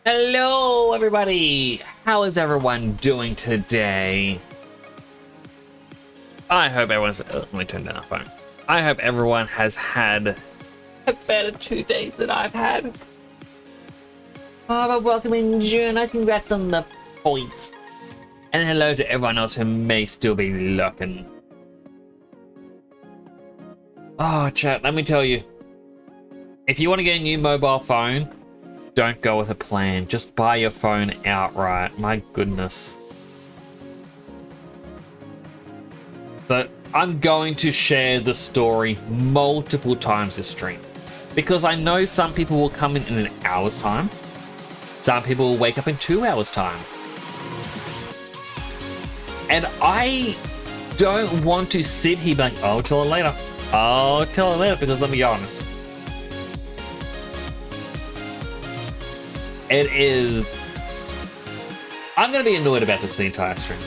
Hello, everybody! How is everyone doing today? I hope everyone's. Let me turn down our phone. I hope everyone has had a better 2 days than I've had. Oh, but welcome in June. Congrats on the points. And hello to everyone else who may still be looking. Oh, chat, let me tell you. If you want to get a new mobile phone, don't go with a plan. Just buy your phone outright. My goodness. So I'm going to share the story multiple times this stream, because I know some people will come in an hour's time. Some people will wake up in 2 hours time. And I don't want to sit here like, oh, I'll tell it later. I'll tell it later, because let me be honest. It is... I'm going to be annoyed about this the entire stream.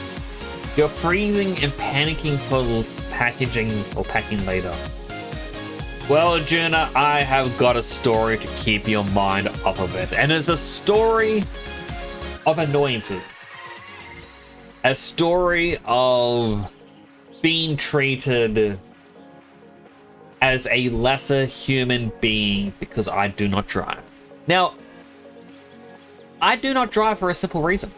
You're freezing and panicking for packaging or packing later. Well, Juna, I have got a story to keep your mind off of it. And it's a story of annoyances. A story of being treated as a lesser human being because I do not drive. Now, I do not drive for a simple reason.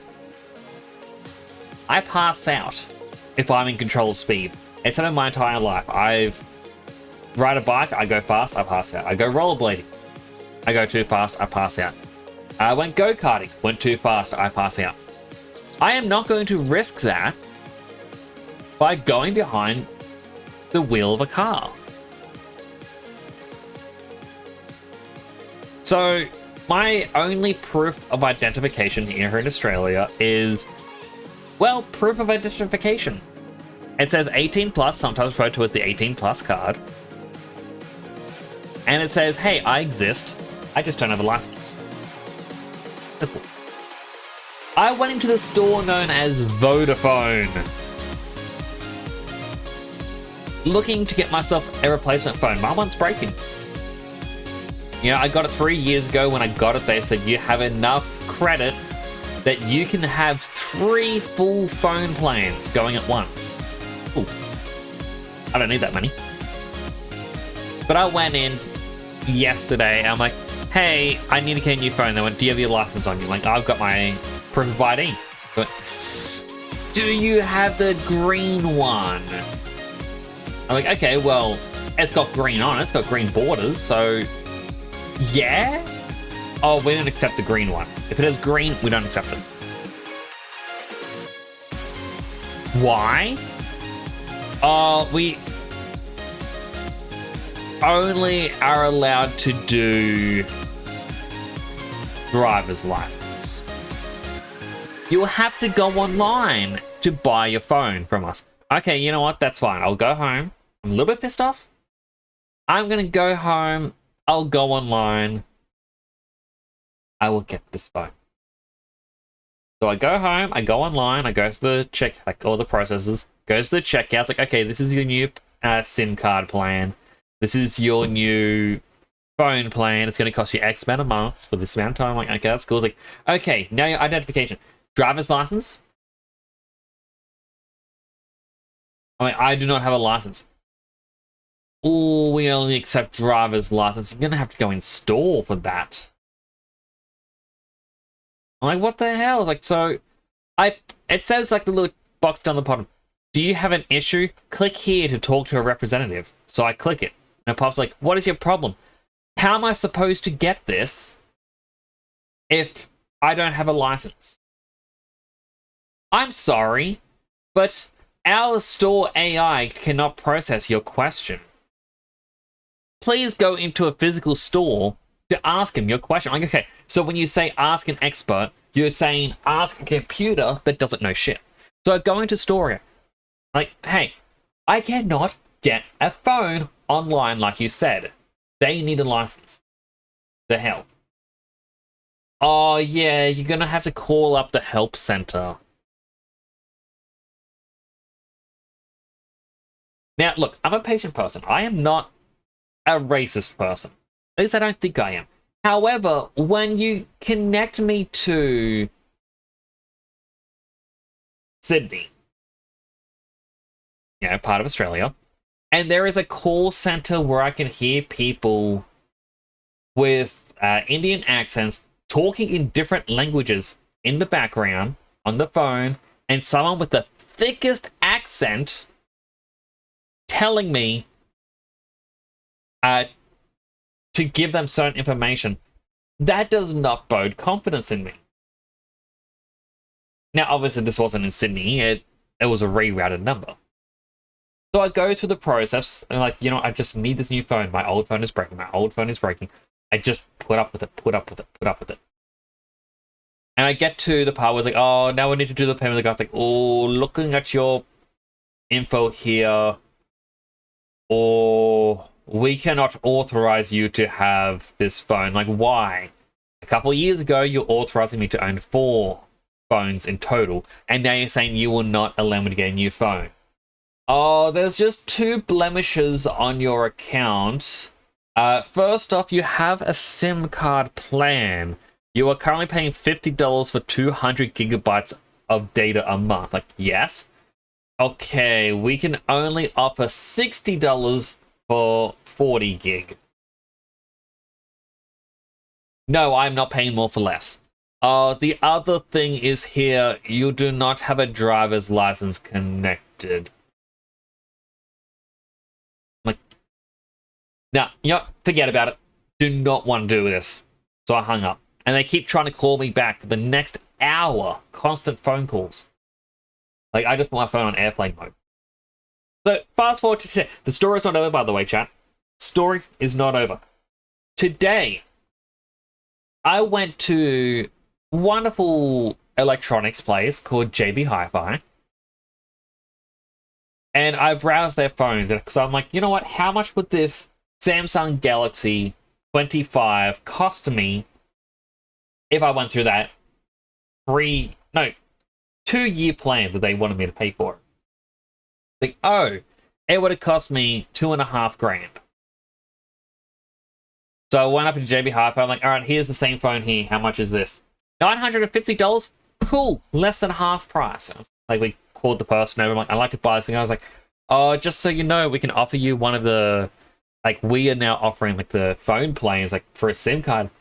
I pass out if I'm in control of speed. It's happened my entire life. I've ride a bike, I go fast, I pass out. I go rollerblading, I go too fast, I pass out. I went go-karting, went too fast, I pass out. I am not going to risk that by going behind the wheel of a car. So my only proof of identification here in Australia is, well, proof of identification. It says 18 plus, sometimes referred to as the 18 plus card. And it says, hey, I exist. I just don't have a license. Simple. I went into the store known as Vodafone, looking to get myself a replacement phone. My one's breaking. You know, I got it 3 years ago. When I got it, they said you have enough credit that you can have 3 full phone plans going at once. Ooh. I don't need that money. But I went in yesterday and I'm like, hey, I need to get a new phone. They went, do you have your license on you? I'm like, I've got my proof of ID. They went, do you have the green one? I'm like, okay, well, it's got green on it. It's got green borders, so... yeah? Oh, we don't accept the green one. If it has green, we don't accept it. Why? We only are allowed to do driver's license. You'll have to go online to buy your phone from us. Okay, you know what? That's fine. I'll go home. I'm a little bit pissed off. I'm gonna go home. I'll go online. I will get this phone. So I go home, I go online, I go to the check, like all the processes, goes to the checkout. It's like, okay, this is your new SIM card plan. This is your new phone plan. It's going to cost you X amount of months for this amount of time. I'm like, okay, that's cool. It's like, okay, now your identification. Driver's license? I mean, I do not have a license. Oh, we only accept driver's license. You're going to have to go in store for that. I'm like, what the hell? Like, so, it says like the little box down the bottom. Do you have an issue? Click here to talk to a representative. So I click it. And it pops like, what is your problem? How am I supposed to get this if I don't have a license? I'm sorry, but our store AI cannot process your question. Please go into a physical store to ask him your question. Like, okay, so when you say ask an expert, you're saying ask a computer that doesn't know shit. So I go into Storia, like, hey, I cannot get a phone online like you said. They need a license. The hell? Oh yeah, you're gonna have to call up the help center. Now, look, I'm a patient person. I am not a racist person. At least I don't think I am. However, when you connect me to Sydney, part of Australia, and there is a call center where I can hear people with Indian accents talking in different languages in the background on the phone, and someone with the thickest accent telling me to give them certain information, that does not bode confidence in me. Now, obviously, this wasn't in Sydney. It was a rerouted number. So I go through the process, and I just need this new phone. My old phone is breaking. I just put up with it. And I get to the part where it's like, oh, now we need to do the payment. The guy's like, oh, looking at your info here, or we cannot authorize you to have this phone. Like, why? A couple of years ago, you're authorizing me to own 4 phones in total, and now you're saying you will not allow me to get a new phone. Oh, there's just 2 blemishes on your account. First off, you have a SIM card plan. You are currently paying $50 for 200 gigabytes of data a month. Like, yes. Okay, we can only offer $60 for 40 gig. No, I'm not paying more for less. The other thing is here, you do not have a driver's license connected. Like, nah, forget about it. Do not want to do this. So I hung up. And they keep trying to call me back for the next hour. Constant phone calls. Like, I just put my phone on airplane mode. So, fast forward to today. The story is not over, by the way, chat. Story is not over. Today, I went to a wonderful electronics place called JB Hi-Fi. And I browsed their phones. Because I'm like, you know what? How much would this Samsung Galaxy 25 cost me if I went through that 2-year plan that they wanted me to pay for? Like, oh, it would have cost me $2,500. So I went up to JB Hi-Fi. I'm like, all right, here's the same phone here. How much is this? $950? Cool, less than half price. Like, we called the person over. I'm like, I'd like to buy this thing. I was like, oh, just so you know, we can offer you one of the, like, we are now offering like the phone plans, like, for a SIM card.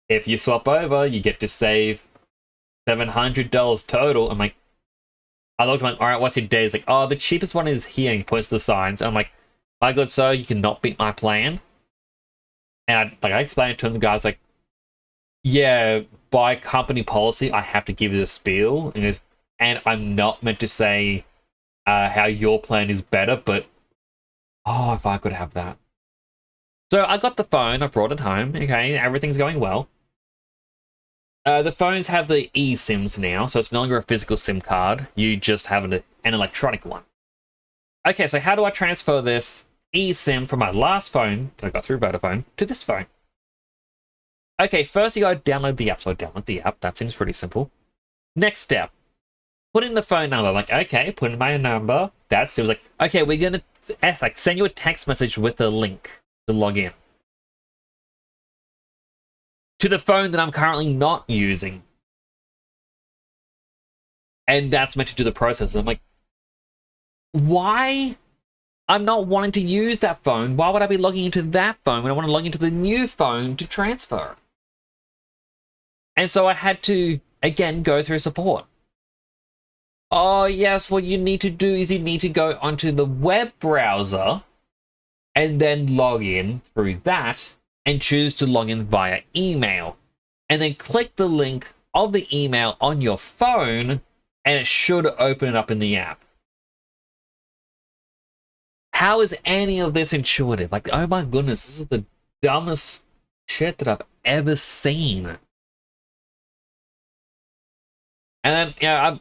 If you swap over, you get to save $700 total. I'm like, I looked, I'm like, all right, what's your day? He's like, oh, the cheapest one is here. And he points to the signs. And I'm like, my good sir, you cannot beat my plan. And I explained to him, the guy's like, yeah, by company policy, I have to give you the spiel. And I'm not meant to say how your plan is better, but oh, if I could have that. So I got the phone, I brought it home. Okay, everything's going well. The phones have the eSIMs now, so it's no longer a physical SIM card. You just have an electronic one. Okay, so how do I transfer this eSIM from my last phone that I got through Vodafone to this phone? Okay, first you gotta download the app. So I download the app. That seems pretty simple. Next step, put in the phone number. I'm like, okay, put in my number. That seems like, okay, we're gonna send you a text message with a link to log in to the phone that I'm currently not using. And that's meant to do the process. I'm like, why? I'm not wanting to use that phone. Why would I be logging into that phone when I want to log into the new phone to transfer? And so I had to, again, go through support. Oh, yes, what you need to do is you need to go onto the web browser and then log in through that and choose to log in via email. And then click the link of the email on your phone and it should open it up in the app. How is any of this intuitive? Like, oh my goodness, this is the dumbest shit that I've ever seen. And then, I'm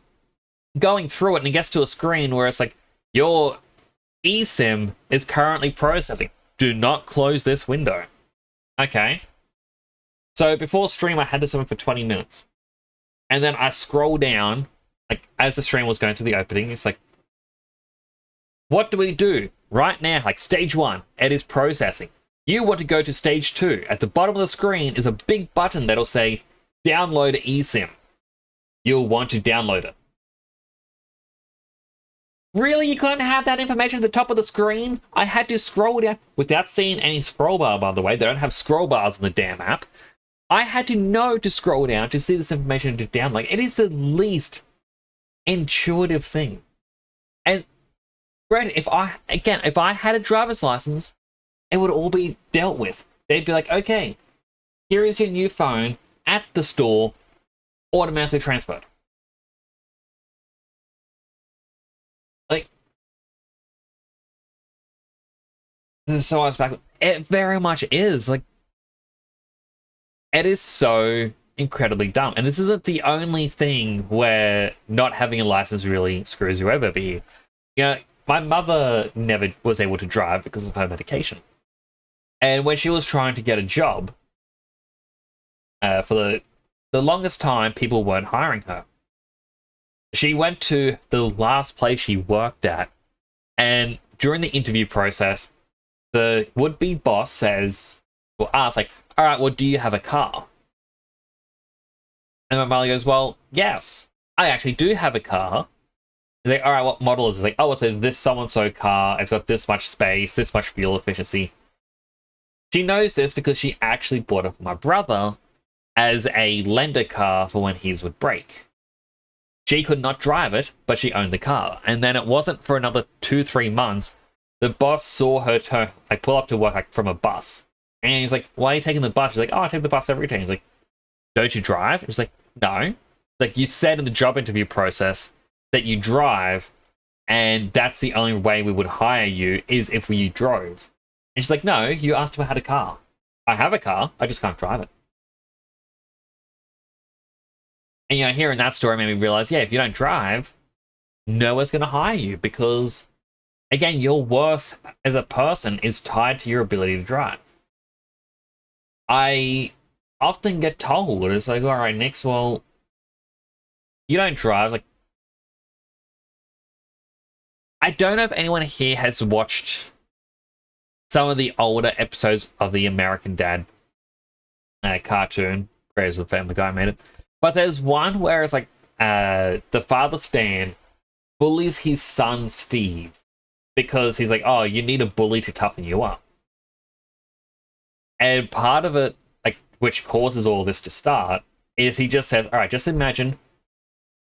going through it and it gets to a screen where it's like, your eSIM is currently processing. Do not close this window. Okay. So before stream, I had this on for 20 minutes. And then I scroll down, like, as the stream was going through the opening, it's like, what do we do right now? Like, stage 1, it is processing. You want to go to stage 2. At the bottom of the screen is a big button that'll say download eSIM. You'll want to download it. Really? You couldn't have that information at the top of the screen? I had to scroll down without seeing any scroll bar, by the way. They don't have scroll bars in the damn app. I had to know to scroll down to see this information to download. It is the least intuitive thing. And granted, if I had a driver's license, it would all be dealt with. They'd be like, okay, here is your new phone at the store, automatically transferred. Like, this is so much back. It very much is. Like, it is so incredibly dumb. And this isn't the only thing where not having a license really screws you over here. You know, my mother never was able to drive because of her medication. And when she was trying to get a job, for the longest time, people weren't hiring her. She went to the last place she worked at, and during the interview process, the would-be boss asks, like, all right, well, do you have a car? And my mother goes, well, yes, I actually do have a car. He's like, all right, what model is it? It's like, oh, it's this so-and-so car. It's got this much space, this much fuel efficiency. She knows this because she actually bought it for my brother as a lender car for when his would break. She could not drive it, but she owned the car. And then it wasn't for another 2-3 months, the boss saw her pull up to work from a bus. And he's like, why are you taking the bus? She's like, oh, I take the bus every day. He's like, don't you drive? She's like, no. Like, you said in the job interview process that you drive, and that's the only way we would hire you is if you drove. And she's like, no, you asked if I had a car. I have a car, I just can't drive it. And, you know, hearing that story made me realize, yeah, if you don't drive, no one's going to hire you because, again, your worth as a person is tied to your ability to drive. I often get told, it's like, all right, Nix, well, you don't drive. Like, I don't know if anyone here has watched some of the older episodes of the American Dad cartoon. Creators of Family Guy made it. But there's one where it's like the father Stan bullies his son Steve because he's like, oh, you need a bully to toughen you up. And part of it, like, which causes all this to start, is he just says, all right, just imagine,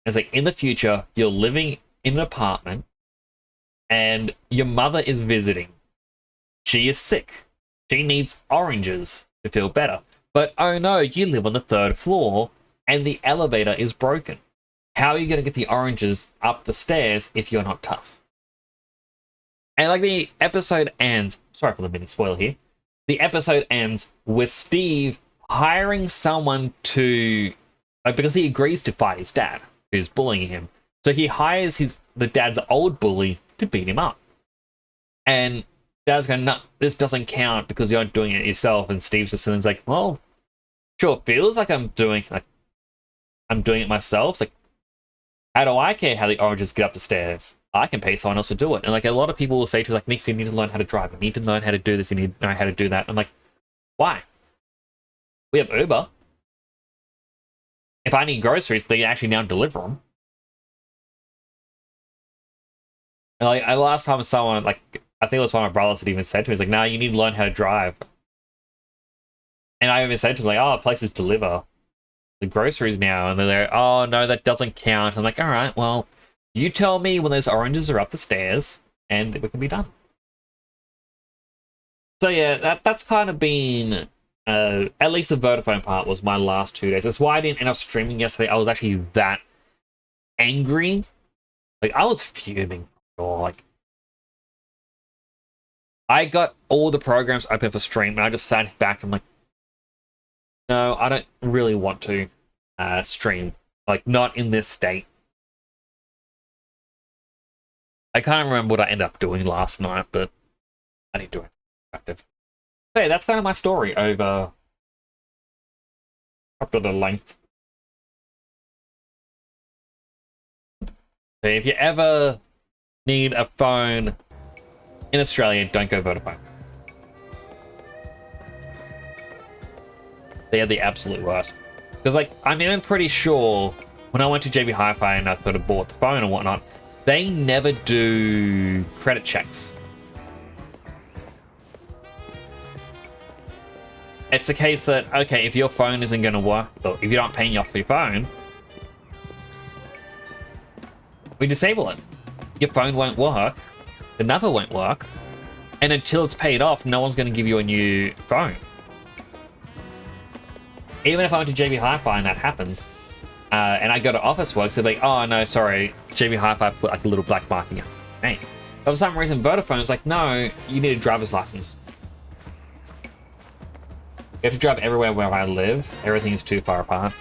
it's like, in the future, you're living in an apartment and your mother is visiting. She is sick. She needs oranges to feel better. But oh no, you live on the 3rd floor and the elevator is broken. How are you going to get the oranges up the stairs if you're not tough? And like the episode ends, sorry for the mini spoiler here, the episode ends with Steve hiring someone to, like, because he agrees to fight his dad, who's bullying him. So he hires the dad's old bully to beat him up. And Dad's going, no, this doesn't count because you're not doing it yourself. And Steve's just sitting there like, well, sure, it feels like I'm doing it myself. It's like, how do I care how the oranges get up the stairs? I can pay someone else to do it. And like a lot of people will say to you, like, Nix, you need to learn how to drive. You need to learn how to do this. You need to know how to do that. I'm like, why? We have Uber. If I need groceries, they actually now deliver them. And like, last time someone, like, I think it was one of my brothers that even said to me, he's like, nah, you need to learn how to drive. And I even said to him, like, oh, places deliver the groceries now. And they're like, oh, no, that doesn't count. I'm like, all right, well, you tell me when those oranges are up the stairs and we can be done. So yeah, that's kind of been, at least the Vodafone part was my last 2 days. That's why I didn't end up streaming yesterday. I was actually that angry. Like, I was fuming. Like, I got all the programs open for stream and I just sat back and I'm like, no, I don't really want to stream. Like, not in this state. I can't remember what I ended up doing last night, but I didn't do it. Effective. So yeah, that's kind of my story over up to the length. So if you ever need a phone in Australia, don't go Vodafone. they're the absolute worst. Because, like, I'm even pretty sure when I went to JB Hi-Fi and I could have bought the phone and whatnot, they never do credit checks. It's a case that, okay, if your phone isn't going to work, or if you're not paying off your phone, we disable it. Your phone won't work, the number won't work, and until it's paid off, no one's going to give you a new phone. Even if I went to JB Hi-Fi and that happens, and I go to Officeworks, they're like, oh no, sorry, JB Hi-Fi put like a little black marking on your name. But for some reason, Vodafone's like, no, you need a driver's license. You have to drive everywhere where I live. Everything is too far apart.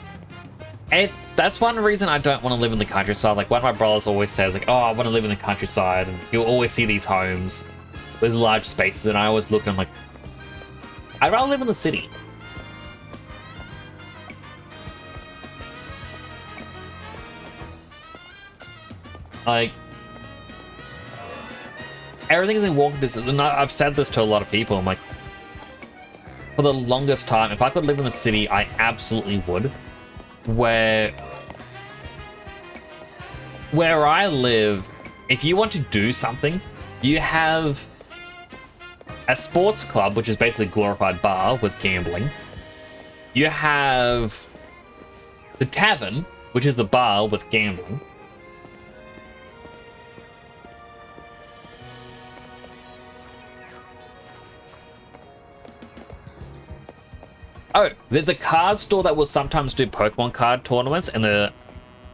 And that's one reason I don't want to live in the countryside. Like, one of my brothers always says, like, oh, I want to live in the countryside. And you'll always see these homes with large spaces. And I always look and I'm like, I'd rather live in the city. Like, everything's in walking distance. And I've said this to a lot of people. I'm like, for the longest time, if I could live in the city, I absolutely would. Where I live, if you want to do something, you have a sports club, which is basically a glorified bar with gambling. You have the tavern, which is the bar with gambling. Oh, there's a card store that will sometimes do Pokemon card tournaments, and the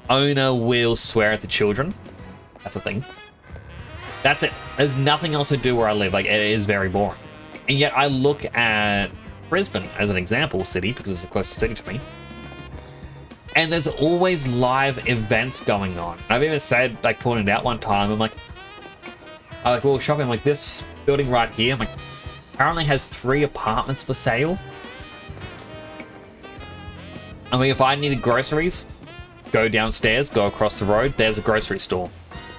owner will swear at the children. That's the thing. That's it. There's nothing else to do where I live. Like, it is very boring. And yet I look at Brisbane as an example city, because it's the closest city to me. And there's always live events going on. I've even said, like, pointed out one time, I'm like, we were shopping, like, this building right here, I'm like, apparently has 3 apartments for sale. I mean, if I needed groceries, go downstairs, go across the road, there's a grocery store.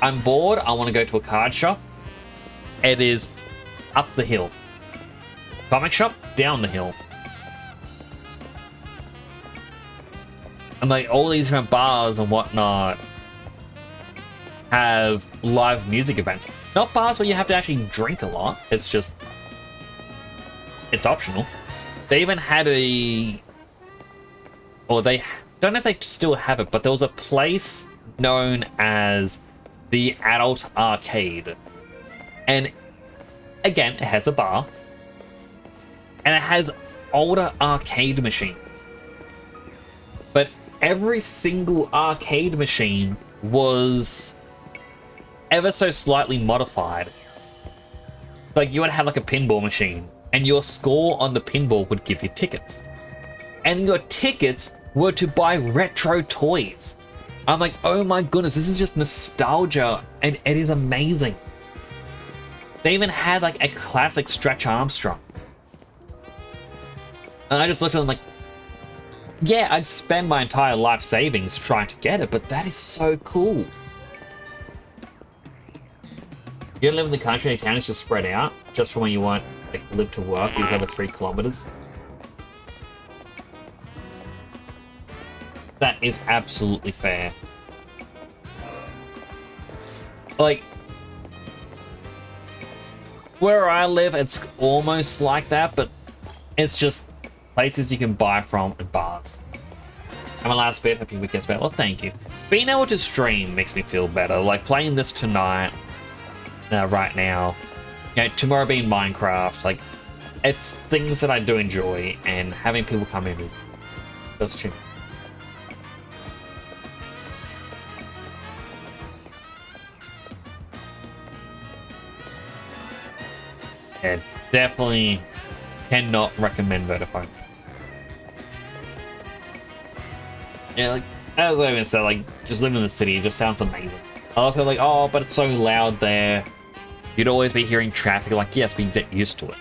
I'm bored, I want to go to a card shop. It is up the hill. Comic shop, down the hill. And like all these different bars and whatnot have live music events. Not bars where you have to actually drink a lot. It's just, it's optional. They even had or they don't know if they still have it, but there was a place known as the Adult Arcade. And again, it has a bar. And it has older arcade machines. But every single arcade machine was ever so slightly modified. Like, you would have like a pinball machine, and your score on the pinball would give you tickets. And your tickets were to buy retro toys. I'm like, oh my goodness, this is just nostalgia, and it is amazing. They even had like a classic Stretch Armstrong. And I just looked at them like, yeah, I'd spend my entire life savings trying to get it, but that is so cool. You don't live in the country, and town is just spread out, just from when you want like live to work, these over 3 kilometers. That is absolutely fair. Like, where I live, it's almost like that, but it's just places you can buy from and bars. And my last bit, hope your week gets better. Well, thank you. Being able to stream makes me feel better. Like, playing this tonight, right now, you know, tomorrow being Minecraft, like, it's things that I do enjoy, and having people come in is does cheap. Yeah, definitely cannot recommend Vodafone. Yeah, like, as I even said, like, just living in the city just sounds amazing. A lot of people are like, oh, but it's so loud there. You'd always be hearing traffic. Like, yes, but you get used to it.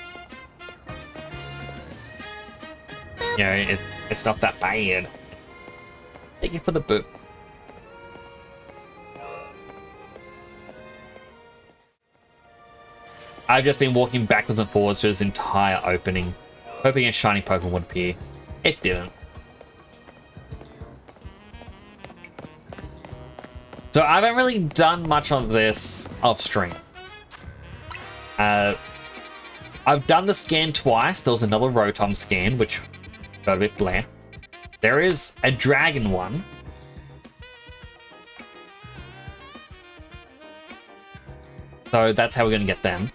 You know, it's not that bad. Thank you for the boot. I've just been walking backwards and forwards through this entire opening, hoping a shiny Pokemon would appear. It didn't. So I haven't really done much of this off stream. I've done the scan twice. There was another Rotom scan, which got a bit bland. There is a dragon one. So that's how we're going to get them.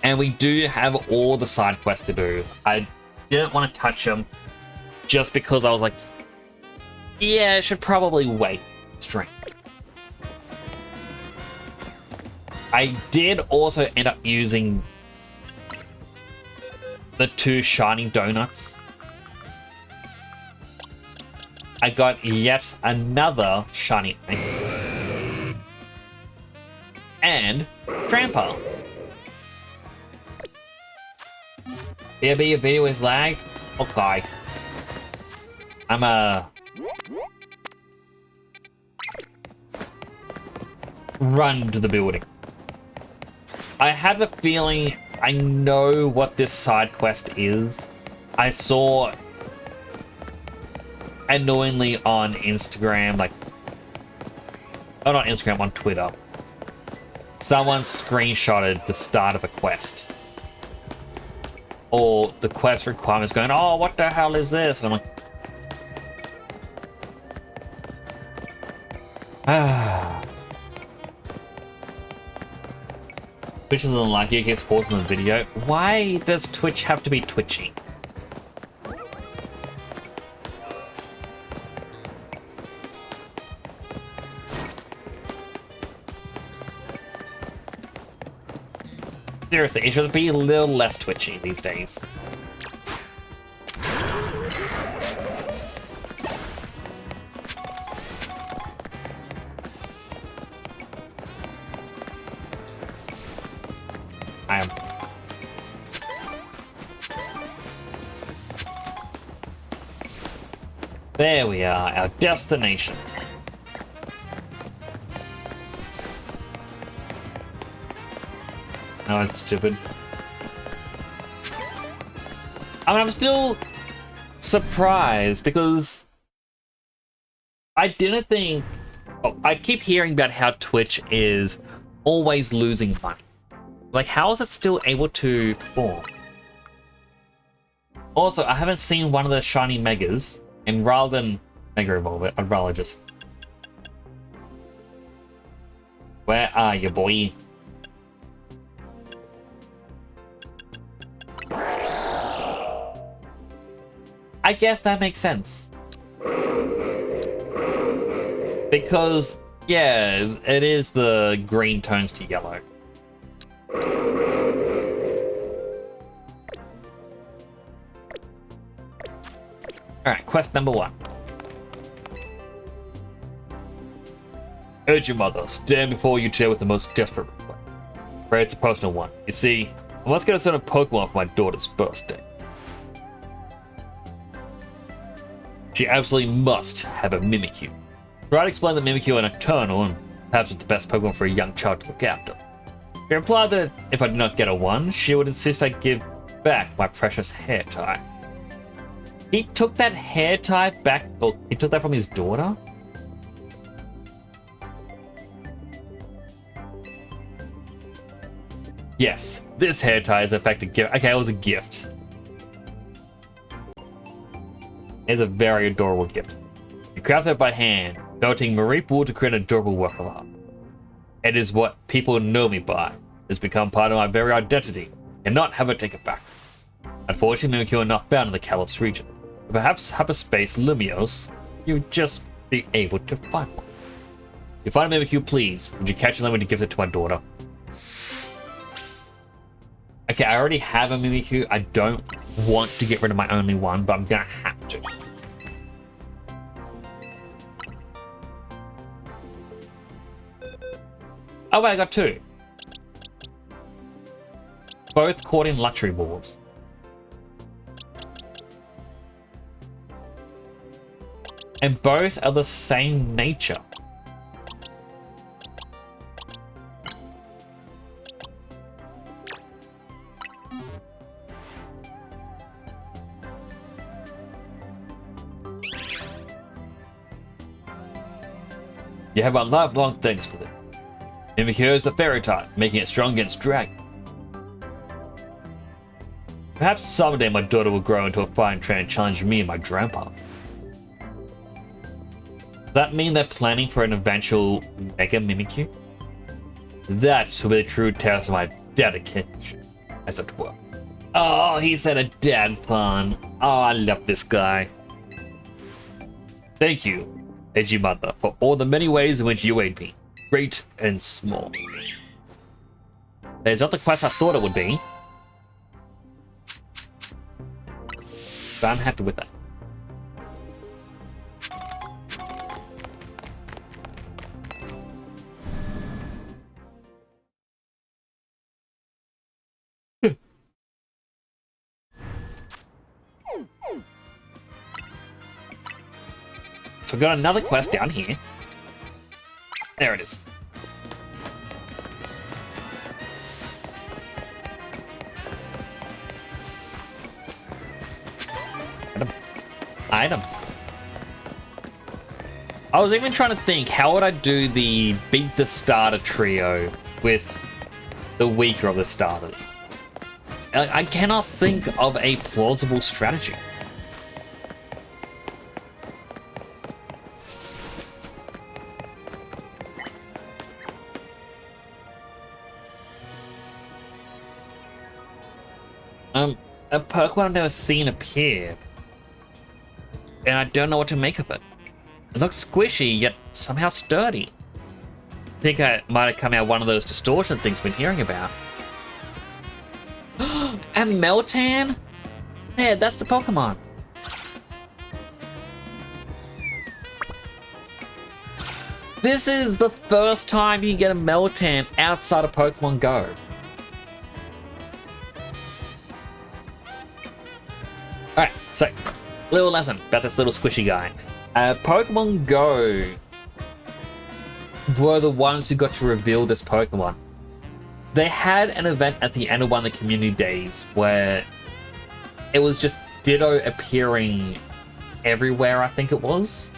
And we do have all the side quests to do. I didn't want to touch them just because I was like, yeah, I should probably wait stream. I did also end up using the 2 shiny donuts. I got yet another shiny ice. And Tramper. BRB, your video is lagged? Okay. I'm run to the building. I have a feeling I know what this side quest is. I saw annoyingly on Instagram, like, oh, not Instagram, on Twitter. Someone screenshotted the start of a quest. Or the quest requirements going, oh, what the hell is this? And I'm like, ah. Twitch doesn't like you, gets paused in the video. Why does Twitch have to be twitchy? Seriously, it should be a little less twitchy these days. I am. There we are, our destination. No, it's stupid. I mean, I'm still surprised because I didn't think... Oh, I keep hearing about how Twitch is always losing money. Like, how is it still able to perform? Also, I haven't seen one of the shiny Megas, and rather than Mega Evolve it, I'd rather just... Where are you, boy? I guess that makes sense. Because, yeah, it is the green tones to yellow. Alright, quest number 1. Urge your mother, stand before you chair with the most desperate request. Pray it's a personal one. You see, I must get a certain Pokemon for my daughter's birthday. She absolutely must have a Mimikyu. Try to explain the Mimikyu and Nocturnal, and perhaps it's the best Pokemon for a young child to look after. She replied that if I did not get a one, she would insist I give back my precious hair tie. He took that hair tie back, or he took that from his daughter? Yes, this hair tie is in fact a gift. Okay, it was a gift. It's a very adorable gift. You crafted it by hand, melting Mareep wool to create an adorable work of art. It is what people know me by. It's become part of my very identity. Cannot have it taken back. Unfortunately, Mimikyu are not found in the Kalos region. Perhaps Hyperspace Lumios, you would just be able to find one. If you find a Mimikyu, please, would you catch it and let me give it to my daughter? Okay, I already have a Mimikyu. I don't want to get rid of my only one, but I'm gonna have to. Oh wait, I got 2. Both caught in luxury balls. And both are the same nature. You have my lifelong thanks for this. Mimikyu is the fairy type, making it strong against dragon. Perhaps someday my daughter will grow into a fine trainer and challenge me and my grandpa. Does that mean they're planning for an eventual Mega Mimikyu? That will be the true test of my dedication, as it were. Oh, he said a dad pun. Oh, I love this guy. Thank you, Edgy Mother, for all the many ways in which you aid me, great and small. There's not the quest I thought it would be, but I'm happy with that. So we've got another quest down here. There it is. Item. I was even trying to think, how would I do the beat the starter trio with the weaker of the starters? I cannot think of a plausible strategy. A Pokemon I've never seen appear, and I don't know what to make of it. It looks squishy, yet somehow sturdy. I think I might have come out one of those distortion things we've been hearing about. And Meltan? There, that's the Pokemon. This is the first time you can get a Meltan outside of Pokemon Go. Alright, so, little lesson about this little squishy guy. Pokemon Go were the ones who got to reveal this Pokemon. They had an event at the end of one of the community days where it was just Ditto appearing everywhere, I think it was.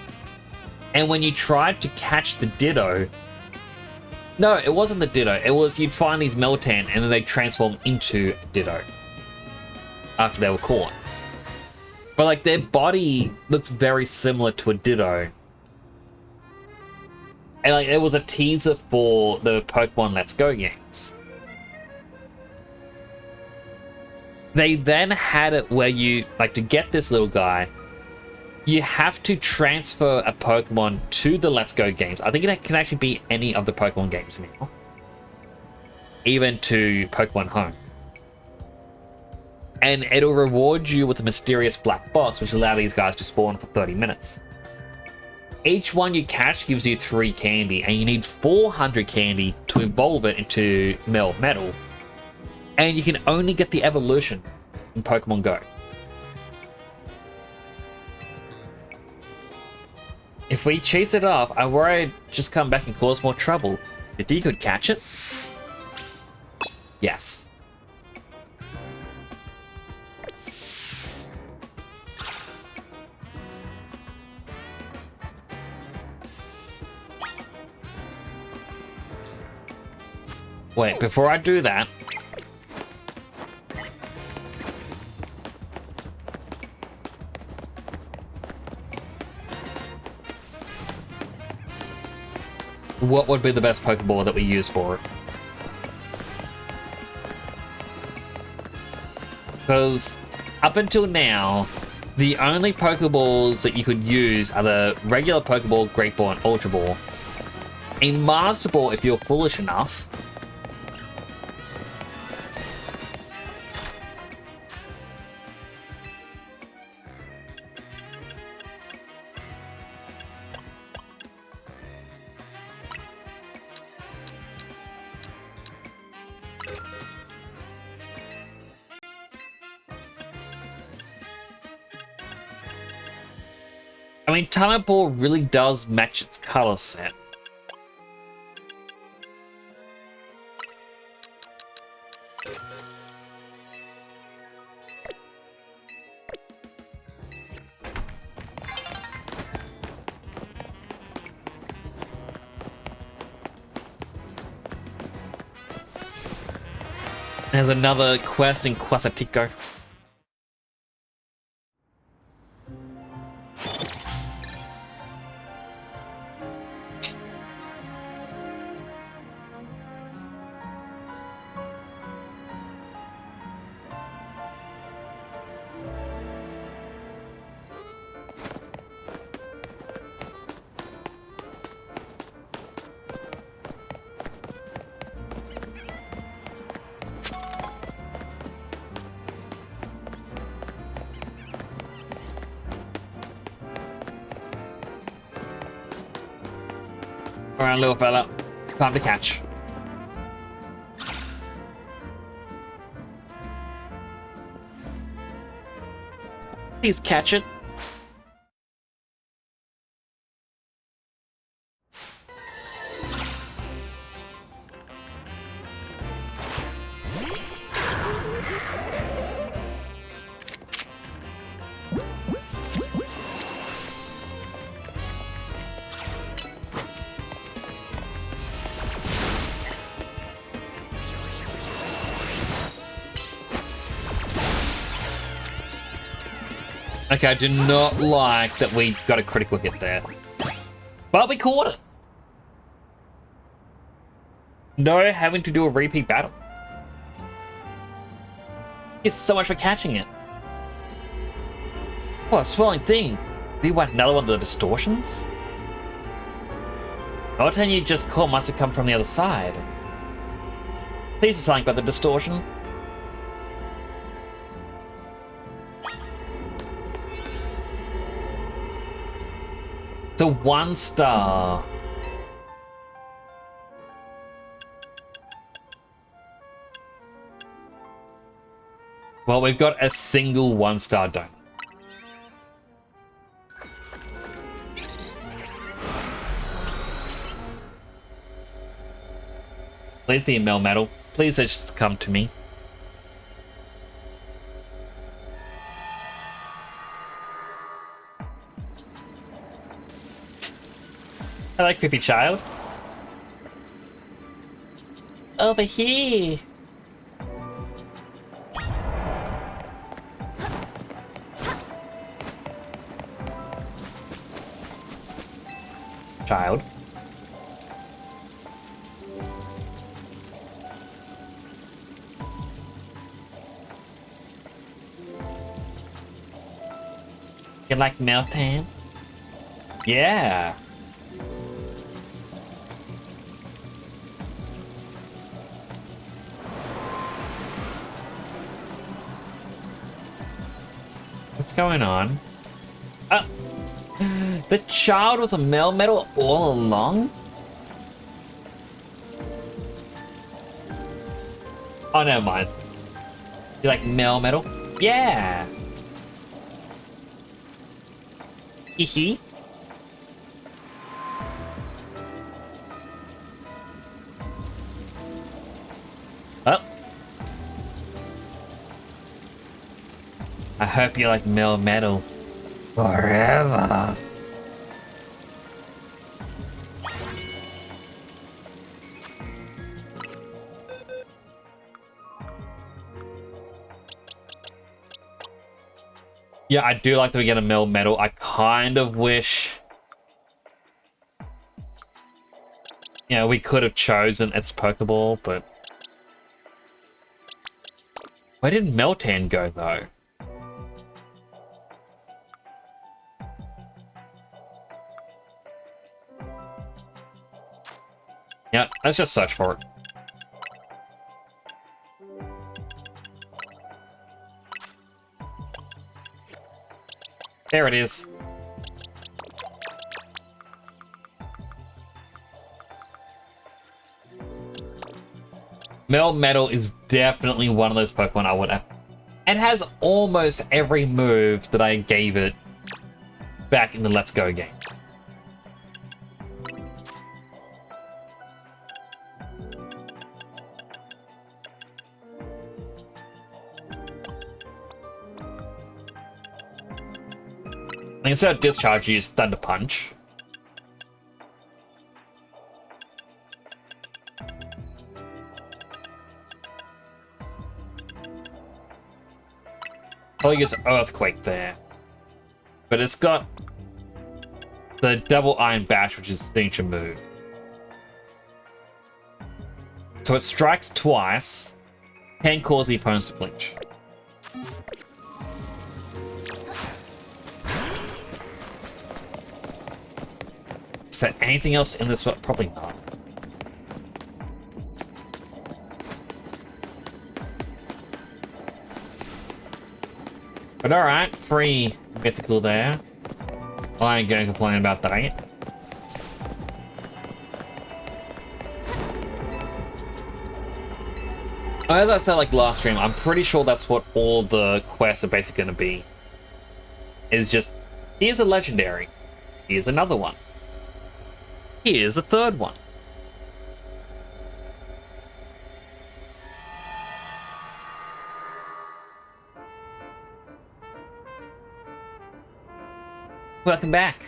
And when you tried to catch the Ditto... No, it wasn't the Ditto. It was you'd find these Meltan and then they'd transform into a Ditto after they were caught. But like their body looks very similar to a Ditto. And like it was a teaser for the Pokemon Let's Go games. They then had it where you, like, to get this little guy, you have to transfer a Pokemon to the Let's Go games. I think it can actually be any of the Pokemon games now. Even to Pokemon Home. And it'll reward you with a mysterious black box, which allow these guys to spawn for 30 minutes. Each one you catch gives you 3 candy, and you need 400 candy to evolve it into Metal. And you can only get the evolution in Pokemon Go. If we chase it off, I worry it'd just come back and cause more trouble. If you could catch it? Yes. Wait, before I do that... what would be the best Pokeball that we use for it? Because up until now, the only Pokeballs that you could use are the regular Pokeball, Great Ball, and Ultra Ball. In Master Ball, if you're foolish enough, I mean, Time Ball really does match its color set. There's another quest in Quasatico. Alright, little fella. Time to catch. Please catch it. Okay, I do not like that we got a critical hit there. But we caught it. No having to do a repeat battle. It's so much for catching it. Oh, a swelling thing. Do you want another one of the distortions? Meltan you just caught must have come from the other side. Please do something about the distortion. It's a 1 star. Well, we've got a single 1 star donut. Please be a Melmetal. Please just come to me. Hello, creepy child. Over here. Child. You like Meltan? Yeah. What's going on? The child was a Melmetal all along? Oh, never mind. You like Melmetal? Yeah. Hee. Oh. I hope you like Melmetal forever. Yeah, I do like that we get a Melmetal. I kind of wish... Yeah, we could have chosen its Pokeball, but... Where did Meltan go, though? Yeah, let's just search for it. There it is. Melmetal is definitely one of those Pokemon I would have. It has almost every move that I gave it back in the Let's Go games. Like, instead of Discharge, you use Thunder Punch. I'll use Earthquake there. But it's got the double Iron Bash, which is its signature move. So it strikes twice, can cause the opponent to flinch. Is there anything else in this one? Probably not. But alright, free mythical there. I ain't gonna complain about that. As I said like last stream, I'm pretty sure that's what all the quests are basically gonna be. Is just, here's a legendary. Here's another one. Here's a third one. Welcome back.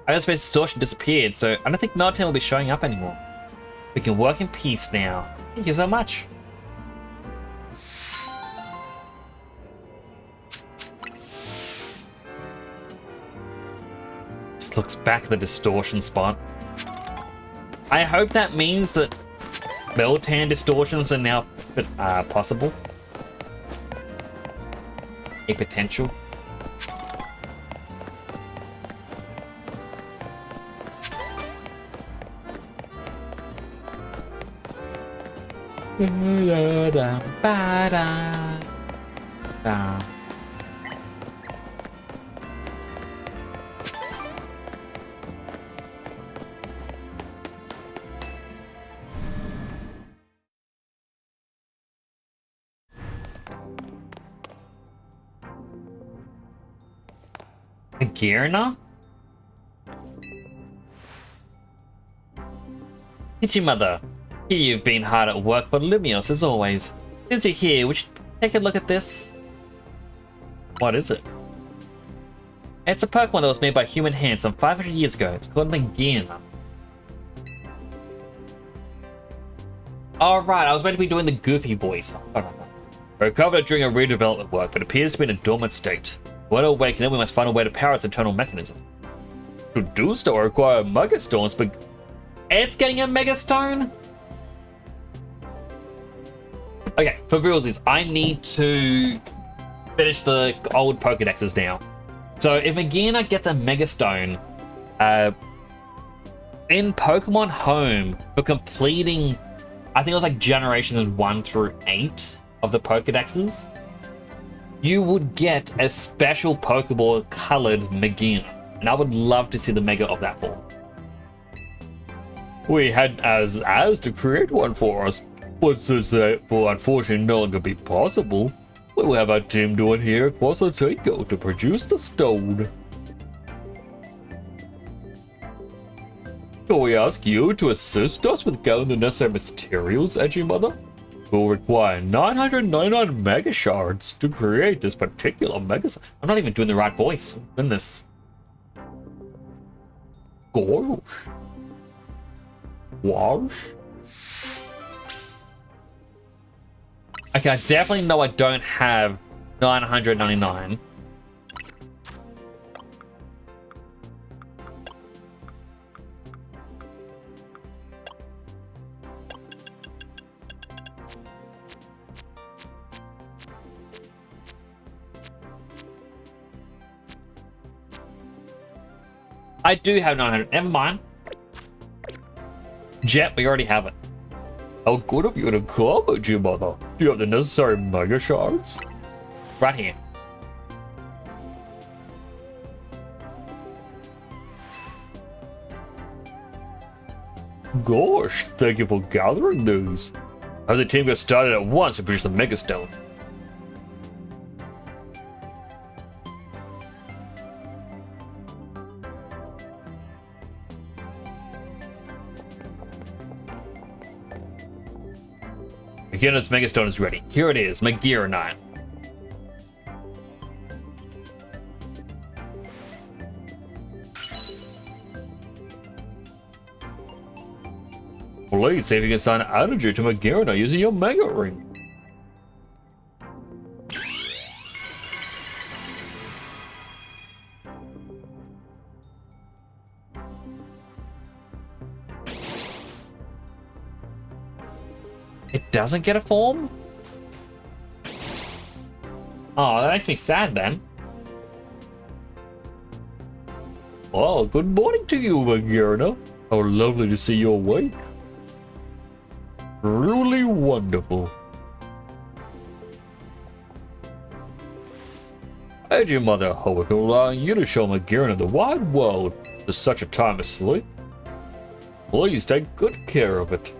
Aerospace Distortion disappeared, so I don't think Meltdown will be showing up anymore. We can work in peace now. Thank you so much. Just looks back at the distortion spot. I hope that means that Meltdown distortions are now possible. A potential. Girna? Mother, here you've been hard at work for Lumios as always. Since you're here, would you take a look at this? What is it? It's a Pokemon that was made by human hands some 500 years ago. It's called Magearna. Alright, I was meant to be doing the goofy voice. Recovered during a redevelopment work, but appears to be in a dormant state. When awakened, we must find a way to power its internal mechanism. To do so, I require a Mega Stone, but it's getting a Mega Stone? Okay, for realsies, I need to finish the old Pokedexes now. So if Magearna gets a Mega Stone, in Pokemon Home, for completing, I think it was like generations 1 through 8 of the Pokedexes, you would get a special Pokeball colored Magearna. And I would love to see the Mega of that form. We had as to create one for us. What's this that will unfortunately no longer be possible? We will have our team do it here at Quasar Taiko to produce the stone. Can we ask you to assist us with gathering the necessary materials, Edgy Mother? We'll require 999 Mega Shards to create this particular Mega. I'm not even doing the right voice. Goodness. Gosh. Wash. Okay, I definitely know I don't have 999. I do have 900. Never mind. Jet, we already have it. How good of you to come, Edgy Mother. Do you have the necessary Mega Shards? Right here. Gosh, thank you for gathering these. Have the team get started at once to produce the Mega Stone. Magearna's Mega Stone is ready. Here it is, Magearna. Please see if you can assign energy to Magearna using your Mega Ring. doesn't get a form? Oh, that makes me sad then. Oh, good morning to you, Magirna. How lovely to see you awake. Truly wonderful. Had your mother Howick allowing you to show Magirna the wide world to such a time as sleep? Please take good care of it.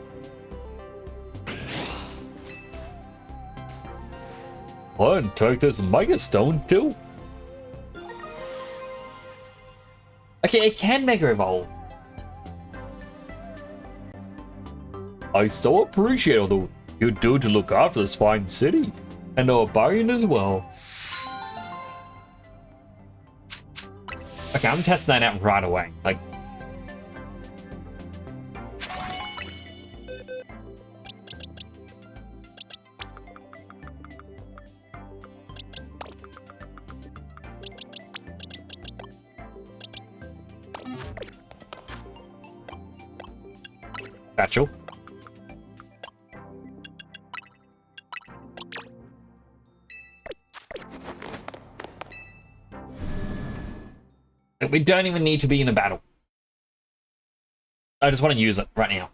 And take this Mega Stone too. Okay, it can Mega Evolve. I so appreciate all the you do to look after this fine city, and our Barian as well. Okay, I'm testing that out right away. Like, Satchel. We don't even need to be in a battle. I just want to use it right now.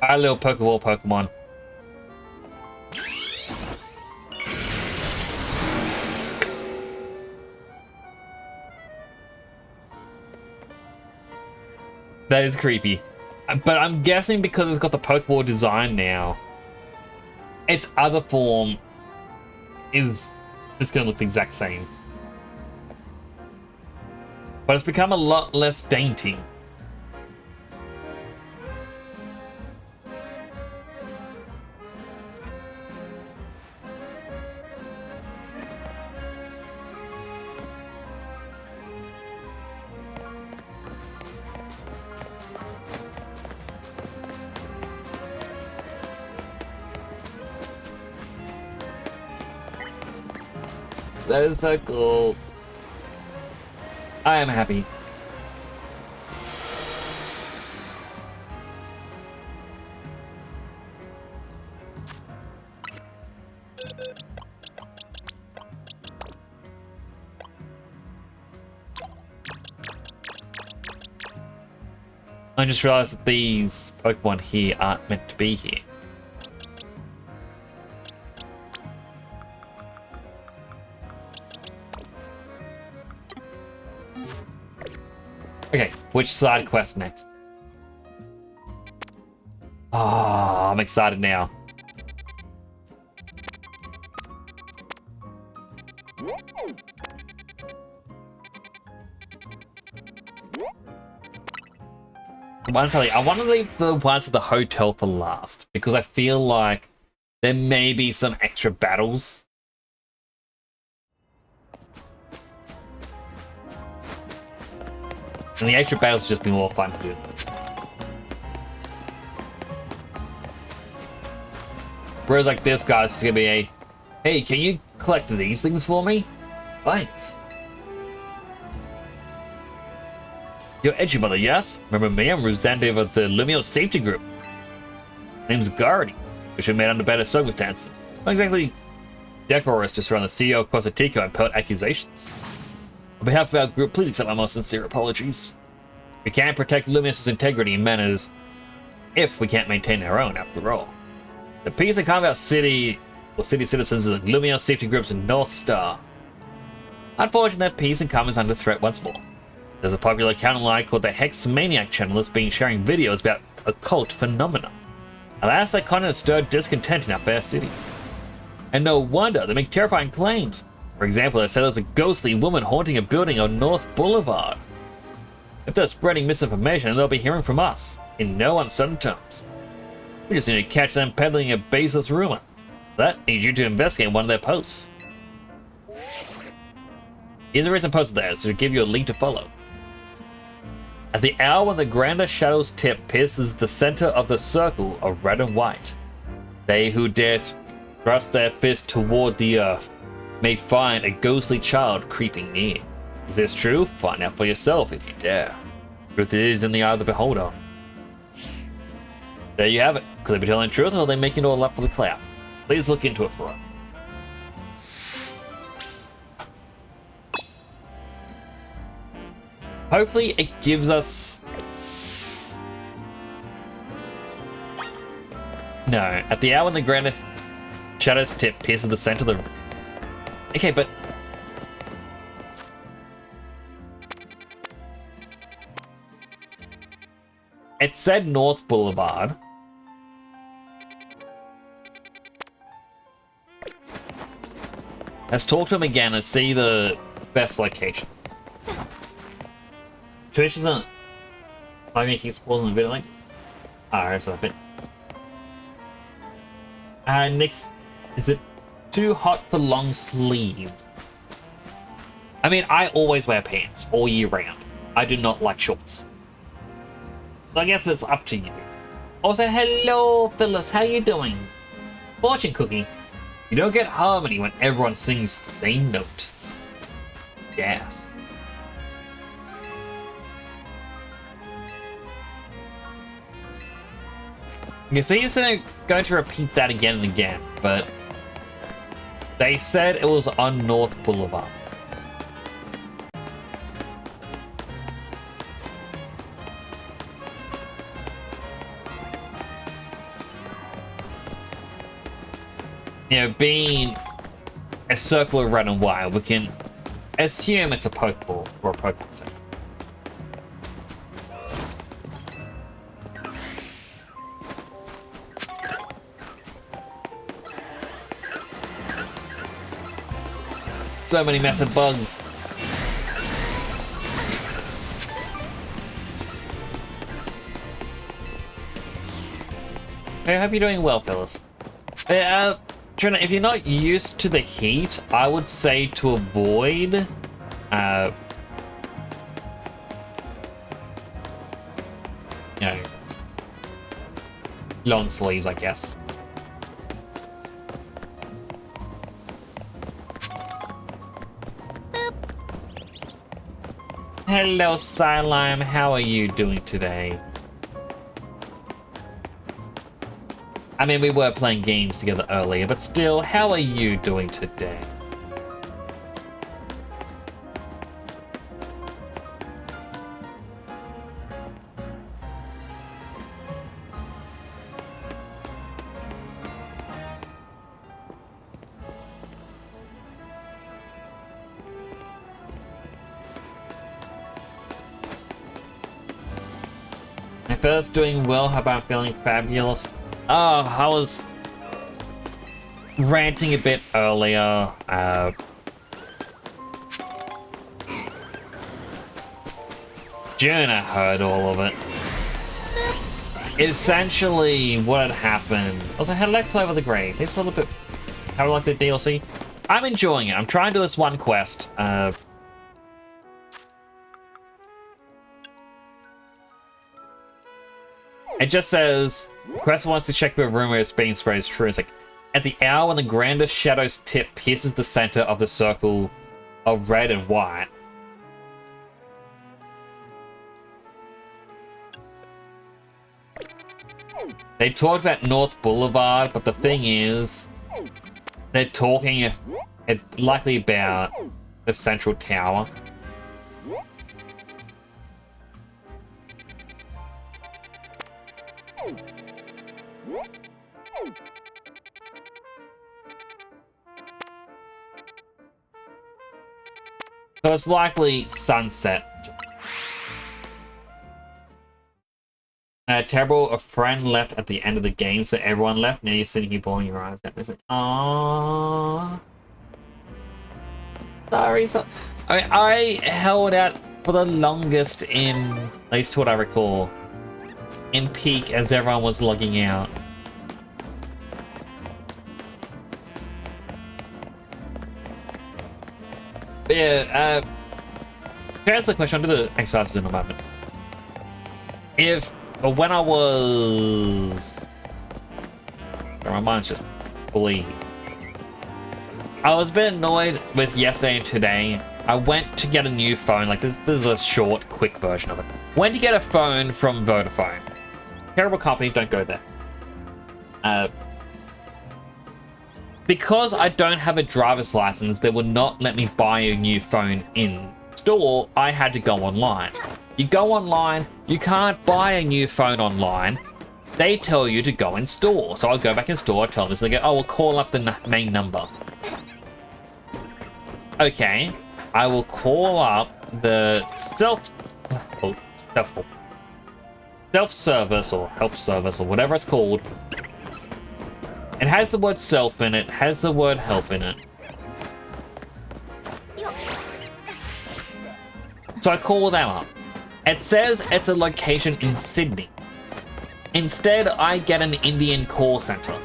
Our little Pokeball Pokemon. That is creepy. But I'm guessing because it's got the Pokeball design now, its other form is just going to look the exact same. But it's become a lot less dainty. That is so cool. I am happy. I just realized that these Pokemon here aren't meant to be here. Okay, which side quest next? Oh, I'm excited now. I want to leave the ones at the hotel for last, because I feel like there may be some extra battles. And the extra battles just be more fun to do. Whereas like this guy's just gonna be a, hey, can you collect these things for me? Thanks. You're Edgy Mother, yes? Remember me? I'm representative of the Lumio Safety Group. Name's Guardy, which we made under better circumstances. Not exactly decorous just around the CEO of Quasatico and pelt accusations. On behalf of our group, please accept my most sincere apologies. We can't protect Lumio's integrity and manners if we can't maintain our own, after all. The peace and calm of our city, or city citizens, is the Lumio Safety Group's North Star. Unfortunately, that peace and calm is under threat once more. There's a popular account online called the Hex Maniac channel that's been sharing videos about occult phenomena. Alas, that content has stirred discontent in our fair city. And no wonder, they make terrifying claims. For example, they say there's a ghostly woman haunting a building on North Boulevard. If they're spreading misinformation, they'll be hearing from us, in no uncertain terms. We just need to catch them peddling a baseless rumor. That needs you to investigate one of their posts. Here's a recent post of theirs to give you a link to follow. At the hour when the grander shadow's tip pierces the center of the circle of red and white, they who dare thrust their fist toward the earth may find a ghostly child creeping near. Is this true? Find out for yourself if you dare. Truth is in the eye of the beholder. There you have it. Could they be telling the truth, or are they making it all up for the clout? Please look into it for us. Hopefully it gives us... No, at the hour when the grand shadow's tip pierces the center of the... Okay, but... It said North Boulevard. Let's talk to him again and see the best location. Twitch isn't like making spoils in the video, like. Alright, so a bit. Next, is it too hot for long sleeves? I mean, I always wear pants all year round. I do not like shorts. So I guess it's up to you. Also, hello, Phyllis, how you doing? Fortune cookie. You don't get harmony when everyone sings the same note. Yes. Okay, so he's going to repeat that again and again, but they said it was on North Boulevard. You know, being a circle of red and white, we can assume it's a Pokeball or a Pokemon Center. So many massive bugs. I hope you're doing well, fellas. Trina, if you're not used to the heat, I would say to avoid you know, long sleeves, I guess. Hello, Silime. How are you doing today? I mean, we were playing games together earlier, but still, how are you doing today? My first doing well, how about feeling fabulous? Oh, I was ranting a bit earlier. Juna heard all of it. Essentially, what had happened. Also, hello, Clover the Grey. Thanks for the bit. How do you like the DLC? I'm enjoying it. I'm trying to do this one quest. It just says, Quest wants to check the rumor is being spread is true. It's like, at the hour when the grandest shadow's tip pierces the center of the circle of red and white. They talked about North Boulevard, but the thing is, they're talking likely about the Central Tower. So it's likely sunset. Terrible, a friend left at the end of the game, so everyone left. Now you're sitting here bawling your eyes out. It's like, aww. Sorry, I held out for the longest in, at least to what I recall, in peak as everyone was logging out. But yeah, to answer the question, I'll do the exercises in a moment. When I was... My mind's just fully... I was a bit annoyed with yesterday and today. I went to get a new phone, like this is a short, quick version of it. When to get a phone from Vodafone. Terrible company, don't go there. Because I don't have a driver's license, they will not let me buy a new phone in store. I had to go online. You go online, you can't buy a new phone online. They tell you to go in store. So I'll go back in store, tell them, so they go, oh, we'll call up the main number. Okay, I will call up the self-service or help service or whatever it's called. It has the word self in it, has the word help in it. So I call them up. It says it's a location in Sydney. Instead, I get an Indian call center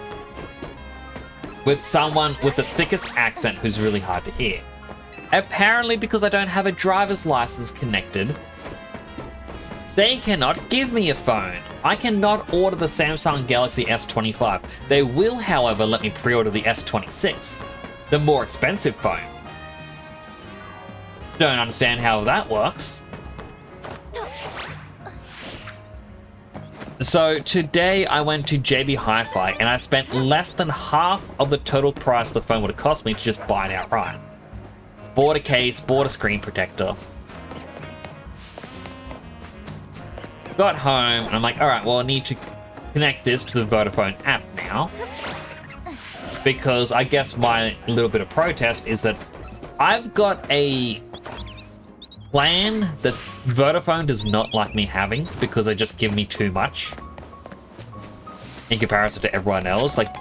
with someone with the thickest accent who's really hard to hear. Apparently, because I don't have a driver's license connected, they cannot give me a phone. I cannot order the Samsung Galaxy S25. They will, however, let me pre-order the S26, the more expensive phone. Don't understand how that works. So today I went to JB Hi-Fi and I spent less than half of the total price the phone would have cost me to just buy it outright. Bought a case, bought a screen protector. Got home and I'm like, alright, well I need to connect this to the Vodafone app now. Because I guess my little bit of protest is that I've got a plan that Vodafone does not like me having because they just give me too much in comparison to everyone else. Like,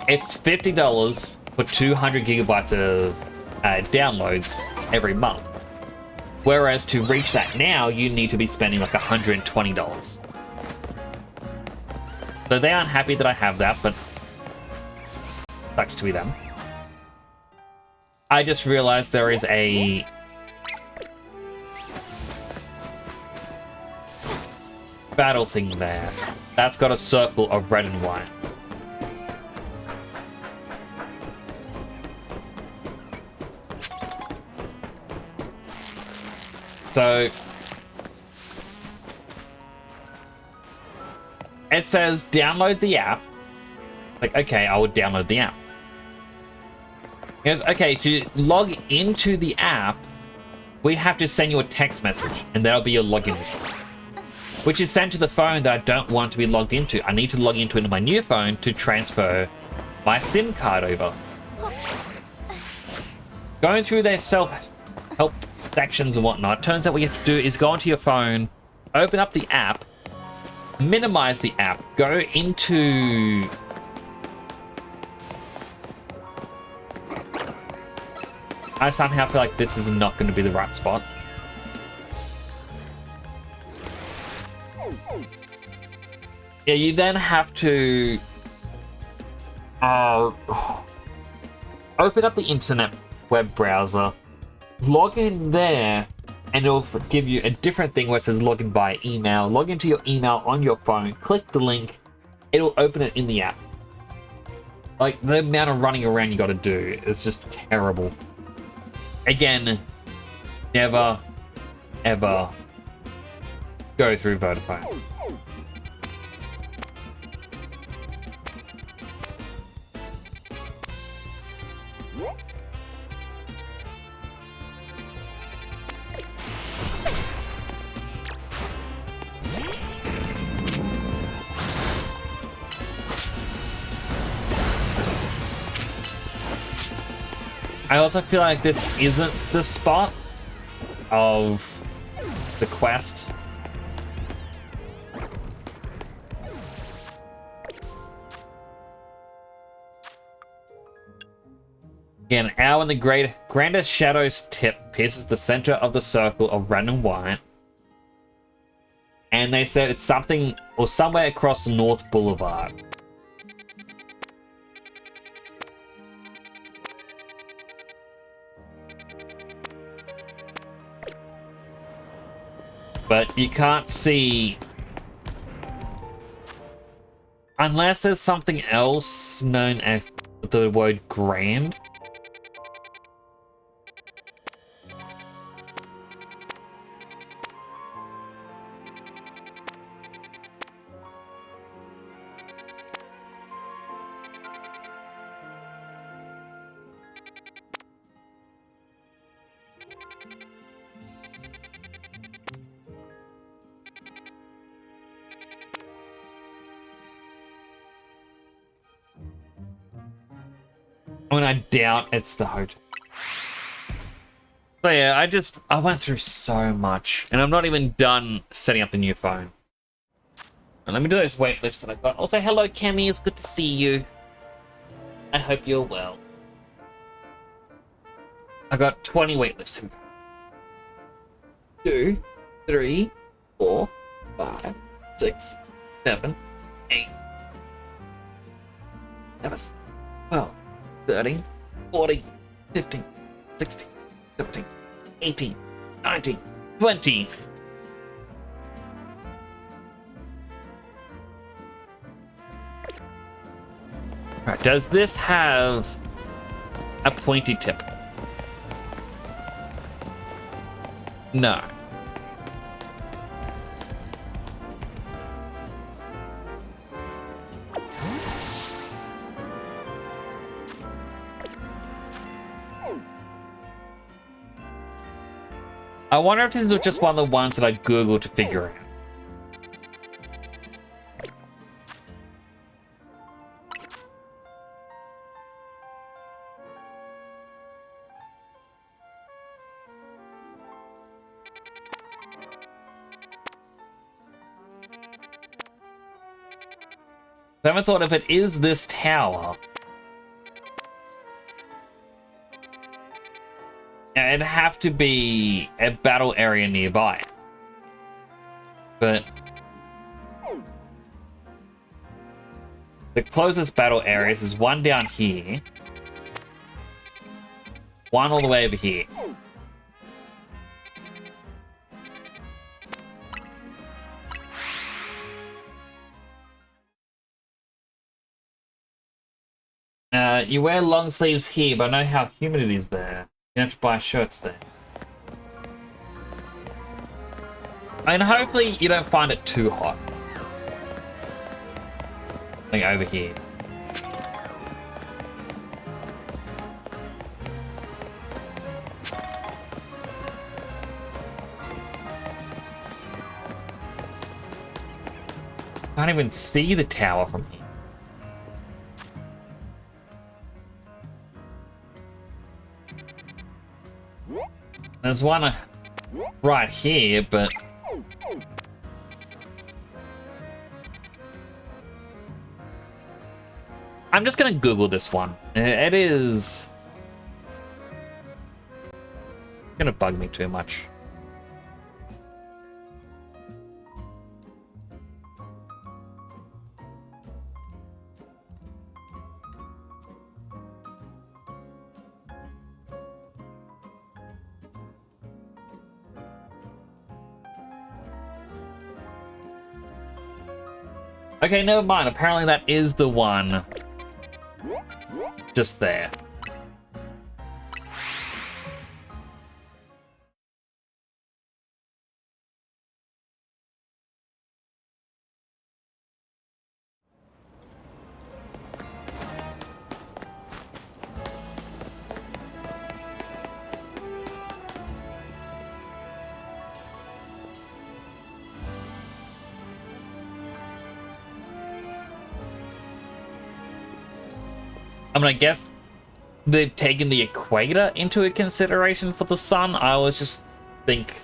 it's $50 for 200 gigabytes of downloads every month. Whereas to reach that now, you need to be spending like $120. So they aren't happy that I have that, but sucks to be them. I just realized there is a battle thing there. That's got a circle of red and white. So it says download the app. Like, okay, I would download the app. He goes, okay, to log into the app, we have to send you a text message, and that'll be your login, which is sent to the phone that I don't want to be logged into. I need to log into my new phone to transfer my SIM card over. Going through their self-help sections and whatnot, turns out what you have to do is go onto your phone, open up the app, minimize the app, go into... I somehow feel like this is not going to be the right spot. Yeah, you then have to open up the internet web browser, log in there, and it'll give you a different thing where it says login by email. Log into your email on your phone, click the link, it'll open it in the app. Like, the amount of running around you got to do is just terrible. Again, never, ever go through Vodafone. I also feel like this isn't the spot of the quest. Again, an hour in the grandest shadows tip pierces the center of the circle of red and white. And they said it's something or somewhere across North Boulevard. But you can't see unless there's something else known as the word grand. I mean, I doubt it's the hotel. So yeah, I went through so much, and I'm not even done setting up the new phone. And let me do those weightlifts that I got. Also, hello, Kemi. It's good to see you. I hope you're well. I got 20 weightlifts. 2, 3, 4, 5, 6, 7, 8, 11, 12, 13, 14, 15, 16, 17, 18, 19, 20. Alright, does this have a pointy tip? No. I wonder if this is just one of the ones that I Googled to figure out. I haven't thought if it is this tower. It'd have to be a battle area nearby. But the closest battle areas is one down here, one all the way over here. You wear long sleeves here, but I know how humid it is there. You have to buy shirts there. I mean, hopefully you don't find it too hot. Like over here. Can't even see the tower from here. There's one right here, but I'm just gonna Google this one. It is gonna bug me too much. Okay, never mind. Apparently that is the one. Just there. I mean, I guess they've taken the equator into consideration for the sun. I always just think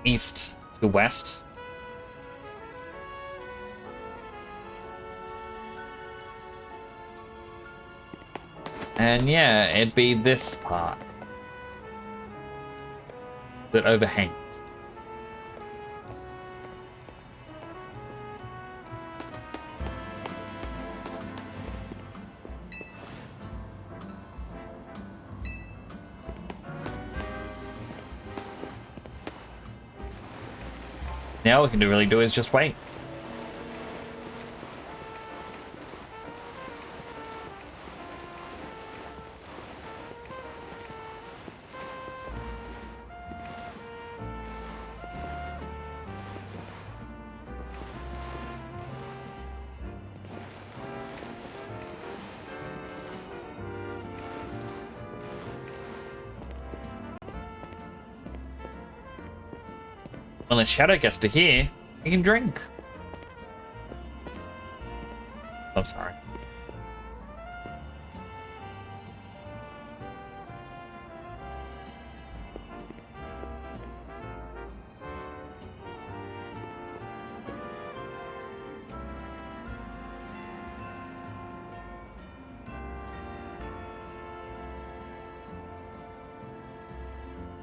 east to west. And yeah, it'd be this part that overhangs. Now all we can really do is just wait. When the shadow gets to here, you can drink. I'm sorry.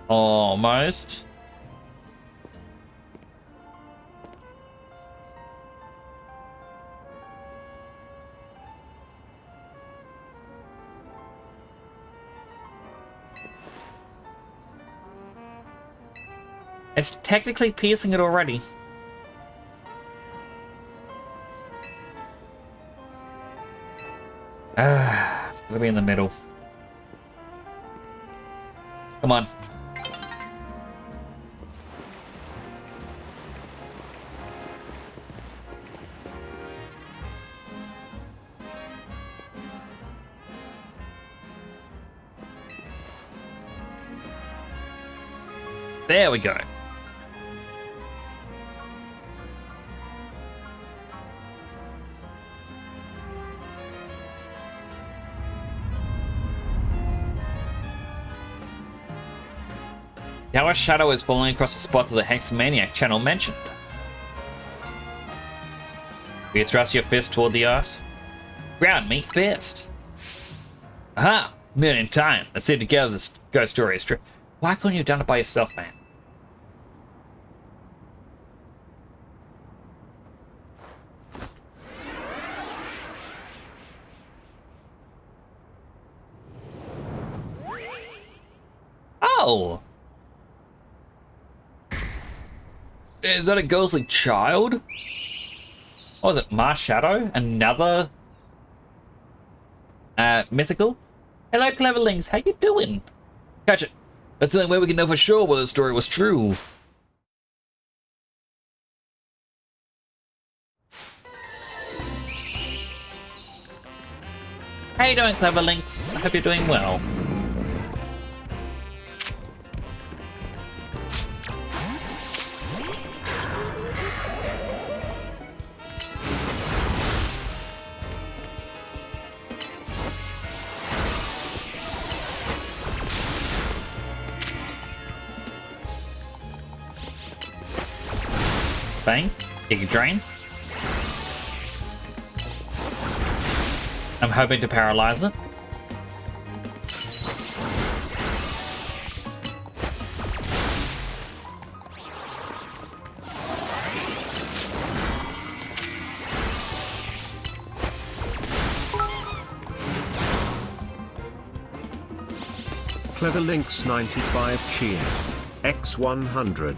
Almost. It's technically piercing it already. It's gonna be in the middle. Come on. There we go. Our shadow is falling across the spot that the Hexamaniac channel mentioned. Will you thrust your fist toward the earth? Ground meet fist. Aha! Made in time. Let's see together this ghost story is true. Why couldn't you have done it by yourself, man? Oh! Is that a ghostly child? What was it, Mars Shadow? Another mythical? Hello, Cleverlings, how you doing? Catch it. That's the only way we can know for sure whether the story was true. How you doing, Cleverlinks? I hope you're doing well. Bang. Giga Drain. I'm hoping to paralyze it. Clever Links 95 cheers. X100.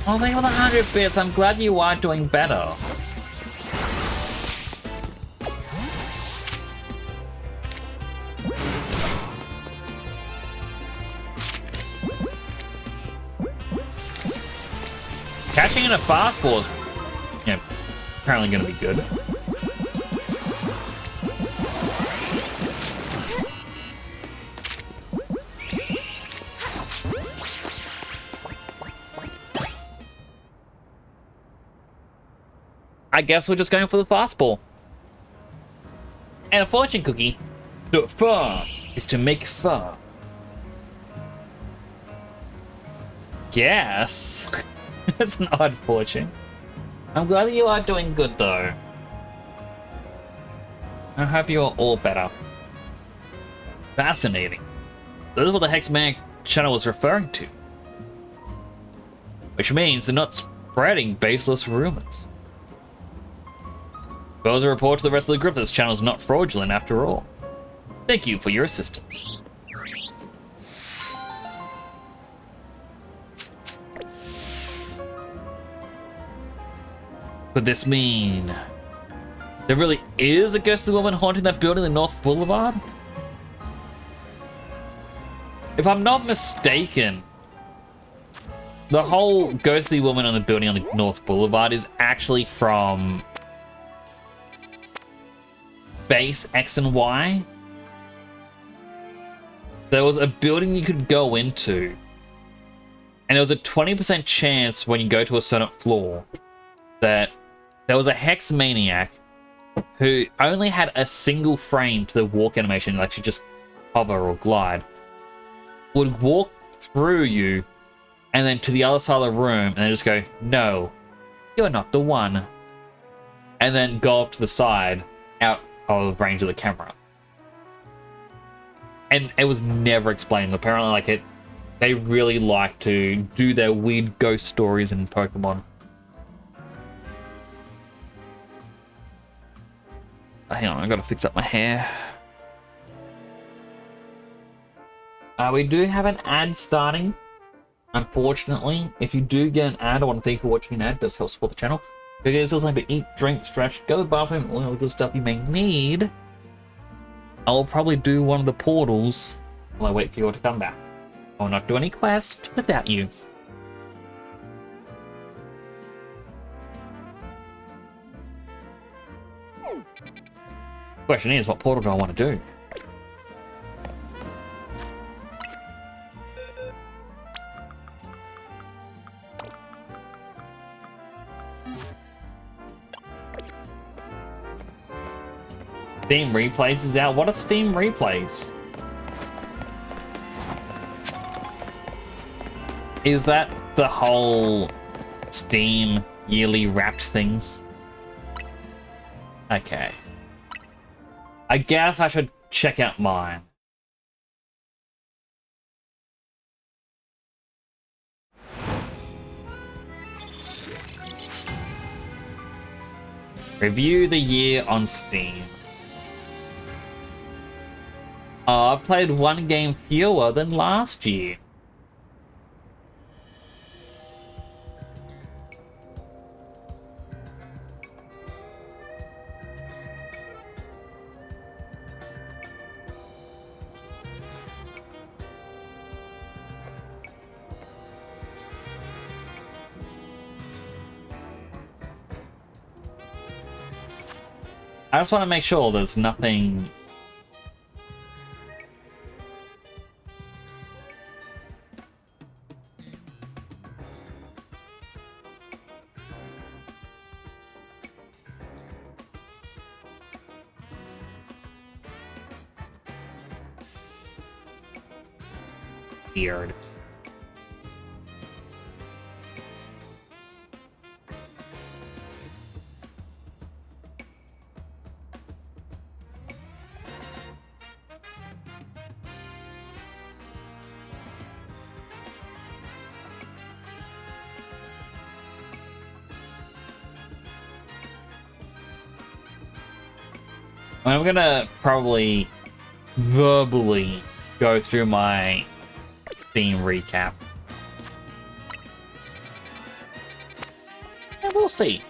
Oh, thank you for the 100 bits. I'm glad you are doing better. Catching in a fastball is, apparently going to be good. I guess we're just going for the fastball. And a fortune cookie. To fun is to make fun. Guess. That's an odd fortune. I'm glad that you are doing good though. I hope you are all better. Fascinating. This is what the Hexamaniac channel was referring to. Which means they're not spreading baseless rumors. Goes a report to the rest of the group that this channel is not fraudulent after all. Thank you for your assistance. Could this mean there really is a ghostly woman haunting that building in North Boulevard? If I'm not mistaken, the whole ghostly woman on the building on the North Boulevard is actually from Base X and Y. There was a building you could go into, and there was a 20% chance when you go to a certain floor that there was a Hexamaniac who only had a single frame to the walk animation, like she just hover or glide, would walk through you and then to the other side of the room and then just go, no, you're not the one, and then go up to the side out of range of the camera. and it was never explained. Apparently, like they really like to do their weird ghost stories in Pokemon. Hang on, I gotta fix up my hair. We do have an ad starting. Unfortunately, if you do get an ad, I want to thank you for watching an ad. It does help support the channel. There's also something to eat, drink, stretch, go to the bathroom, all the good stuff you may need. I will probably do one of the portals while I wait for you all to come back. I will not do any quest without you. Question is, what portal do I want to do? Steam Replays is out. What are Steam Replays? Is that the whole Steam yearly wrapped thing? Okay. I guess I should check out mine. Review the year on Steam. Oh, I played one game fewer than last year. I just want to make sure there's nothing... weird. I'm gonna probably verbally go through my theme recap. And we'll see.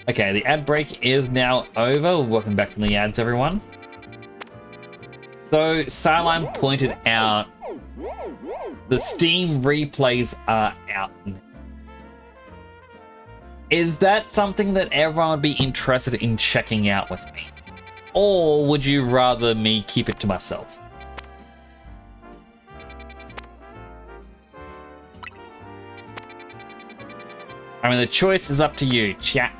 Okay, the ad break is now over. Welcome back from the ads, everyone. So, Sideline pointed out the Steam replays are out now. Is that something that everyone would be interested in checking out with me? Or would you rather me keep it to myself? I mean, the choice is up to you, chat.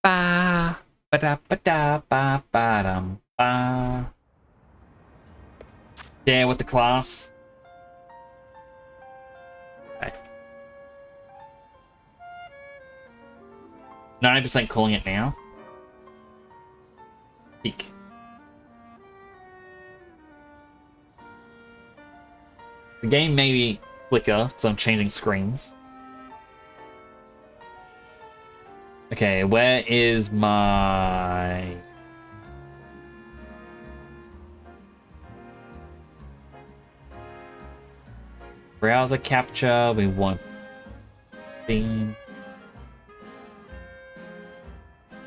Ba ba da ba da ba ba dum ba. Yeah, with the class. Okay. 90% calling it now. Peak. The game may be flicker, so I'm changing screens. Okay, where is my... Browser capture. We want theme.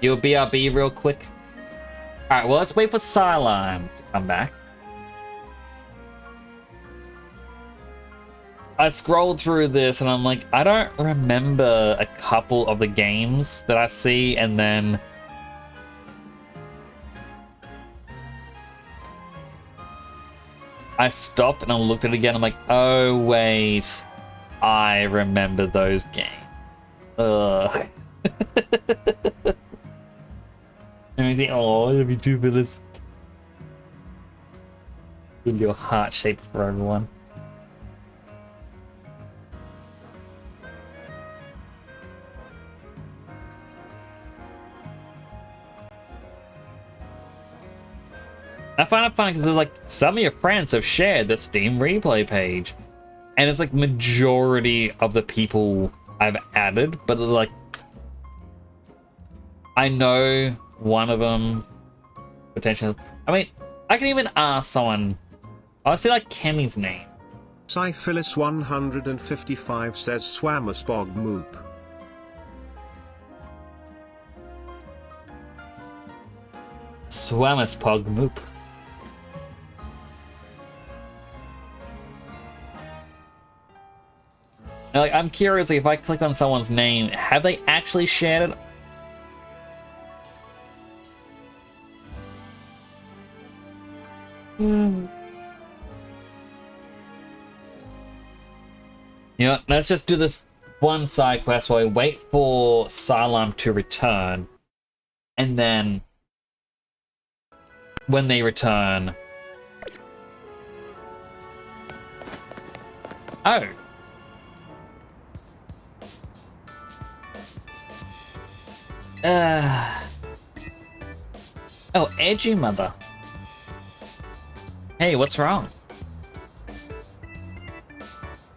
You'll BRB real quick. Alright, well, let's wait for Psylime to come back. I scrolled through this and I'm like, I don't remember a couple of the games that I see, and then I stopped and I looked at it again. I'm like, oh wait, I remember those games. Ugh. Let me see. Oh, let me do this. Give you a heart shape for everyone. I find it funny because there's like some of your friends have shared the Steam replay page, and it's like majority of the people I've added, but like I know one of them potentially. I mean, I can even ask someone. I'll see like Kemi's name. Syphilis 155 says Swammerspog Moop. Swammerspog Moop. Now, like, I'm curious, like, if I click on someone's name, have they actually shared it? You know, let's just do this one side quest while we wait for Psylime to return. And then, when they return... Oh! Oh, Edgy Mother. Hey, what's wrong?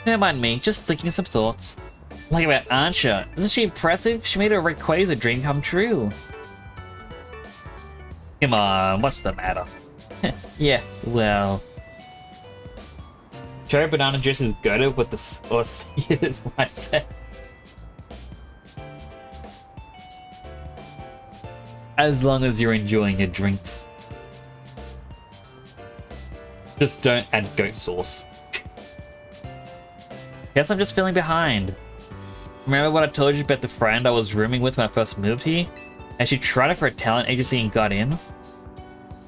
Don't mind me, just thinking some thoughts. Like about Archer. Isn't she impressive? She made her Rayquaza dream come true. Come on, what's the matter? Yeah, well... Cherry Banana Juice is goated with the associated mindset. As long as you're enjoying your drinks. Just don't add goat sauce. Guess I'm just feeling behind. Remember what I told you about the friend I was rooming with when I first moved here? And she tried it for a talent agency and got in?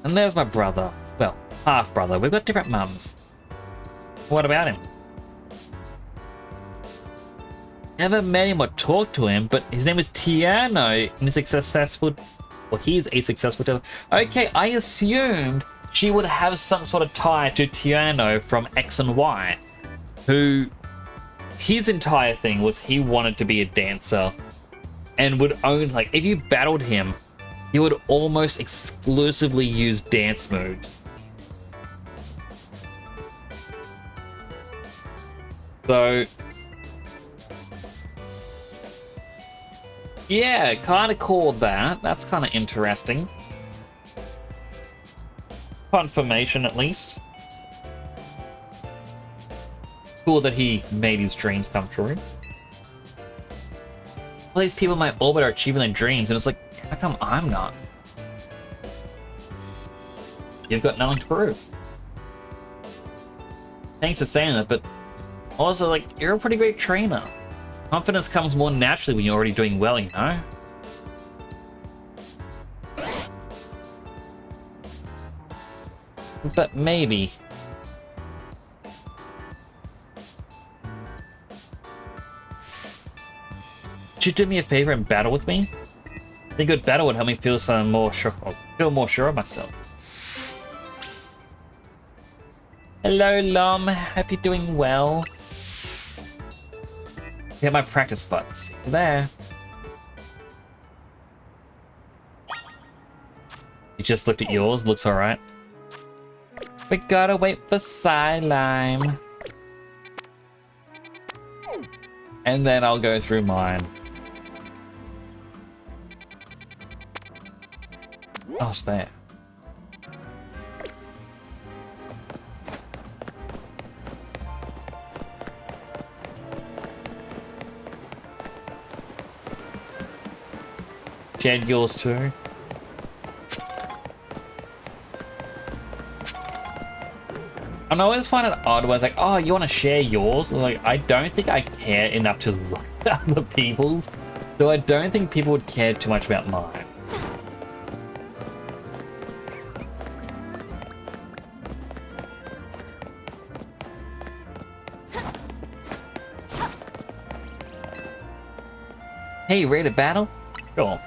And there's my brother. Well, half brother. We've got different mums. What about him? Never met him or talked to him, but his name is Tiano and he's successful. Well, he's a successful talent. Okay, I assumed she would have some sort of tie to Tiano from X and Y, who his entire thing was he wanted to be a dancer and would own, like, if you battled him, he would almost exclusively use dance moves. So yeah, kind of called that. That's kind of interesting. Confirmation, at least. Cool that he made his dreams come true. All these people in my orbit are achieving their dreams, and it's like, how come I'm not? You've got nothing to prove. Thanks for saying that, but also, like, you're a pretty great trainer. Confidence comes more naturally when you're already doing well, you know? But maybe. Could you do me a favor and battle with me? I think a good battle would help me feel more sure of myself. Hello, Lom. Hope you're doing well. Get my practice spots. There. You just looked at yours. Looks alright. We gotta wait for Psylime. And then I'll go through mine. Oh, it's there. shared yours too. And I always find it odd where it's like, oh, you want to share yours? And like, I don't think I care enough to look at other people's, so I don't think people would care too much about mine. Hey, you ready to battle? Sure.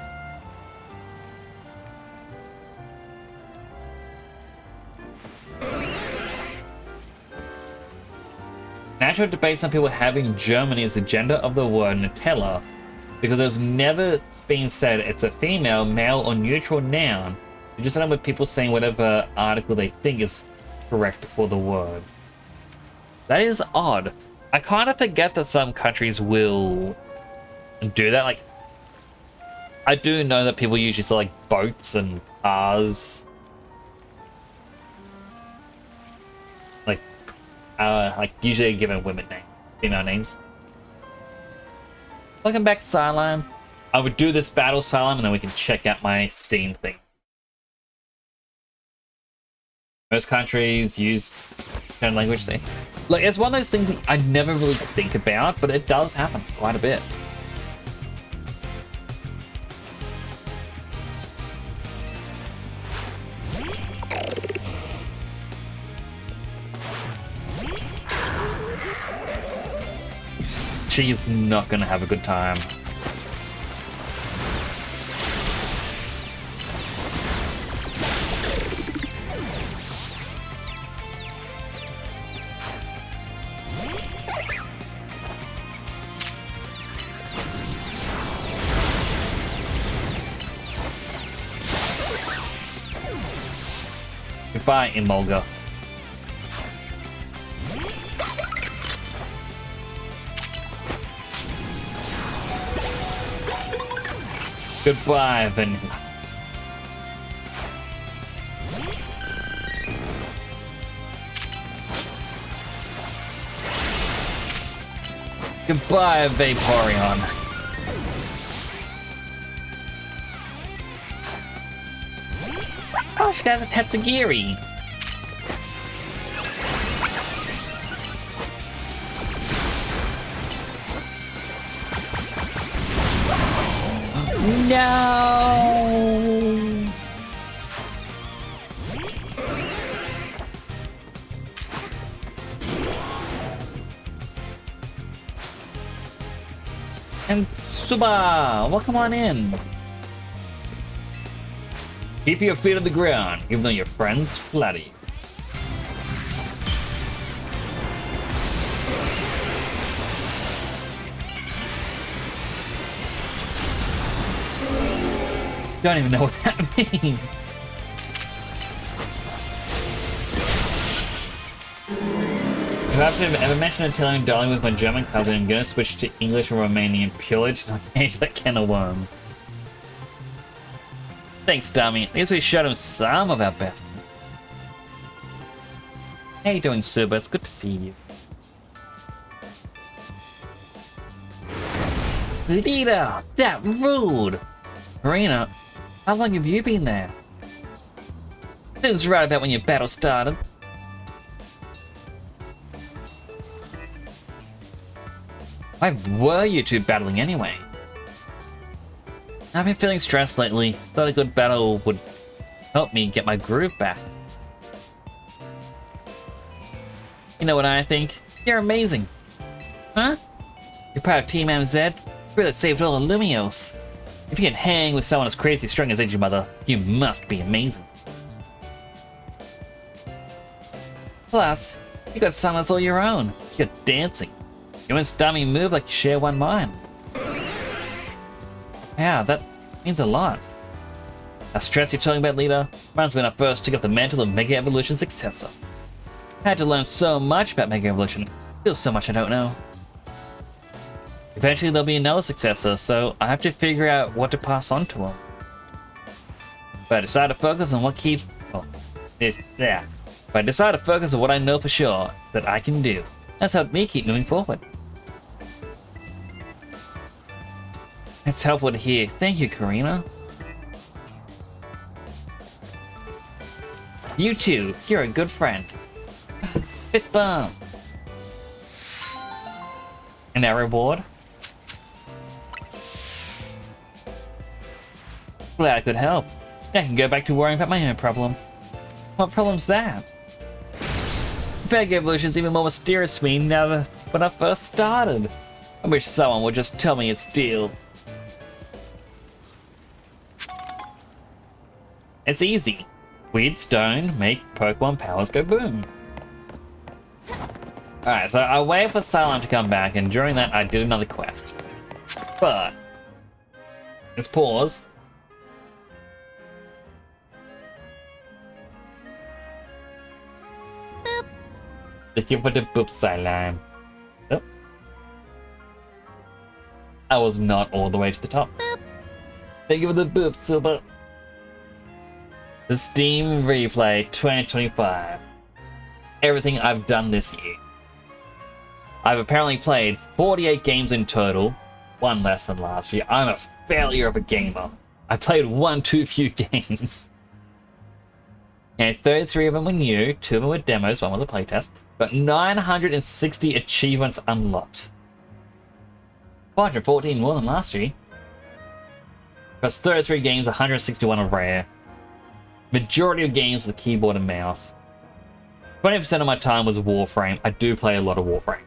Natural debate some people having Germany as the gender of the word Nutella because there's never been said it's a female, male, or neutral noun. You just end up with people saying whatever article they think is correct for the word. That is odd. I kind of forget that some countries will do that. Like, I do know that people usually say like boats and cars. Like usually given women names, female names. Welcome back, Cylime. I would do this battle, Cylime, and then we can check out my Steam thing. Most countries use certain language thing. Like, it's one of those things that I never really think about, but it does happen quite a bit. She is not gonna have a good time. Goodbye, Emolga. Goodbye, Vanilla. Goodbye, Vaporeon. Oh, she has a Tatsugiri. No! And Suba, welcome on in. Keep your feet on the ground, even though your friends flatter you. Don't even know what that means. If I have to ever mention Italian dialing with my German cousin, I'm gonna switch to English or Romanian purely to not change that can of worms. Thanks, dummy. At least we showed him some of our best. How you doing, Suba? It's good to see you. Leader! That rude! Marina, how long have you been there? This was right about when your battle started. Why were you two battling anyway? I've been feeling stressed lately. Thought a good battle would help me get my groove back. You know what I think? You're amazing. Huh? You're part of Team MZ? You're that saved all the Lumios. If you can hang with someone as crazy strong as Agent Mother, you must be amazing. Plus, you got songs that's all your own. You're dancing. You and Stummy move like you share one mind. Yeah, that means a lot. That stress you're talking about, leader, reminds me when I first took up the mantle of Mega Evolution's successor. I had to learn so much about Mega Evolution. Still so much I don't know. Eventually there'll be another successor, so I have to figure out what to pass on to him. But I decide to focus on what keeps... well, But I decide to focus on what I know for sure that I can do. That's helped me keep moving forward. It's helpful to hear. Thank you, Karina. You too. You're a good friend. Fist bump. And our reward. Glad I could help. I can go back to worrying about my own problem. What problem's that? Mega Evolution's even more mysterious to me now than when I first started. I wish someone would just tell me its deal. It's easy. Weird stone, make Pokemon powers go boom. Alright, so I waited for Cylon to come back, and during that I did another quest. But let's pause. Thank you for the boop, Cylon. Oh. I was not all the way to the top. Thank you for the boop, Silver. The Steam Replay 2025. Everything I've done this year. I've apparently played 48 games in total, one less than last year. I'm a failure of a gamer. I played one too few games. And 33 of them were new, 2 of them were demos, 1 was a playtest. Got 960 achievements unlocked. 414 more than last year. Plus 33 games, 161 are rare. Majority of games with a keyboard and mouse. 20% of my time was Warframe. I do play a lot of Warframe.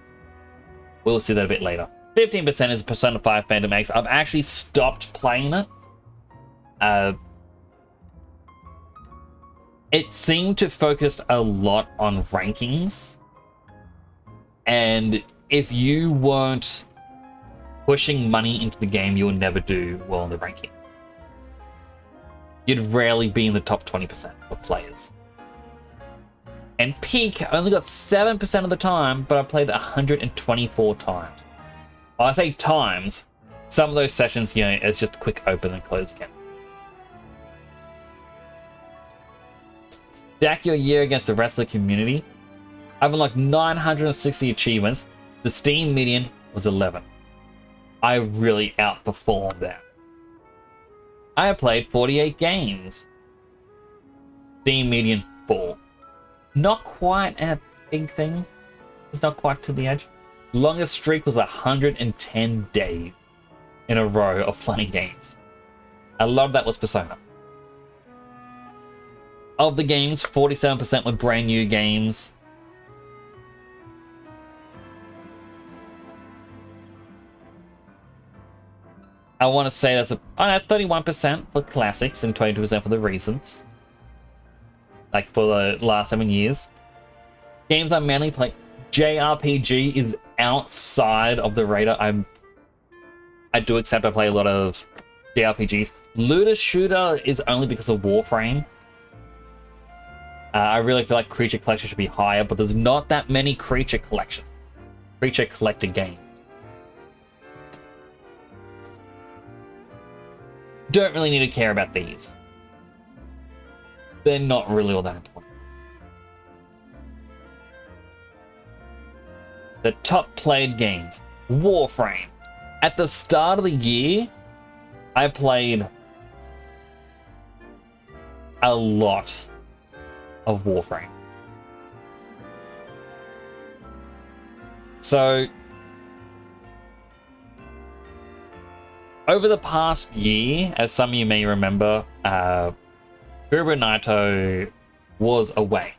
We'll see that a bit later. 15% is Persona 5 Phantom X. I've actually stopped playing it. It seemed to focus a lot on rankings. And if you weren't pushing money into the game, you would never do well in the ranking. You'd rarely be in the top 20% of players. And Peak only got 7% of the time, but I played 124 times. When I say times, some of those sessions, you know, it's just quick open and close again. Stack your year against the rest of the community. I've unlocked 960 achievements. The Steam median was 11. I really outperformed that. I have played 48 games. Steam median 4. Not quite a big thing. It's not quite to the edge. Longest streak was 110 days in a row of playing games. A lot of that was Persona. Of the games, 47% were brand new games. I want to say that's 31% for classics and 22% for the recents. Like for the last 7 years. Games I mainly play. JRPG is outside of the radar. I do accept I play a lot of JRPGs. Looter Shooter is only because of Warframe. I really feel like Creature Collection should be higher, but there's not that many Creature Collector games. Don't really need to care about these. They're not really all that important. The top played games. Warframe. At the start of the year, I played a lot of Warframe. So, over the past year, as some of you may remember, Kuro Naito was away.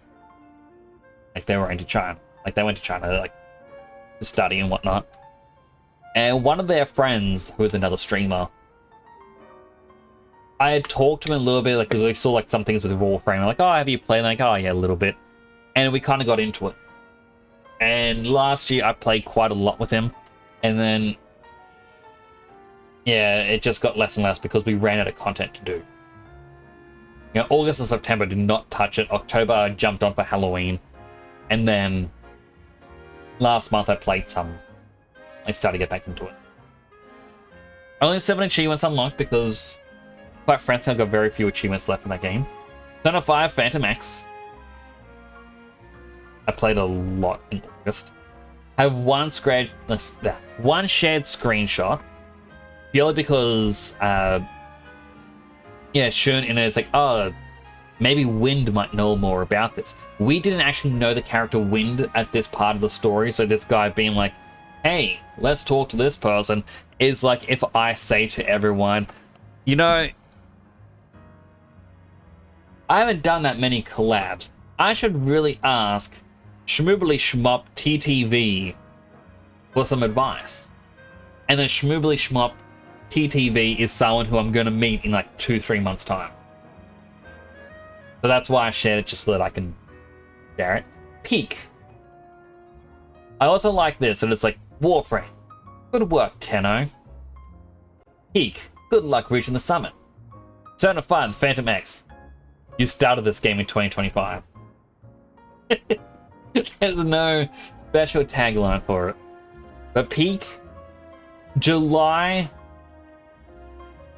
Like, they were into China. Like, they went to China, like, to study and whatnot. And one of their friends, who was another streamer, I had talked to him a little bit, like, because I saw, like, some things with Warframe. I'm like, oh, have you played? Like, oh, yeah, a little bit. And we kind of got into it. And last year, I played quite a lot with him. And then, yeah, it just got less and less because we ran out of content to do. You know, August and September did not touch it. October, I jumped on for Halloween. And then last month, I played some. I started to get back into it. Only 7 achievements unlocked because, quite frankly, I've got very few achievements left in that game. Persona 5 Phantom X. I played a lot in August. I have one shared screenshot. Purely because, yeah, Shun in it is like, oh, maybe Wind might know more about this. We didn't actually know the character Wind at this part of the story, so this guy being like, hey, let's talk to this person, is like if I say to everyone, you know, I haven't done that many collabs. I should really ask Shmoobly Shmop TTV for some advice. And then Shmoobly Shmop TTV is someone who I'm going to meet in like 2-3 months' time. So that's why I shared it, just so that I can share it. Peak. I also like this, and it's like, Warframe. Good work, Tenno. Peak. Good luck reaching the summit. Certified Phantom X. You started this game in 2025. There's no special tagline for it. But peak, July,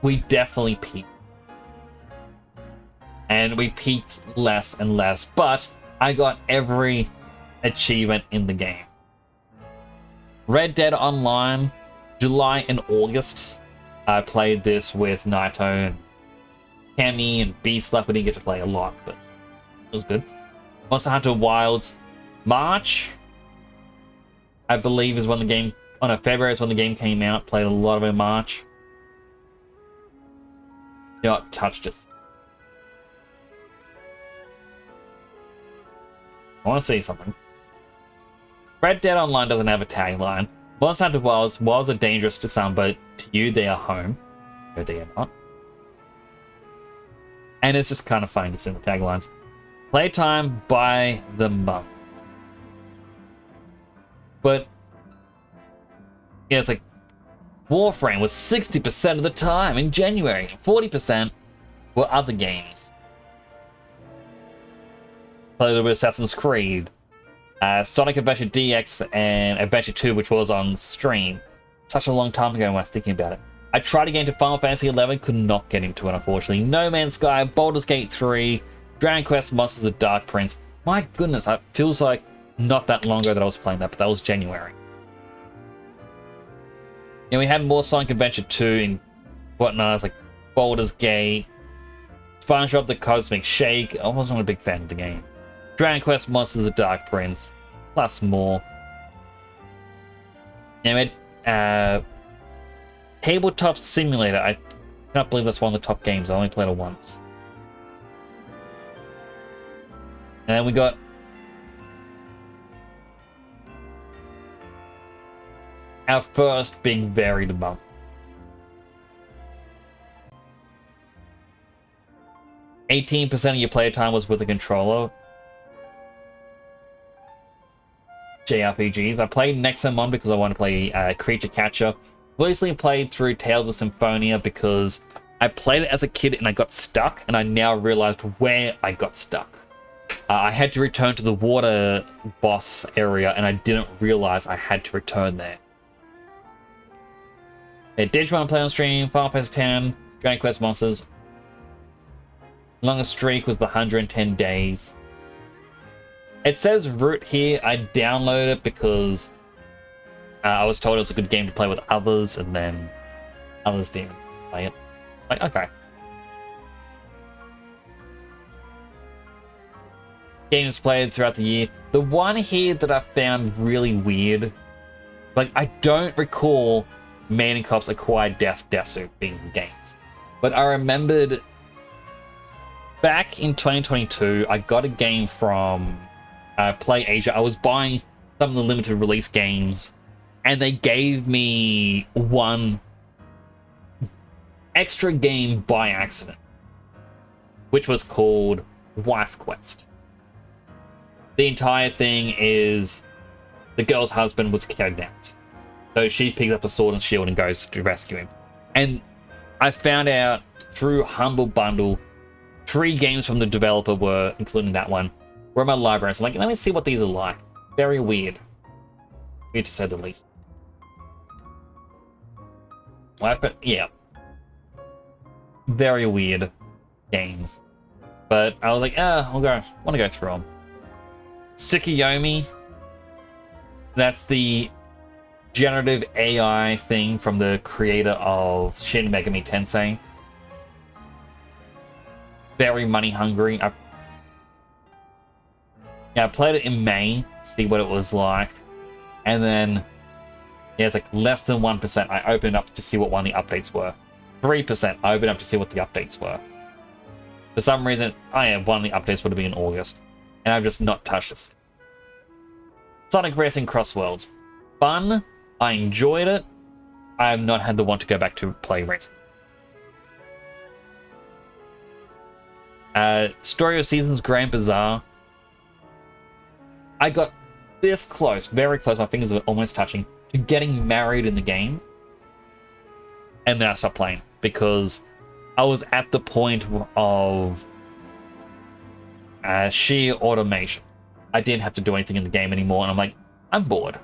we definitely peaked. And we peaked less and less, but I got every achievement in the game. Red Dead Online, July and August. I played this with Naito and Cammy and Beastluck. We didn't get to play a lot, but it was good. Monster Hunter Wilds, March, I believe is when the game, oh no, February is when the game came out. Played a lot of it in March. Not touched it. I want to see something. Red Dead Online doesn't have a tagline. Monster Hunter Wilds, wilds are dangerous to some, but to you they are home. No, they are not. And it's just kind of fun to see the taglines. Playtime by the month. But yeah, it's like Warframe was 60% of the time in January. 40% were other games. Played a little bit of Assassin's Creed. Sonic Adventure DX and Adventure 2, which was on stream. Such a long time ago when I was thinking about it. I tried to get into Final Fantasy XI, could not get into it, unfortunately. No Man's Sky, Baldur's Gate 3, Dragon Quest Monsters of the Dark Prince. My goodness, it feels like not that long ago that I was playing that, but that was January. And we had more Sonic Adventure 2 and whatnot, like Baldur's Gate, SpongeBob the Cosmic Shake. I wasn't a big fan of the game. Dragon Quest Monsters of the Dark Prince, plus more. And we had Tabletop Simulator. I cannot believe that's one of the top games. I only played it once. And then we got our first big varied month. %, of your playtime was with the controller. JRPGs. I played Nexomon because I want to play Creature Catcher. Recently played through Tales of Symphonia because I played it as a kid and I got stuck, and I now realized where I got stuck. I had to return to the water boss area, and I didn't realize I had to return there. Digimon play on stream, Final Fantasy X, Dragon Quest Monsters. Longest streak was the 110 days. It says Root here. I downloaded it because I was told it was a good game to play with others, and then others didn't play it. Like, okay. Games played throughout the year. The one here that I found really weird, like, I don't recall Manning Cops Acquired Death Desu being games, but I remembered back in 2022, I got a game from Play Asia. I was buying some of the limited release games, and they gave me one extra game by accident, which was called Wife Quest. The entire thing is the girl's husband was kidnapped, so she picks up a sword and shield and goes to rescue him. And I found out through Humble Bundle 3 games from the developer were, including that one, were in my library. So I'm like, let me see what these are like. Very weird. Weird to say the least. Weapon, yeah. Very weird games. But I was like, want to go through them. Tsukuyomi. That's the generative AI thing from the creator of Shin Megami Tensei. very money hungry. I played it in May, see what it was like, and then yeah, it's like less than 1%. I opened up to see what one of the updates were. 3%. I opened up to see what the updates were. For some reason, one of the updates would have been in August, and I've just not touched this. Sonic Racing Cross Worlds, fun. I enjoyed it. I have not had the want to go back to play racing. Story of Seasons Grand Bazaar. I got this close, very close, my fingers were almost touching, to getting married in the game. And then I stopped playing because I was at the point of sheer automation. I didn't have to do anything in the game anymore, and I'm like, I'm bored.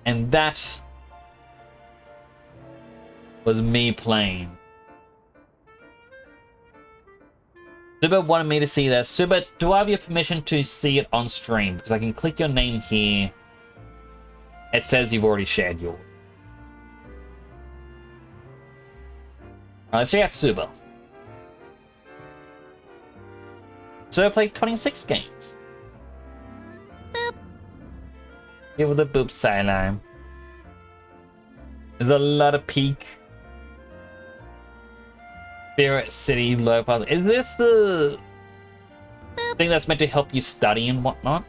And that was me playing. Suba wanted me to see that. Suba, do I have your permission to see it on stream? Because I can click your name here. It says you've already shared yours. Let's check out Suba. Suba played 26 games. Boop. Give it the boop sideline. There's a lot of peak. Spirit City, low pass. Is this the thing that's meant to help you study and whatnot?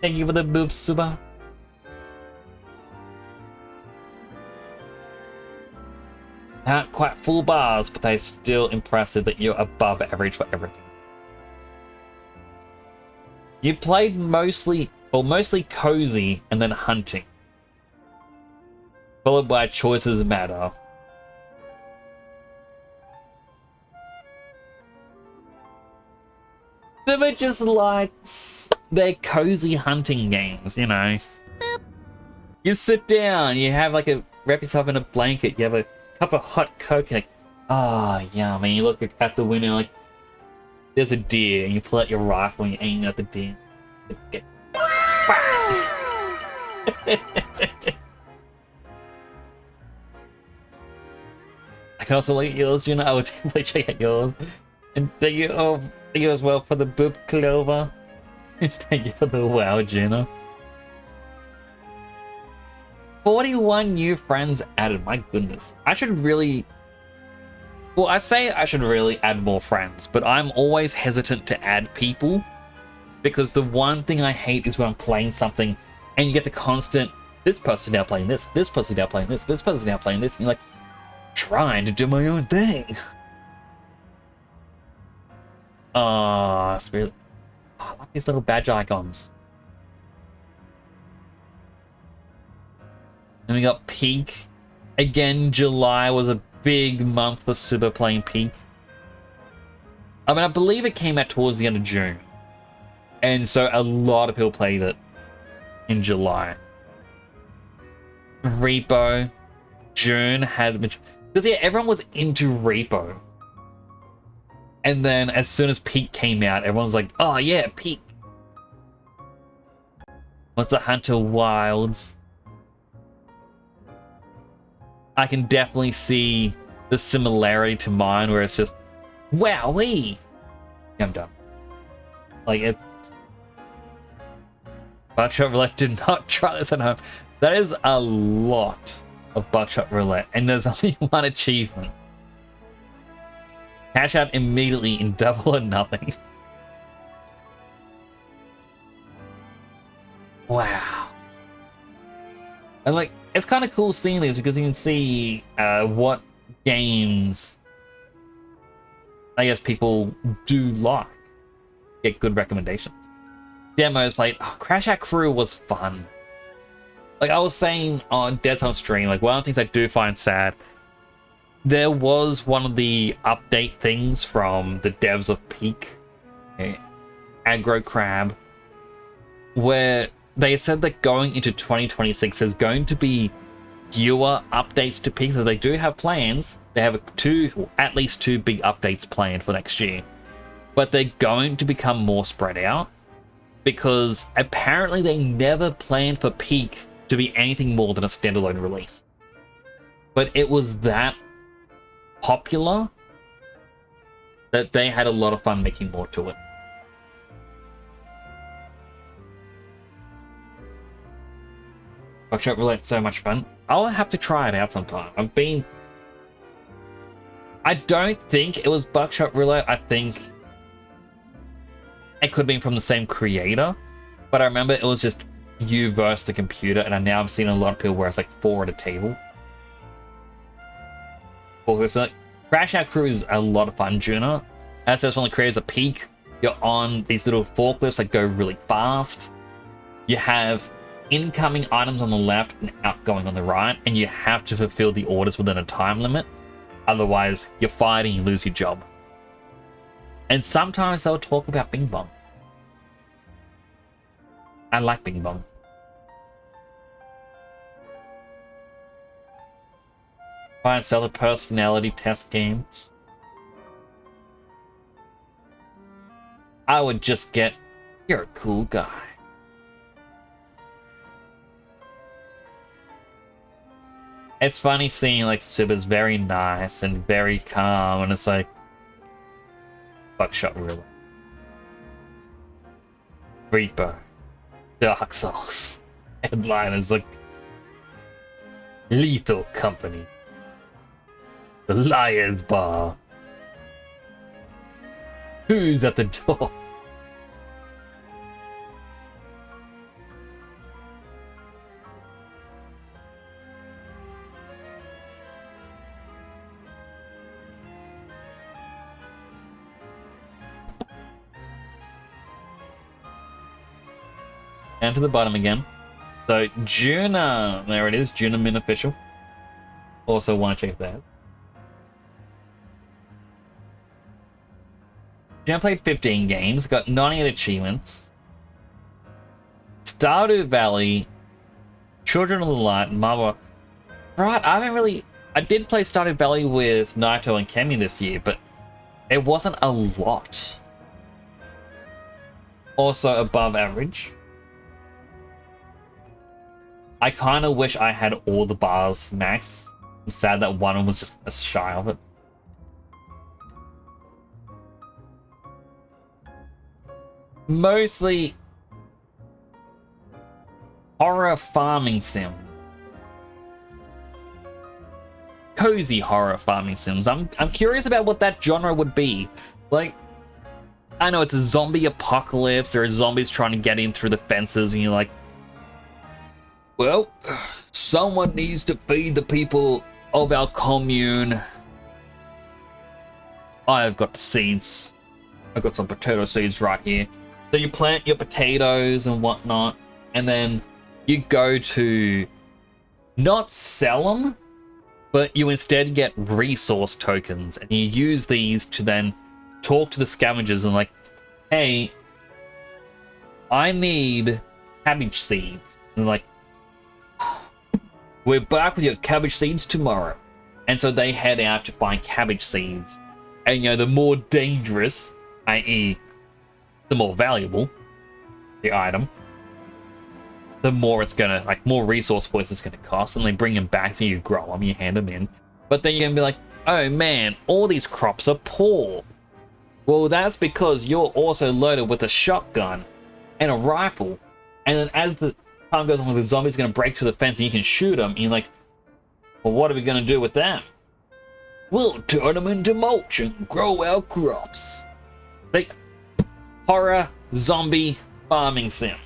Thank you for the boop, Suba. Not quite full bars, but they're still impressive that you're above average for everything. You played mostly cozy and then hunting, followed by choices matter. Suba just likes their cozy hunting games, you know. You sit down, you have like wrap yourself in a blanket, you have a cup of hot coke, and like, oh, yum. And you look at the window, like, there's a deer, and you pull out your rifle and you aim at the deer. I can also look at yours, you know. I would definitely check out yours. And thank you, thank you as well for the boop, Clover. And thank you for the wow, Juno. 41 new friends added. My goodness. I should really... Well, I say I should really add more friends, but I'm always hesitant to add people because the one thing I hate is when I'm playing something and you get the constant, this person's now playing this person's now playing this person's now playing this, and you're like, trying to do my own thing. Oh, it's really... I like these little badge icons. Then we got Peak. Again, July was a big month for Suba playing Peak. I mean, I believe it came out towards the end of June. And so a lot of people played it in Repo. June had... Because yeah, everyone was into Repo. And then as soon as Peak came out, everyone's like, oh yeah, Peak. What's the Hunter Wilds? I can definitely see the similarity to mine where it's just, wowee. I'm done. Like it. Buckshot Roulette, did not try this at home. That is a lot of Buckshot Roulette, and there's only one achievement. Cash out immediately in Double or Nothing. Wow. And like, it's kind of cool seeing these because you can see what games I guess people do like. Get good recommendations. Demos played. Oh, Crash Out Crew was fun. Like I was saying on Dead Sun stream, like one of the things I do find sad, there was one of the update things from the devs of Peak, Aggro Crab, where they said that going into 2026 there's going to be fewer updates to Peak. So they do have plans. They have at least two big updates planned for next year, but they're going to become more spread out because apparently they never planned for Peak to be anything more than a standalone release. But it was that popular that they had a lot of fun making more to it. Buckshot Roulette's so much fun. I'll have to try it out sometime. I don't think it was Buckshot Roulette. I think it could have been from the same creator. But I remember it was just you versus the computer. And now I'm seeing a lot of people where it's like 4 at a table. So Crash Out Crew is a lot of fun, Juna. As says, when the creators a peak, you're on these little forklifts that go really fast. You have incoming items on the left and outgoing on the right, and you have to fulfill the orders within a time limit. Otherwise, you're fired and you lose your job. And sometimes they'll talk about Bing Bong. I like Bing Bong. Try and sell a personality test game. I would just get, you're a cool guy. It's funny seeing like Suba's very nice and very calm, and it's like Buckshot Roulette, Reaper, Dark Souls, Headliners like Lethal Company, The Liar's Bar. Who's at the door? Down to the bottom again. So Juna, there it is, Juna Min official. Also want to check that. Juna played 15 games, got 98 achievements. Stardew Valley, Children of the Light, Marvel. Right, I did play Stardew Valley with Naito and Kemi this year, but it wasn't a lot. Also above average. I kind of wish I had all the bars max. I'm sad that one of them was just a shy of it. Mostly horror farming sim. Cozy horror farming sims. I'm curious about what that genre would be. Like, I know it's a zombie apocalypse, there are zombies trying to get in through the fences, and you're like, well, someone needs to feed the people of our commune. I've got the seeds. I've got some potato seeds right here. So you plant your potatoes and whatnot, and then you go to not sell them, but you instead get resource tokens, and you use these to then talk to the scavengers and like, hey, I need cabbage seeds. And like, we're back with your cabbage seeds tomorrow. And so they head out to find cabbage seeds. And you know, the more dangerous, i.e. the more valuable the item, the more it's gonna, like, more resource points it's gonna cost. And they bring them back to you, grow them, you hand them in. But then you're gonna be like, oh man, all these crops are poor. Well, that's because you're also loaded with a shotgun and a rifle. And then as the time goes on, the zombie's gonna break through the fence and you can shoot them. And you're like, well, what are we gonna do with them? We'll turn them into mulch and grow our crops. Like, horror zombie farming sim.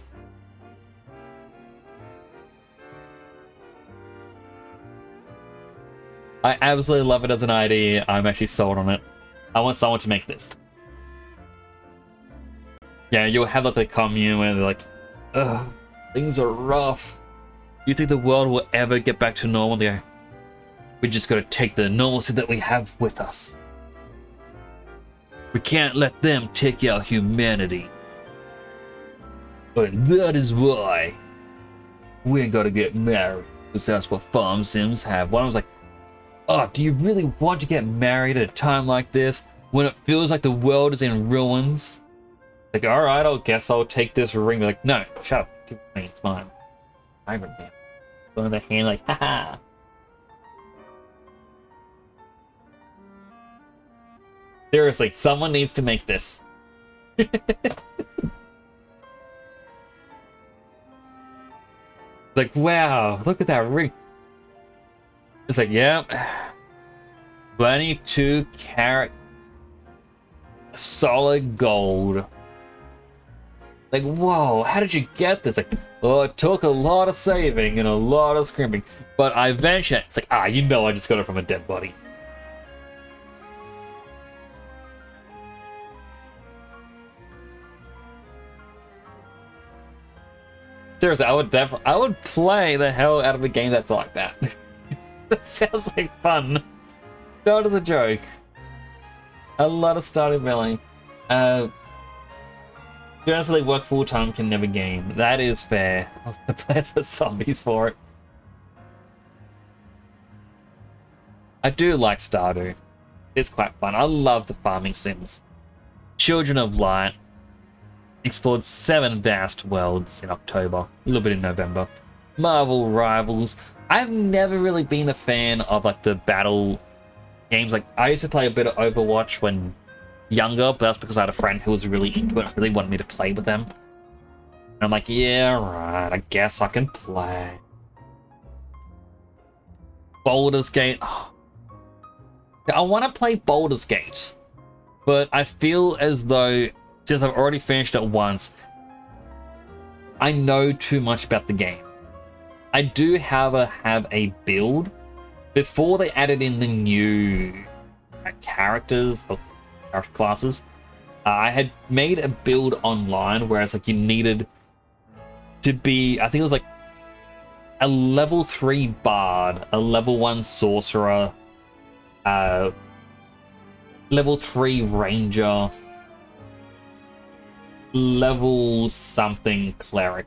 I absolutely love it as an idea. I'm actually sold on it. I want someone to make this. Yeah, you'll have like the commune where they're like, ugh, things are rough. You think the world will ever get back to normal? They go, we just gotta take the normalcy that we have with us. We can't let them take our humanity. But that is why we ain't gotta get married. Because that's what farm sims have. One was like, oh, do you really want to get married at a time like this? When it feels like the world is in ruins? Like, alright, I guess I'll take this ring. Be like, no, shut up. Give it to me, it's mine. I ring it. Go in the hand like, haha. Seriously, someone needs to make this. Like, wow, look at that ring. It's like, yeah, 22 carat solid gold. Like, whoa, how did you get this? Like, oh, it took a lot of saving and a lot of scrimping, but I eventually, it's like, I just got it from a dead body. Seriously, I would play the hell out of a game that's like that. That sounds like fun. Not as a joke. A lot of Stardew Valley. Honestly, work full time can never game. That is fair. I'll have to play for zombies for it. I do like Stardew. It's quite fun. I love the farming sims. Children of Light explored 7 vast worlds in October, a little bit in November. Marvel Rivals. I've never really been a fan of like the battle games. Like, I used to play a bit of Overwatch when younger, but that's because I had a friend who was really into it and really wanted me to play with them. And I'm like, yeah, right, I guess I can play. Baldur's Gate. Oh. I want to play Baldur's Gate, but I feel as though, since I've already finished it once, I know too much about the game. I do have a build. Before they added in the new characters, or character classes, I had made a build online, whereas like you needed to be, I think it was like a level 3 bard, a level 1 sorcerer, level 3 ranger, level something cleric.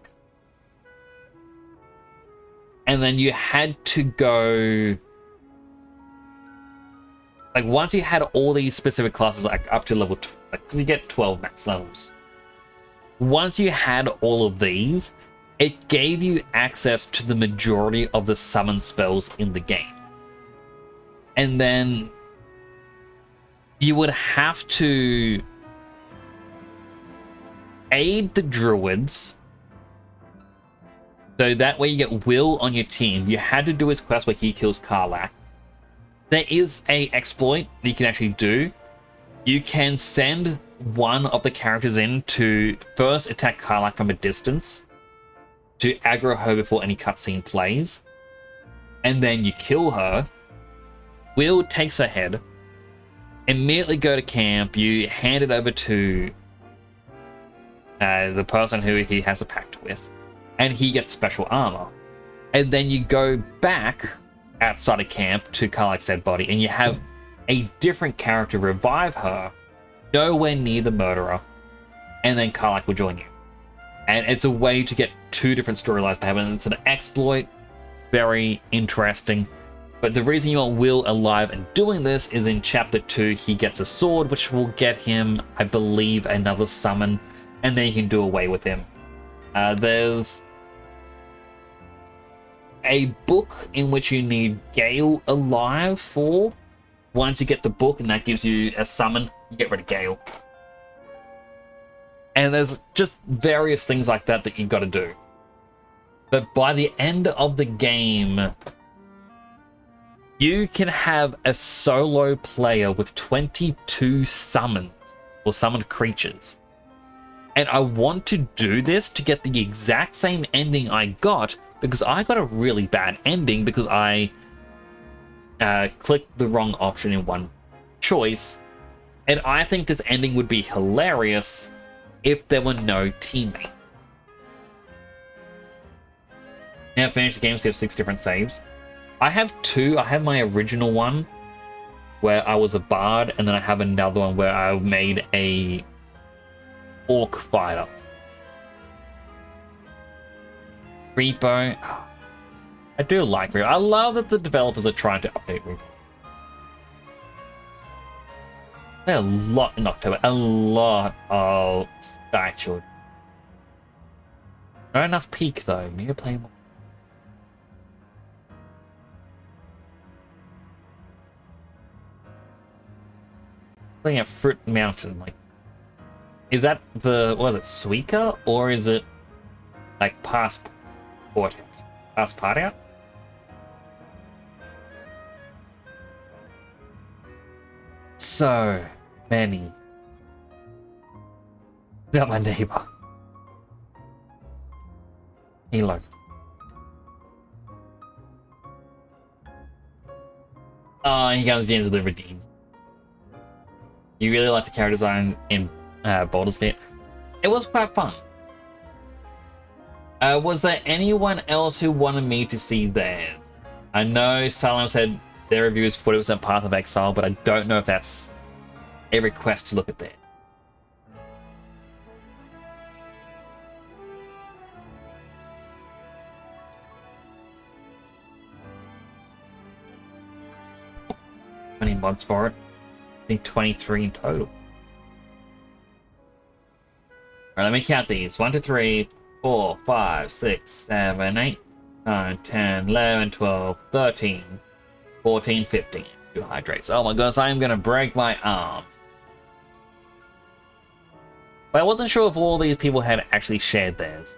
And then you had to go, like, once you had all these specific classes, like up to level, because you get 12 max levels. Once you had all of these, it gave you access to the majority of the summon spells in the game. And then you would have to aid the druids, so that way you get Will on your team. You had to do his quest where he kills Karlach. There is a exploit that you can actually do. You can send one of the characters in to first attack Karlach from a distance to aggro her before any cutscene plays, and then you kill her. Will takes her head, immediately go to camp, you hand it over to the person who he has a pact with, and he gets special armor. And then you go back outside of camp to Karlach's dead body, and you have a different character revive her, nowhere near the murderer, and then Karlach will join you. And it's a way to get 2 different storylines to happen. It's an exploit, very interesting. But the reason you want Will alive and doing this is in Chapter 2, he gets a sword, which will get him, I believe, another summon, and then you can do away with him. There's a book in which you need Gale alive for. Once you get the book and that gives you a summon, you get rid of Gale. And there's just various things like that that you've got to do. But by the end of the game, you can have a solo player with 22 summons, or summoned creatures. And I want to do this to get the exact same ending I got, because I got a really bad ending because I clicked the wrong option in one choice. And I think this ending would be hilarious if there were no teammate. Now finish the game, so you have 6 different saves. I have 2. I have my original one where I was a bard, and then I have another one where I made a orc fighter. Repo. I do like Repo. I love that the developers are trying to update Repo. There are a lot in October. A lot of Sky Children. Not enough peak though. Need to play more. Looking at Fruit Mountain, like, is that the, what is it, Suica? Or is it, like, Passport out? So many. Not my neighbor. Halo. Oh, he comes into the redeems. You really like the character design in Baldur's Gate? It was quite fun. Was there anyone else who wanted me to see theirs? I know Salem said their review is 40% Path of Exile, but I don't know if that's a request to look at theirs. How many mods for it? I think 23 in total. Alright, let me count these. 1, 2, 3, 4, 5, 6, 7, 8, 9, 10, 11, 12, 13, 14, 15. 2 hydrates. Oh my gosh, I am gonna break my arms. But I wasn't sure if all these people had actually shared theirs.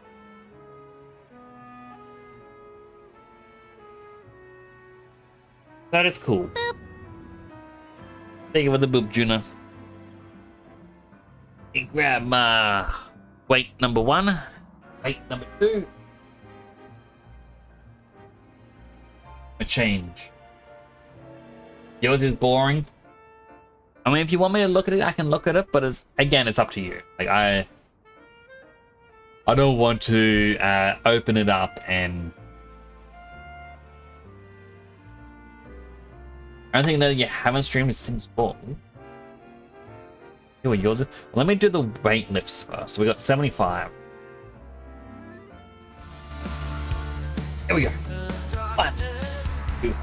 That is cool. Thank you for the boop, Juna. Grab my weight number 1, weight number 2. A change. Yours is boring. I mean, if you want me to look at it, I can look at it, but again, it's up to you. Like, I don't want to open it up and I don't think that you haven't streamed since 4. Here, yours. Let me do the weight lifts first. So we got 75. Here we go. 1, 2,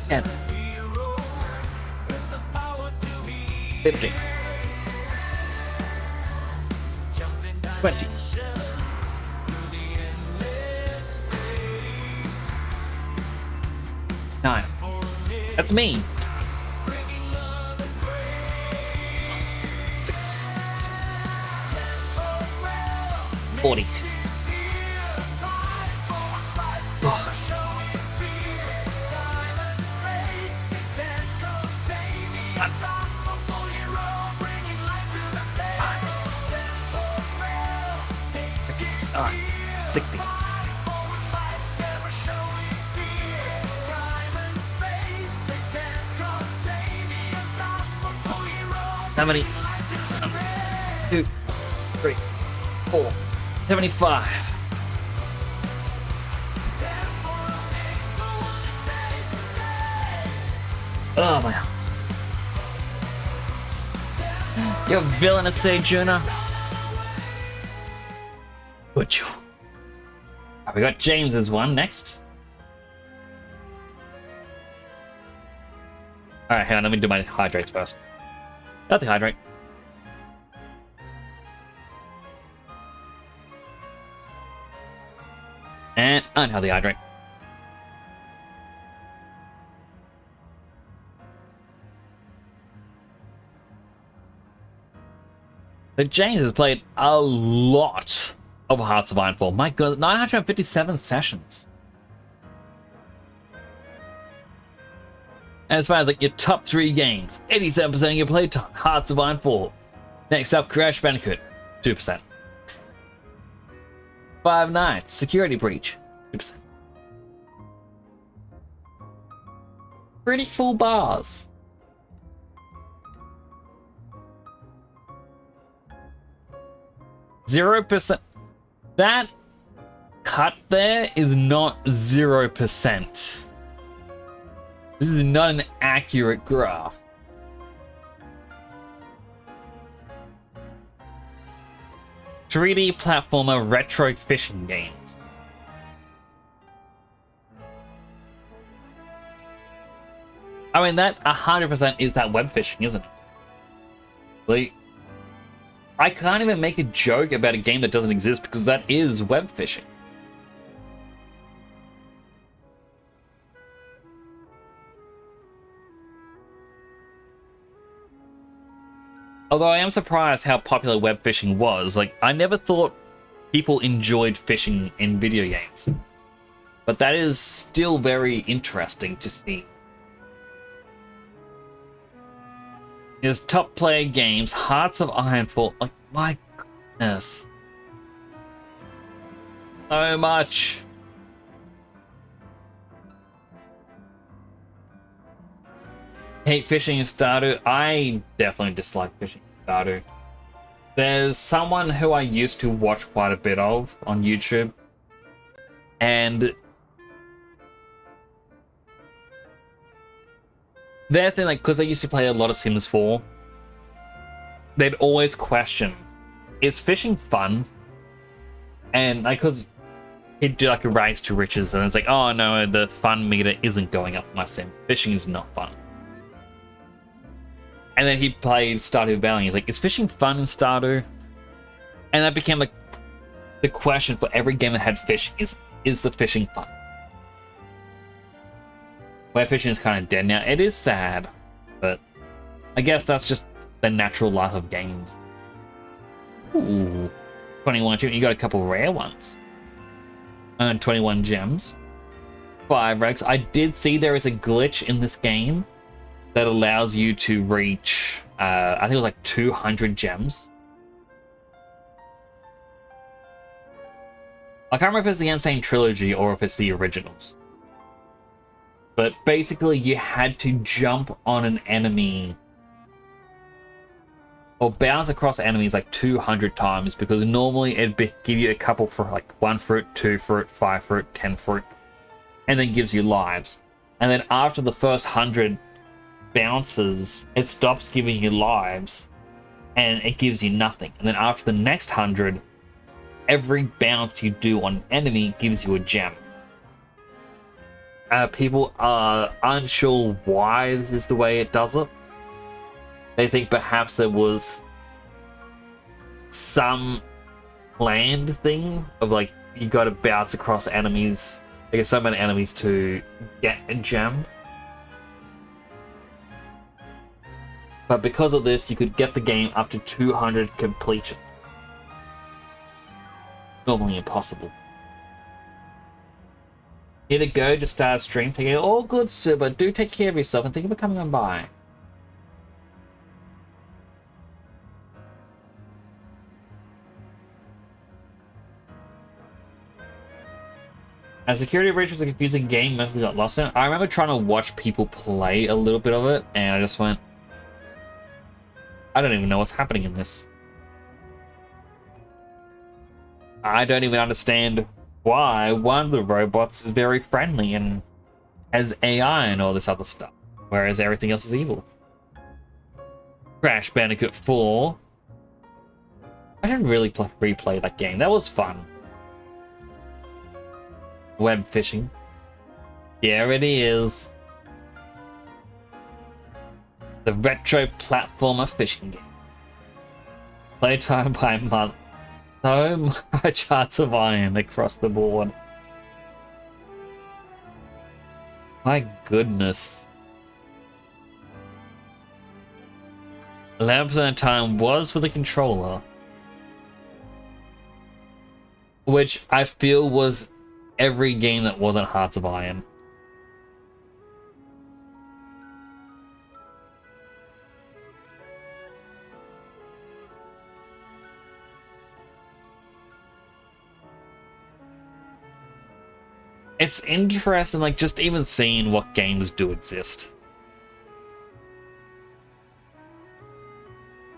10, 15, 20. That's me. 6, 40. All right, 60. How many? 1, 2, 3, 4, 75. Oh, my arms. You're villainous, say Juna. Would you? We got James's one next. Alright, hang on, let me do my hydrates first. Got the hydrate. And unhealthy hydrate. But James has played a lot of Hearts of Ironfall. My god, 957 sessions. And as far as like your top 3 games, 87% of your playtime, Hearts of Ironfall. Next up, Crash Bandicoot, 2%. Five Nights, Security Breach, 2%. Pretty full bars. %. That cut there is not 0%. This is not an accurate graph. .3D platformer retro fishing games. I mean, that 100% is that web fishing, isn't it? Like, I can't even make a joke about a game that doesn't exist because that is web fishing. Although I am surprised how popular web fishing was. Like, I never thought people enjoyed fishing in video games. But that is still very interesting to see. There's top player games, Hearts of Iron for, like, my goodness. So much. Hate fishing in Stardew. I definitely dislike fishing in Stardew. There's someone who I used to watch quite a bit of on YouTube. And their thing, like, because I used to play a lot of Sims 4, they'd always question, is fishing fun? And like, because he'd do like a race to riches, and it's like, oh no, the fun meter isn't going up for my sim. Fishing is not fun. And then he played Stardew Valley. He's like, is fishing fun in Stardew? And that became like the question for every game that had fishing: is the fishing fun? Where fishing is kind of dead now. It is sad, but I guess that's just the natural life of games. Ooh, 21 gems. You got a couple rare ones. Earned 21 gems. 5 regs. I did see there is a glitch in this game that allows you to reach, I think it was like 200 gems. I can't remember if it's the Insane Trilogy or if it's the originals. But basically you had to jump on an enemy or bounce across enemies like 200 times, because normally it'd give you a couple for like 1 fruit, 2 fruit, 5 fruit, 10 fruit, and then gives you lives. And then after the first 100 bounces, it stops giving you lives and it gives you nothing. And then after the next 100, every bounce you do on an enemy gives you a gem. People are unsure why this is the way it does it. They think perhaps there was some planned thing of like, you gotta bounce across enemies, I guess so many enemies to get a gem. But because of this, you could get the game up to 200 completion. Normally impossible. Here to go, just start a stream. Take it all good, sir, but do take care of yourself and thank you for coming on by. As Security Breach was a confusing game, mostly got lost in it. I remember trying to watch people play a little bit of it, and I just went, I don't even know what's happening in this. I don't even understand why one of the robots is very friendly and has AI and all this other stuff, whereas everything else is evil. Crash Bandicoot 4. I should really replay that game. That was fun. Web fishing. Here it is. The retro platformer fishing game. Playtime by month. So much Hearts of Iron across the board. My goodness. 11% of time was with the controller. Which I feel was every game that wasn't Hearts of Iron. It's interesting, like, just even seeing what games do exist.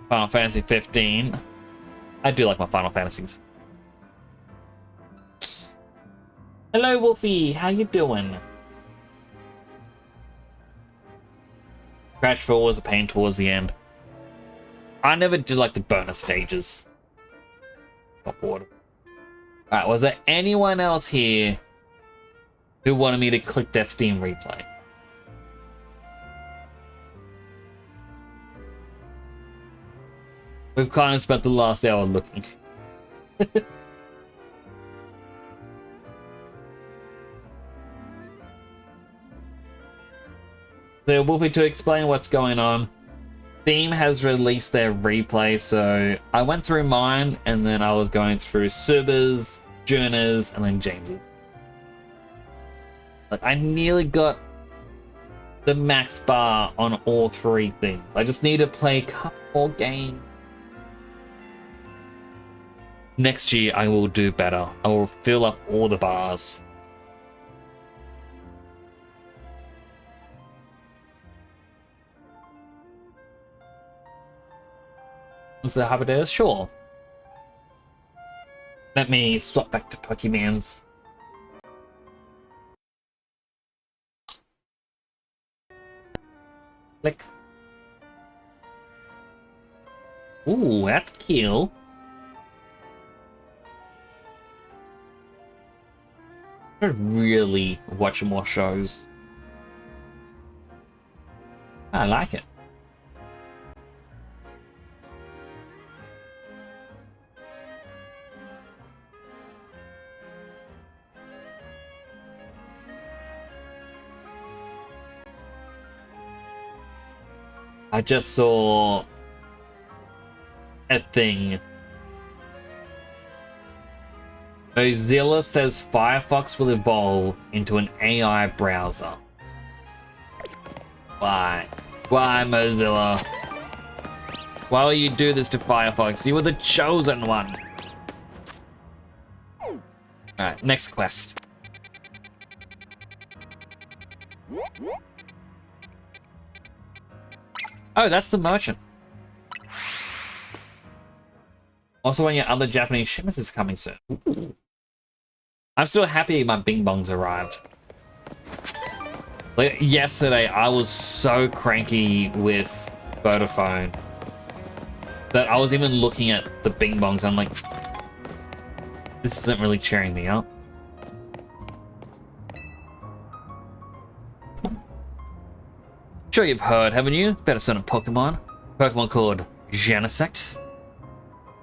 Final Fantasy 15. I do like my Final Fantasies. Hello, Wolfie. How you doing? Crash 4 was a pain towards the end. I never did like the bonus stages. Got bored. Alright, was there anyone else here who wanted me to click that Steam replay? We've kind of spent the last hour looking. So, Wolfie, to explain what's going on, Steam has released their replay, so I went through mine, and then I was going through Suba's, Juna's, and then James's. Like, I nearly got the max bar on all 3 things. I just need to play a couple more games. Next year, I will do better. I will fill up all the bars. Is there Hyperdeus? Sure. Let me swap back to Pokemans. Click. Ooh, that's cute. I should really watch more shows. I like it. I just saw a thing. Mozilla says Firefox will evolve into an AI browser. Why? Why, Mozilla? Why will you do this to Firefox? You were the chosen one. Alright, next quest. Oh, that's the merchant. Also, one of your other Japanese shipments is coming soon. Ooh. I'm still happy my Bing Bongs arrived. Like, yesterday, I was so cranky with Vodafone that I was even looking at the Bing Bongs. I'm like, this isn't really cheering me up. Sure you've heard, haven't you? About a certain Pokemon. Pokemon called Genesect.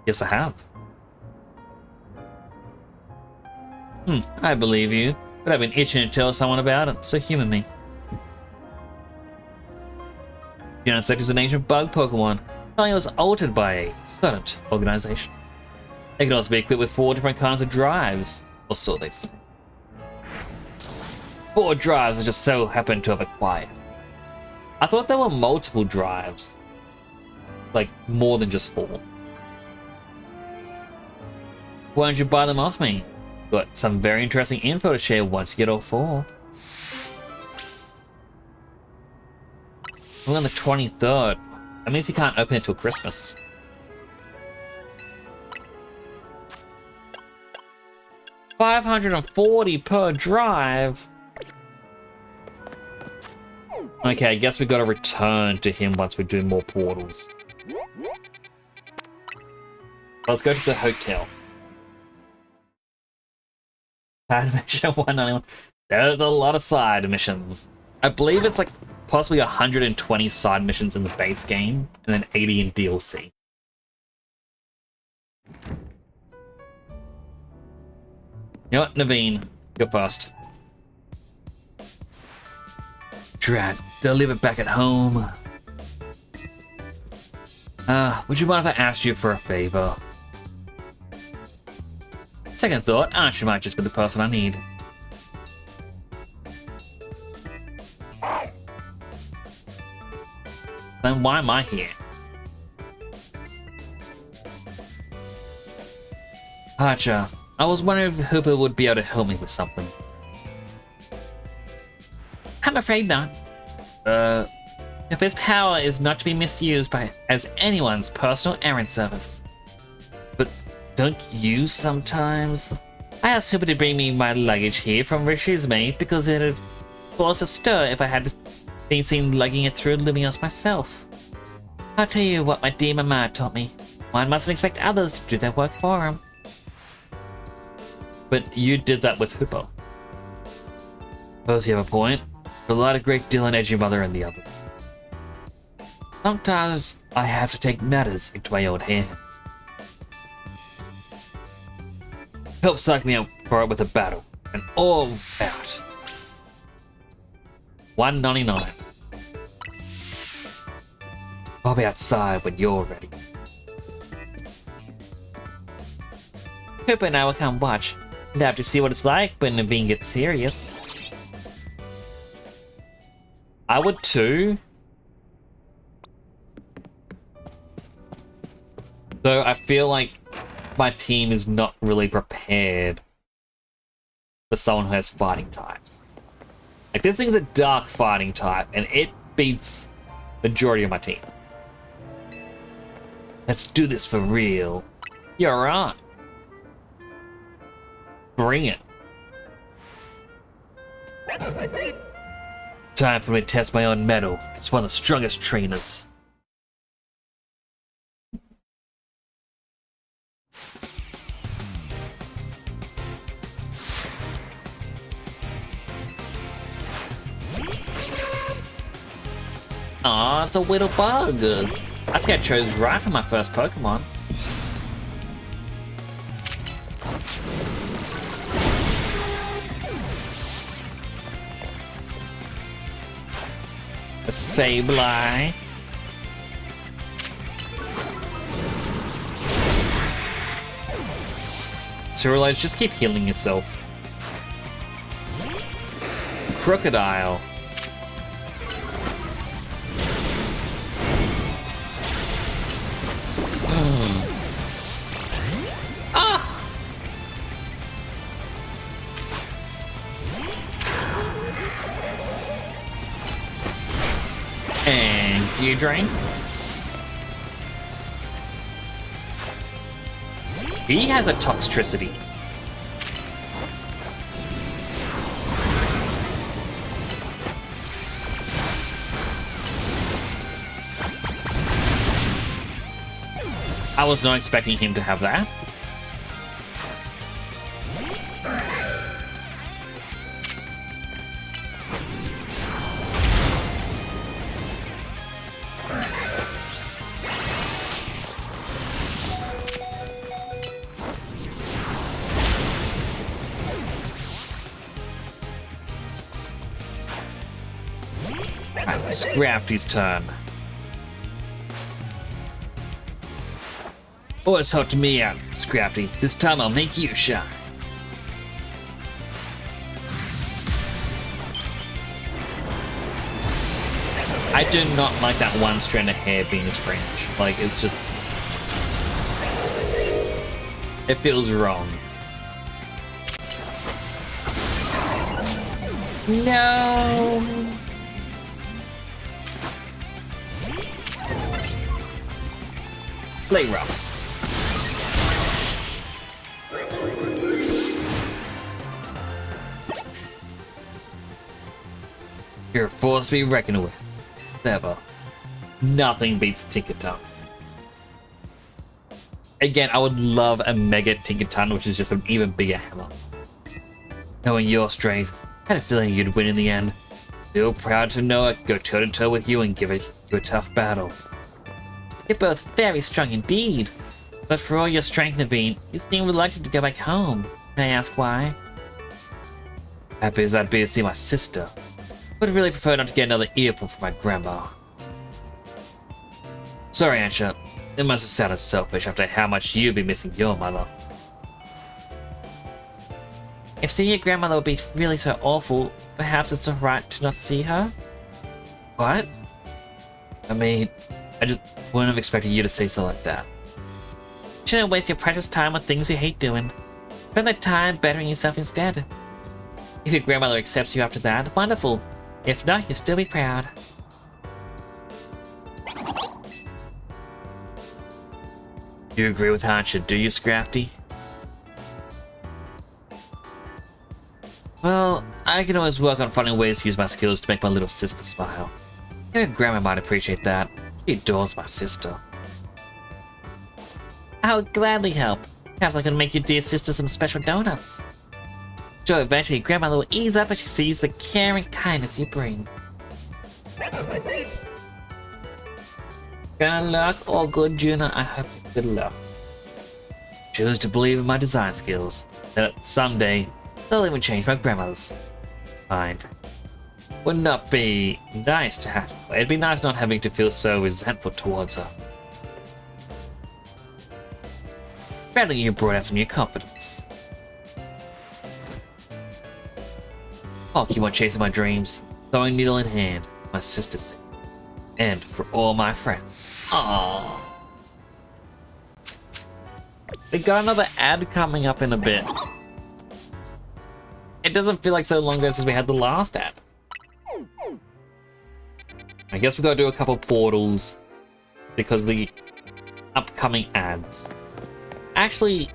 Yes, I have. I believe you, but I've been itching to tell someone about it, so humor me. Genesect is an ancient bug Pokemon. It was altered by a certain organization. It can also be equipped with 4 different kinds of drives, or so they say. 4 drives that just so happen to have acquired. I thought there were multiple drives. Like, more than just 4. Why don't you buy them off me? Got some very interesting info to share once you get all 4. We're on the 23rd. That means you can't open it till Christmas. $540 per drive. Okay, I guess we gotta return to him once we do more portals. Let's go to the hotel. Side mission 191. There's a lot of side missions. I believe it's like possibly 120 side missions in the base game, and then 80 in DLC. You know what, Naveen, go first. Drat, they'll leave it back at home. Would you mind if I asked you for a favor? Second thought, Archie might just be the person I need. Then why am I here? Archer, I was wondering if Hooper would be able to help me with something. I'm afraid not. Hooper's power is not to be misused as anyone's personal errand service. But don't you sometimes? I asked Hooper to bring me my luggage here from Richisme because it had caused a stir if I had been seen lugging it through Lumios myself. I'll tell you what my dear Mama taught me. One mustn't expect others to do their work for him. But you did that with Hooper. Suppose you have a point. Relied a great deal on Edgy Mother and the others. Sometimes I have to take matters into my own hands. Help psych me out for it with a battle, and all out. $1.99. I'll be outside when you're ready. Cooper and I will come watch. We'll have to see what it's like when Naveen gets serious. I would too. Though I feel like my team is not really prepared for someone who has fighting types. Like, this thing's a dark fighting type, and it beats majority of my team. Let's do this for real. You're on. Bring it. Time for me to test my own mettle. It's one of the strongest trainers. Aw, it's a little bug. I think I chose right for my first Pokemon. A Sableye. Cerulean, just keep healing yourself. Crocodile. Ah! And Gear Drain. He has a Toxtricity. I was not expecting him to have that. Scrafty's turn. Oh, it's helped me out, Scrafty. This time I'll make you shine. I do not like that one strand of hair being his fringe. Like, it's just... it feels wrong. No! Play rough. You're a force to be reckoned with. Never. Nothing beats Tinkaton. Again, I would love a Mega Tinkaton, which is just an even bigger hammer. Knowing your strength, I had a feeling you'd win in the end. Feel proud to know it, go toe-to-toe with you and give it you a tough battle. You're both very strong indeed. But for all your strength, Naveen, you seem reluctant to go back home. Can I ask why? Happy as I'd be to see my sister. Would really prefer not to get another earful from my grandma. Sorry, Ansha. It must have sounded selfish after how much you'd be missing your mother. If seeing your grandmother would be really so awful, perhaps it's alright to not see her? What? I mean, I just wouldn't have expected you to say something like that. Shouldn't waste your precious time on things you hate doing. Spend that time bettering yourself instead. If your grandmother accepts you after that, wonderful. If not, you'll still be proud. You agree with Hansha, do you, Scrafty? Well, I can always work on finding ways to use my skills to make my little sister smile. Your grandma might appreciate that. She adores my sister. I would gladly help. Perhaps I can make your dear sister some special donuts. Sure, eventually grandmother will ease up as she sees the care and kindness you bring. Good luck, all good, Juna. I hope you good luck. Choose to believe in my design skills. That someday, they'll even change my grandmother's mind. Wouldn't that be nice to have? It'd be nice not having to feel so resentful towards her. Apparently you brought out some new confidence. I'll keep on chasing my dreams, throwing needle in hand, my sister's sake. And for all my friends. Aww. We got another ad coming up in a bit. It doesn't feel like so long ago since we had the last ad. I guess we gotta do a couple portals because of the upcoming ads. Actually,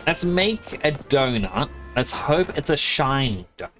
let's make a donut. Let's hope it's a shiny donut.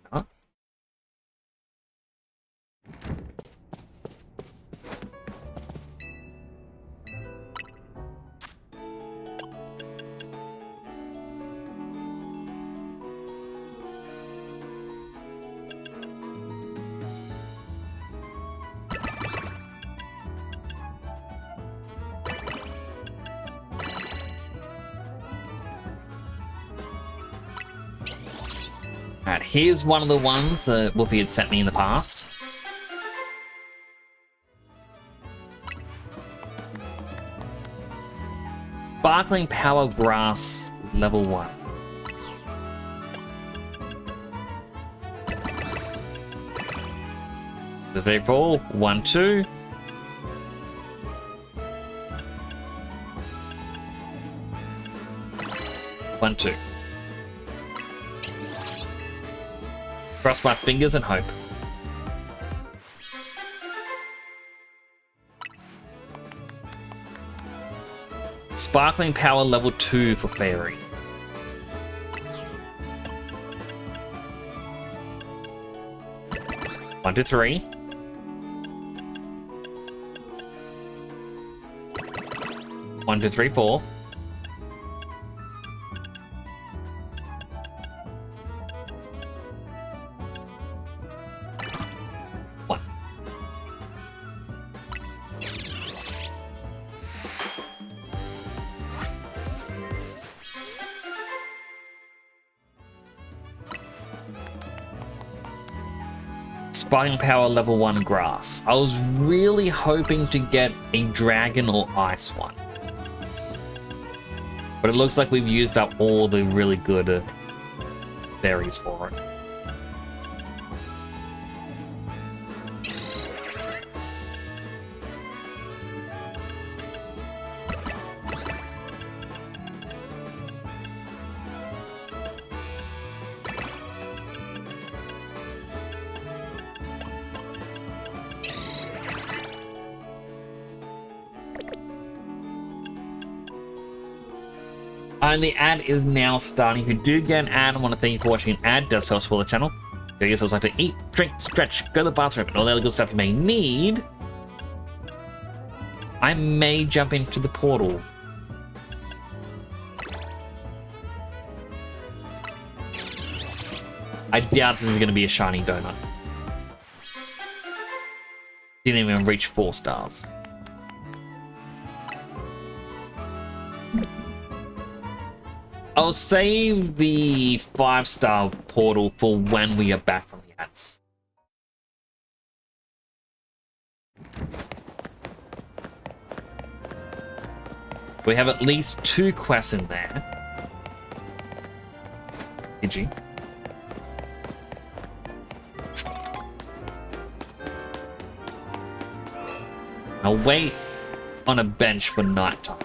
Alright, here's one of the ones that Whoopi had sent me in the past. Sparkling Power Grass, level 1. The 3, 4, 1, 2. 1, 2. Cross my fingers and hope. Sparkling Power level 2 for Fairy. One, 2, 3. One, 2, 3, 4. Sparking Power level 1 grass. I was really hoping to get a dragon or ice one. But it looks like we've used up all the really good berries for it. And the ad is now starting. If you do get an ad, I want to thank you for watching an ad. It does help support the channel. If you guys like to eat, drink, stretch, go to the bathroom, and all the other good stuff you may need, I may jump into the portal. I doubt there's going to be a shiny donut. Didn't even reach 4 stars. I'll save the 5-star portal for when we are back from the ads. We have at least 2 quests in there. Pidgey. I'll wait on a bench for nighttime.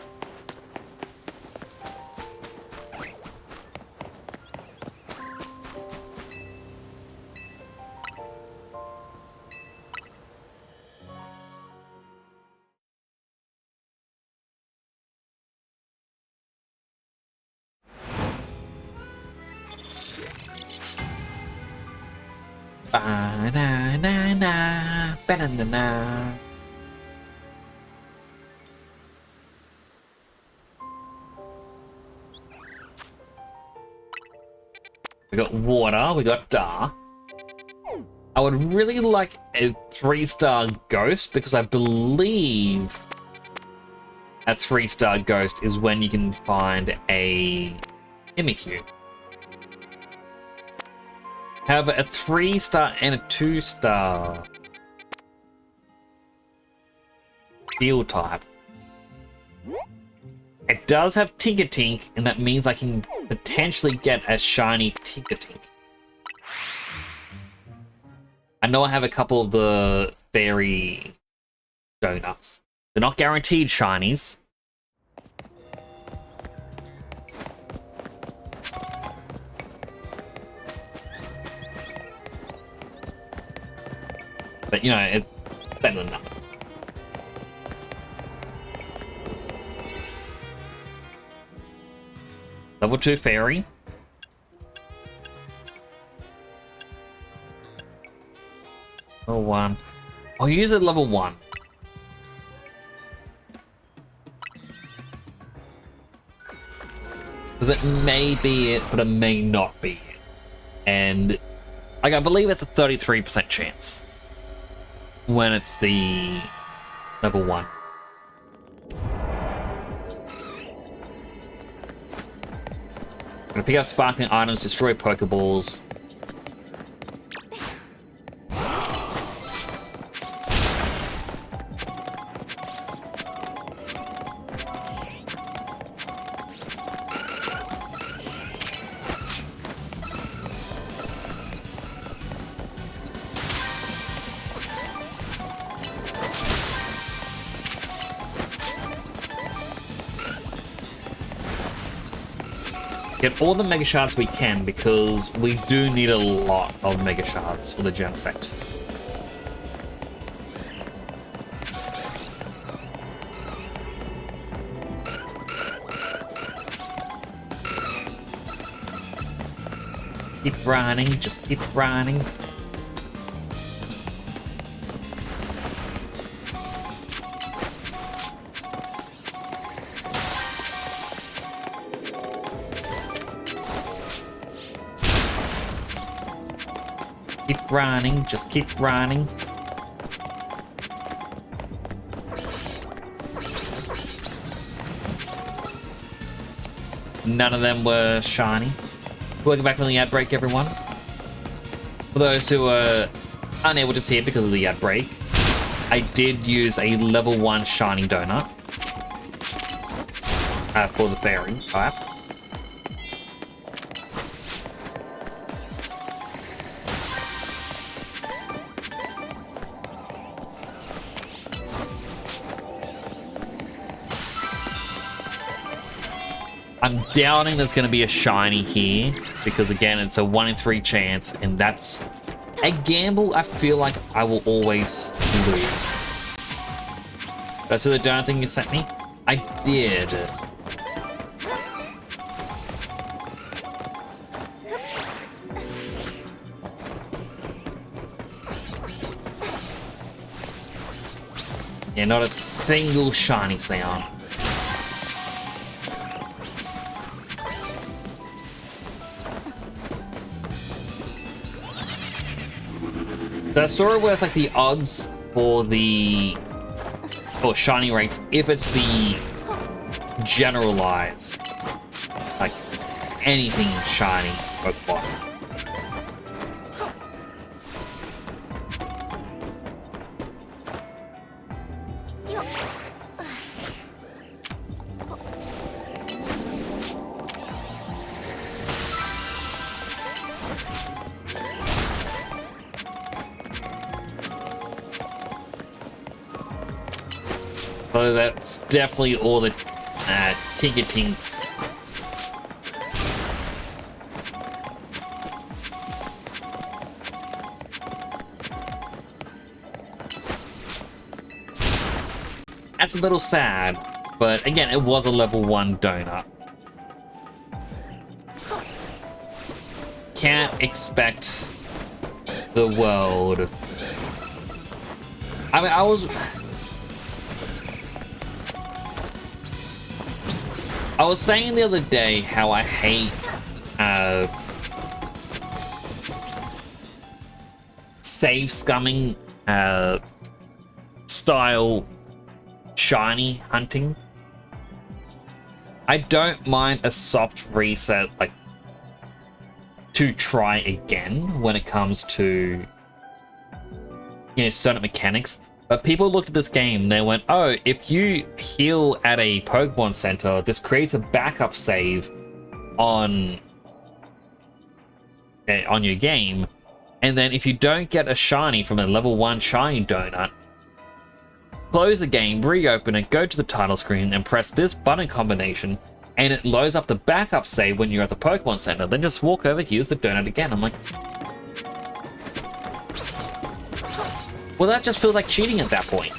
Ba-na-na-na, ba-na-na-na. We got water, we got Dar. I would really like a 3-star ghost because I believe a 3-star ghost is when you can find a Mimikyu. However, a 3-star and a 2-star steel type. It does have Tinkatink, and that means I can potentially get a shiny Tinkatink. I know I have a couple of the fairy donuts. They're not guaranteed shinies. But, you know, it's better than nothing. Level 2 fairy. Level 1. I'll use it level 1. Because it may be it, but it may not be it. And like, I believe it's a 33% chance when it's the level 1. I'm gonna pick up sparkling items, destroy Pokeballs. Get all the Mega Shards we can, because we do need a lot of Mega Shards for the Genesect. Keep running, just keep running. Keep running, just keep running. None of them were shiny. Welcome back from the ad break, everyone. For those who are unable to see it because of the ad break, I did use a level 1 shiny donut for the fairy type. I'm doubting there's going to be a shiny here, because again, it's a 1 in 3 chance, and that's a gamble I feel like I will always lose. That's the donut thing you sent me? I did. Yeah, not a single shiny sound. The story where it's like the odds for the shiny rates if it's the generalized, like anything shiny Pokemon. So that's definitely all the Tinkatinks. That's a little sad, but again, it was a level 1 donut. Can't expect the world. I mean, I was saying the other day how I hate save scumming style shiny hunting. I don't mind a soft reset, like to try again when it comes to, you know, certain mechanics. But people looked at this game, they went, oh, if you heal at a Pokemon Center, this creates a backup save on your game. And then if you don't get a shiny from a level 1 shiny donut, close the game, reopen it, go to the title screen, and press this button combination, and it loads up the backup save when you're at the Pokemon Center. Then just walk over, here's the donut again. I'm like, well, that just feels like cheating at that point.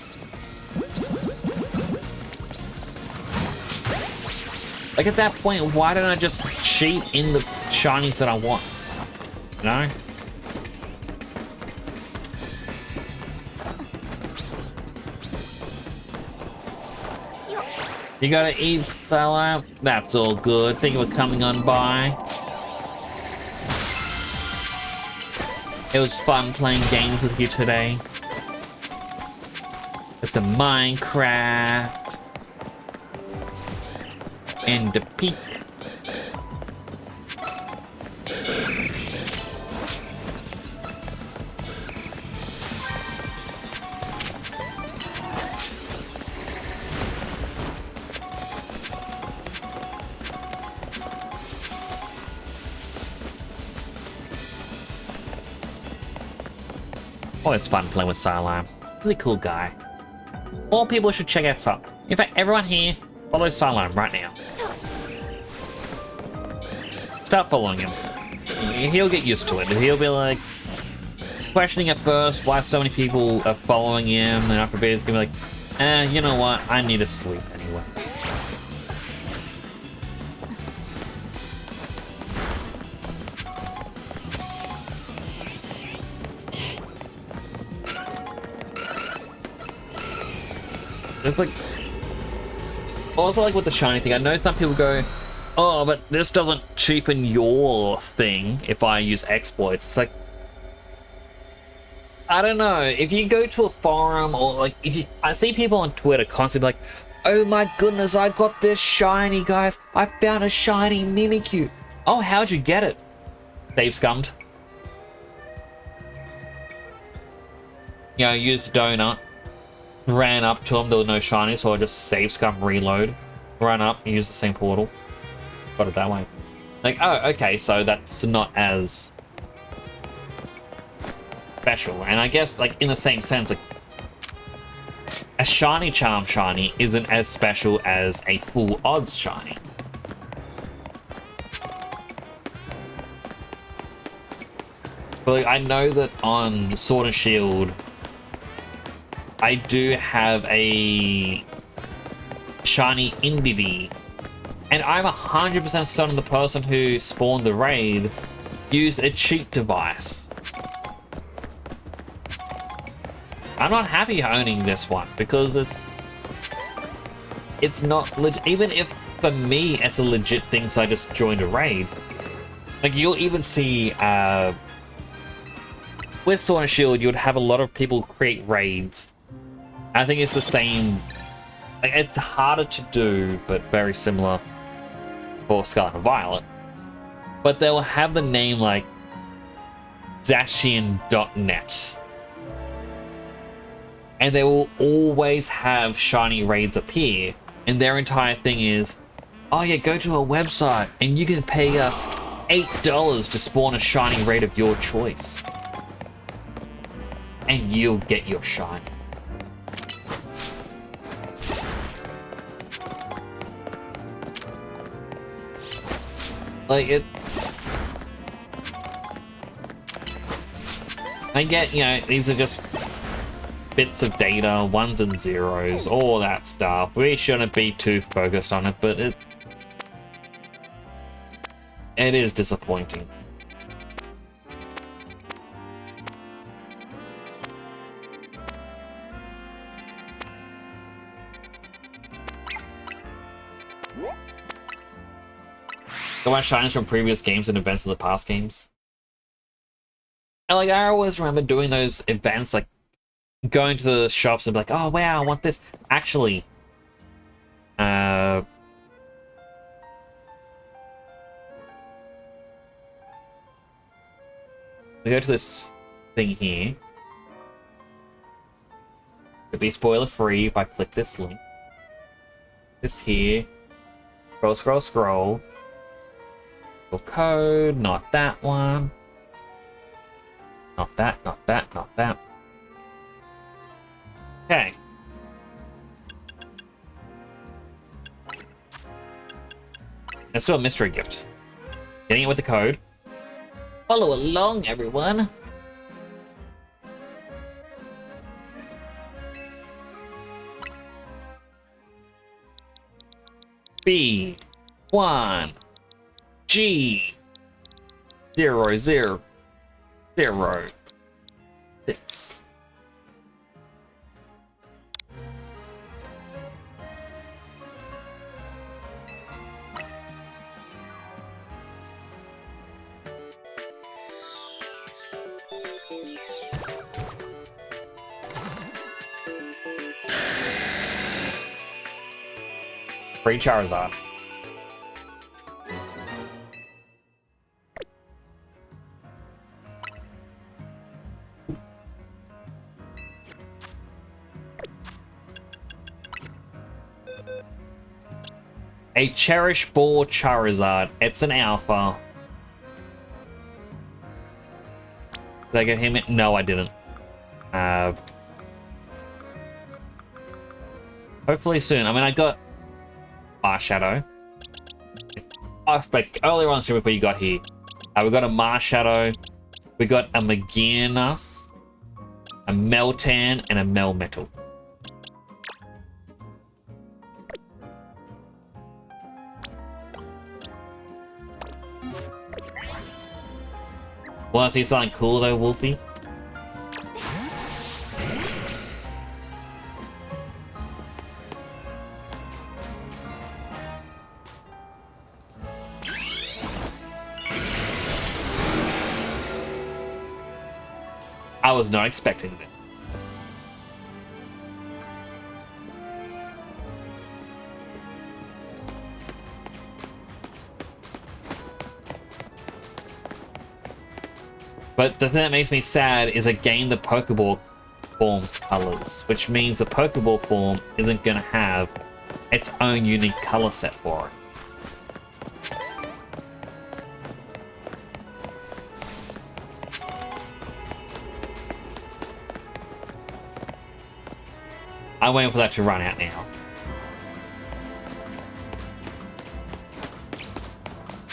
Like, at that point, why don't I just cheat in the shinies that I want? You know? You gotta eat, Salam? That's all good. Thank you for coming on by. It was fun playing games with you today. With the Minecraft. And the peak. Always fun playing with Salam. Really cool guy. All people should check out Salam. In fact, everyone here, follow Salam right now. Start following him. He'll get used to it. He'll be like questioning at first why so many people are following him, and after a bit he's gonna be like, you know what? I need to sleep anyway. It's like, also like with the shiny thing, I know some people go, oh, but this doesn't cheapen your thing if I use exploits. It's like, I don't know, if you go to a forum or like, I see people on Twitter constantly like, oh my goodness, I got this shiny, guys. I found a shiny Mimikyu. Oh, how'd you get it? Save scummed. You know, used a donut. Ran up to him, there was no shiny, so I just save scum, reload, run up, and use the same portal. Got it that way. Like, oh, okay, so that's not as special. And I guess, like, in the same sense, like, a shiny charm shiny isn't as special as a full odds shiny. But like, I know that on Sword and Shield, I do have a shiny Indeedee, and I'm 100% certain the person who spawned the raid used a cheat device. I'm not happy owning this one because it's not legit. Even if for me it's a legit thing, so I just joined a raid. Like, you'll even see with Sword and Shield, you would have a lot of people create raids. I think it's the same. Like, it's harder to do, but very similar for Scarlet and Violet. But they'll have the name like Zacian.net. And they will always have shiny raids appear. And their entire thing is, oh yeah, go to a website and you can pay us $8 to spawn a shiny raid of your choice. And you'll get your shiny. Like, it... I get, you know, these are just bits of data, ones and zeros, all that stuff. We shouldn't be too focused on it, but it is disappointing. Go on shines from previous games and events of the past games. And like, I always remember doing those events, like going to the shops and be like, oh wow, I want this. Actually, We go to this thing here. It'll be spoiler free if I click this link. This here. Scroll, scroll, scroll. Code, not that one. Not that, not that, not that. Okay. Let's do a mystery gift. Getting it with the code. Follow along, everyone. B1 G 0006. Free Charizard. A Cherish Ball Charizard. It's an alpha. Did I get him? No, I didn't. Hopefully soon. I mean, I got Marshadow. Oh, but earlier on, see what you got here. We got a Marshadow. We got a Magearna, a Meltan, and a Melmetal. Want to see something cool though, Wolfie? I was not expecting that. But the thing that makes me sad is I gained the Pokeball form's colors, which means the Pokeball form isn't going to have its own unique color set for it. I'm waiting for that to run out now.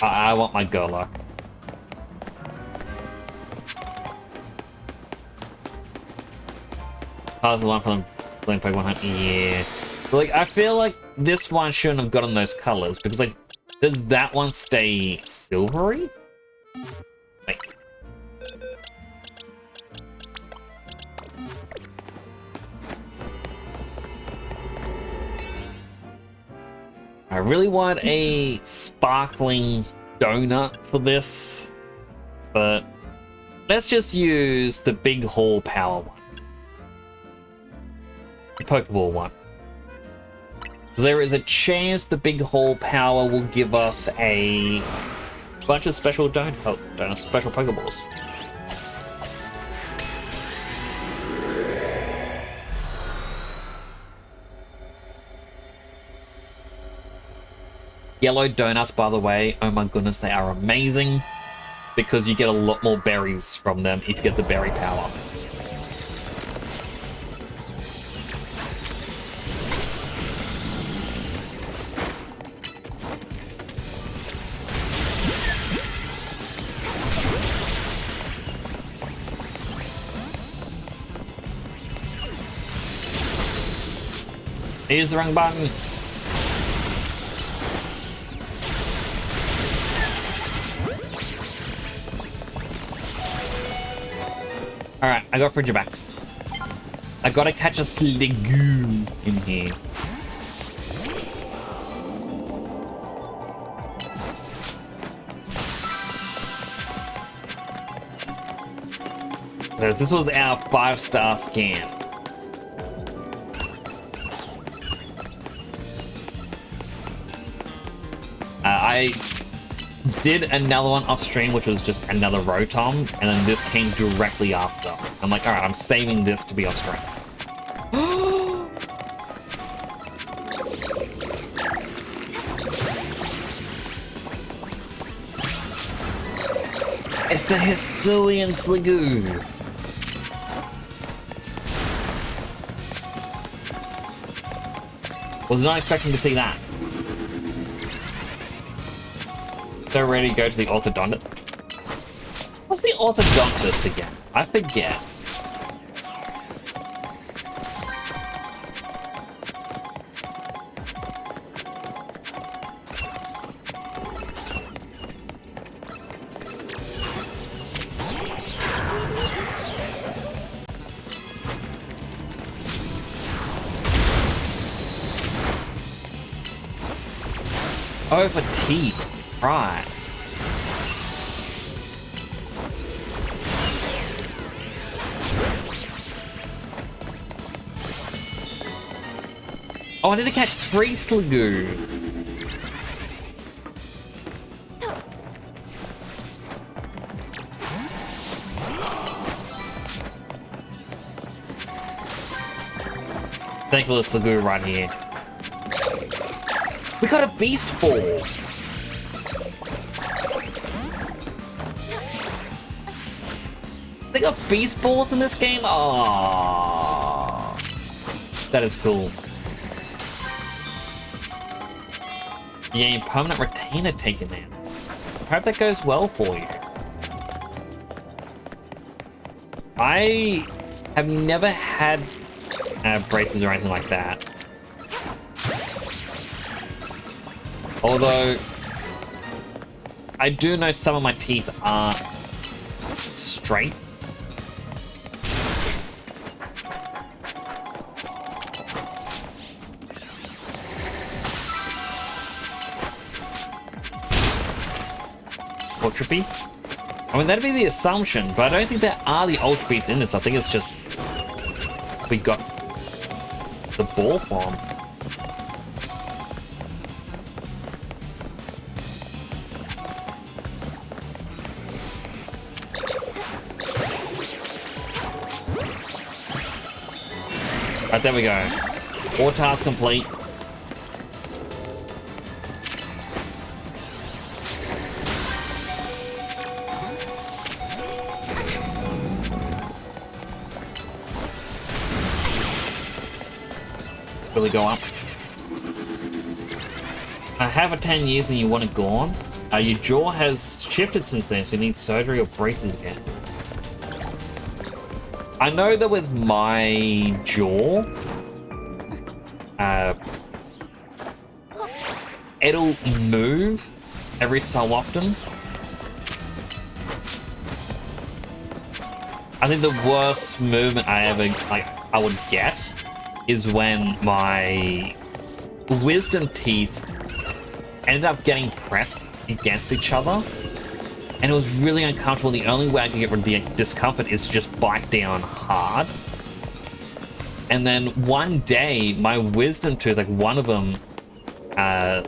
I want my Golok. Oh, there's one from Blink Pokemon Hunt. Yeah. But, like, I feel like this one shouldn't have gotten those colors because, like, does that one stay silvery? Like, I really want a sparkling donut for this, but let's just use the big haul power one. The Pokeball one. There is a chance the big haul power will give us a bunch of special special Pokeballs. Yellow donuts, by the way, oh my goodness, they are amazing because you get a lot more berries from them if you get the berry power. Here's the wrong button. Alright, I got Frigibax. I gotta catch a Sliggoo in here. This was our 5-star scan. I did another one off stream, which was just another Rotom, and then this came directly after. I'm like, alright, I'm saving this to be off stream. It's the Hisuian Sliggoo. Was not expecting to see that. So ready to go to the orthodontist. What's the orthodontist again? I forget. Oh, for teeth. Right. Oh, I need to catch 3 Sliggoo. Thankfully, Sliggoo right here. We got a Beast Ball! They got Beast Balls in this game? Oh, that is cool. Yeah, permanent retainer taken in. I hope that goes well for you. I have never had braces or anything like that. Although, I do know some of my teeth are straight. Ultra Beast? I mean, that'd be the assumption, but I don't think there are the Ultra Beasts in this. I think it's just we got the ball form. Right, there we go. 4 tasks complete. Will we go up? I have a 10 years and you want it gone? Your jaw has shifted since then, so you need surgery or braces again. I know that with my jaw, it'll move every so often. I think the worst movement I would get is when my wisdom teeth ended up getting pressed against each other. And it was really uncomfortable. The only way I could get rid of the discomfort is to just bite down hard. And then one day, my wisdom tooth, like one of them, a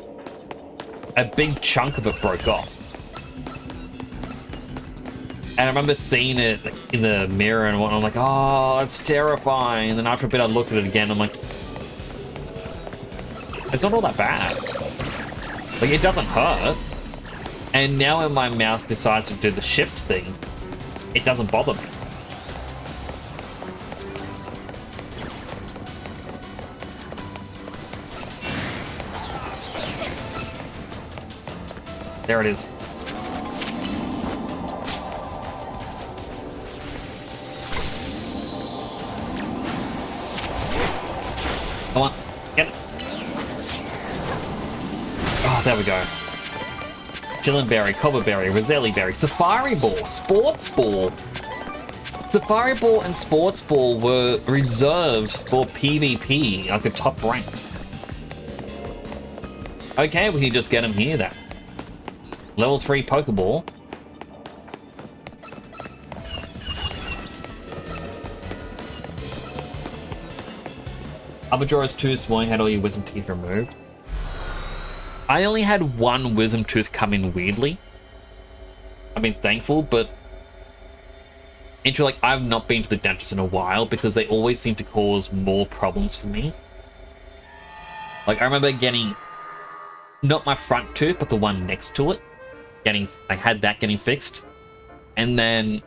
big chunk of it broke off. And I remember seeing it in the mirror and whatnot. I'm like, oh, it's terrifying. And then after a bit, I looked at it again. I'm like, it's not all that bad. Like, it doesn't hurt. And now when my mouth decides to do the shift thing, it doesn't bother me. There it is. Come on, get it. Oh, there we go. Chillinberry, Cobbleberry, Roselli Berry, Safari Ball, Sports Ball. Safari Ball and Sports Ball were reserved for PvP, like the top ranks. Okay, we can just get them here then. Level 3 Pokeball. Upper jaw is too small, you had all your wisdom teeth removed. I only had one wisdom tooth come in weirdly, I've been thankful, but into like I've not been to the dentist in a while because they always seem to cause more problems for me. Like I remember getting not my front tooth, but the one next to it, I had that getting fixed, and then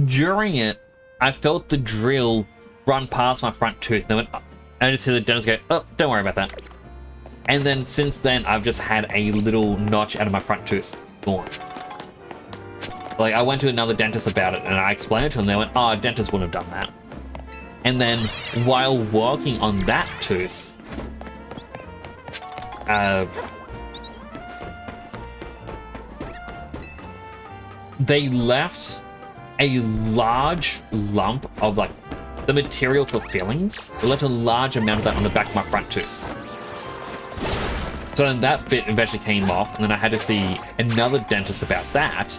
during it, I felt the drill run past my front tooth. Then I just hear the dentist go, "Oh, don't worry about that." And then since then, I've just had a little notch out of my front tooth gone. Like I went to another dentist about it, and I explained it to them. They went, "Oh, a dentist wouldn't have done that." And then while working on that tooth, they left a large lump of like the material for fillings. They left a large amount of that on the back of my front tooth. So then that bit eventually came off, and then I had to see another dentist about that.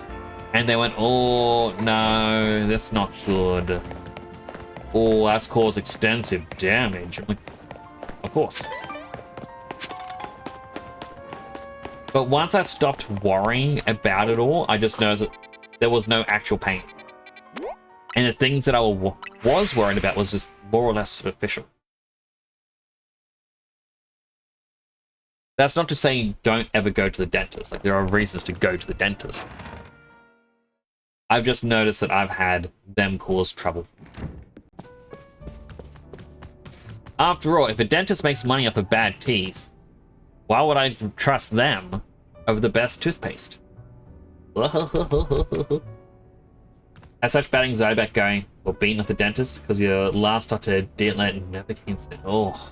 And they went, "Oh, no, that's not good. Oh, that's caused extensive damage." I'm like, of course. But once I stopped worrying about it all, I just noticed that there was no actual pain. And the things that I was worried about was just more or less superficial. That's not to say don't ever go to the dentist. Like, there are reasons to go to the dentist. I've just noticed that I've had them cause trouble. After all, if a dentist makes money off of bad teeth, why would I trust them over the best toothpaste? As such bad anxiety about going or being at the dentist because your last doctor didn't let it never came to it. Oh.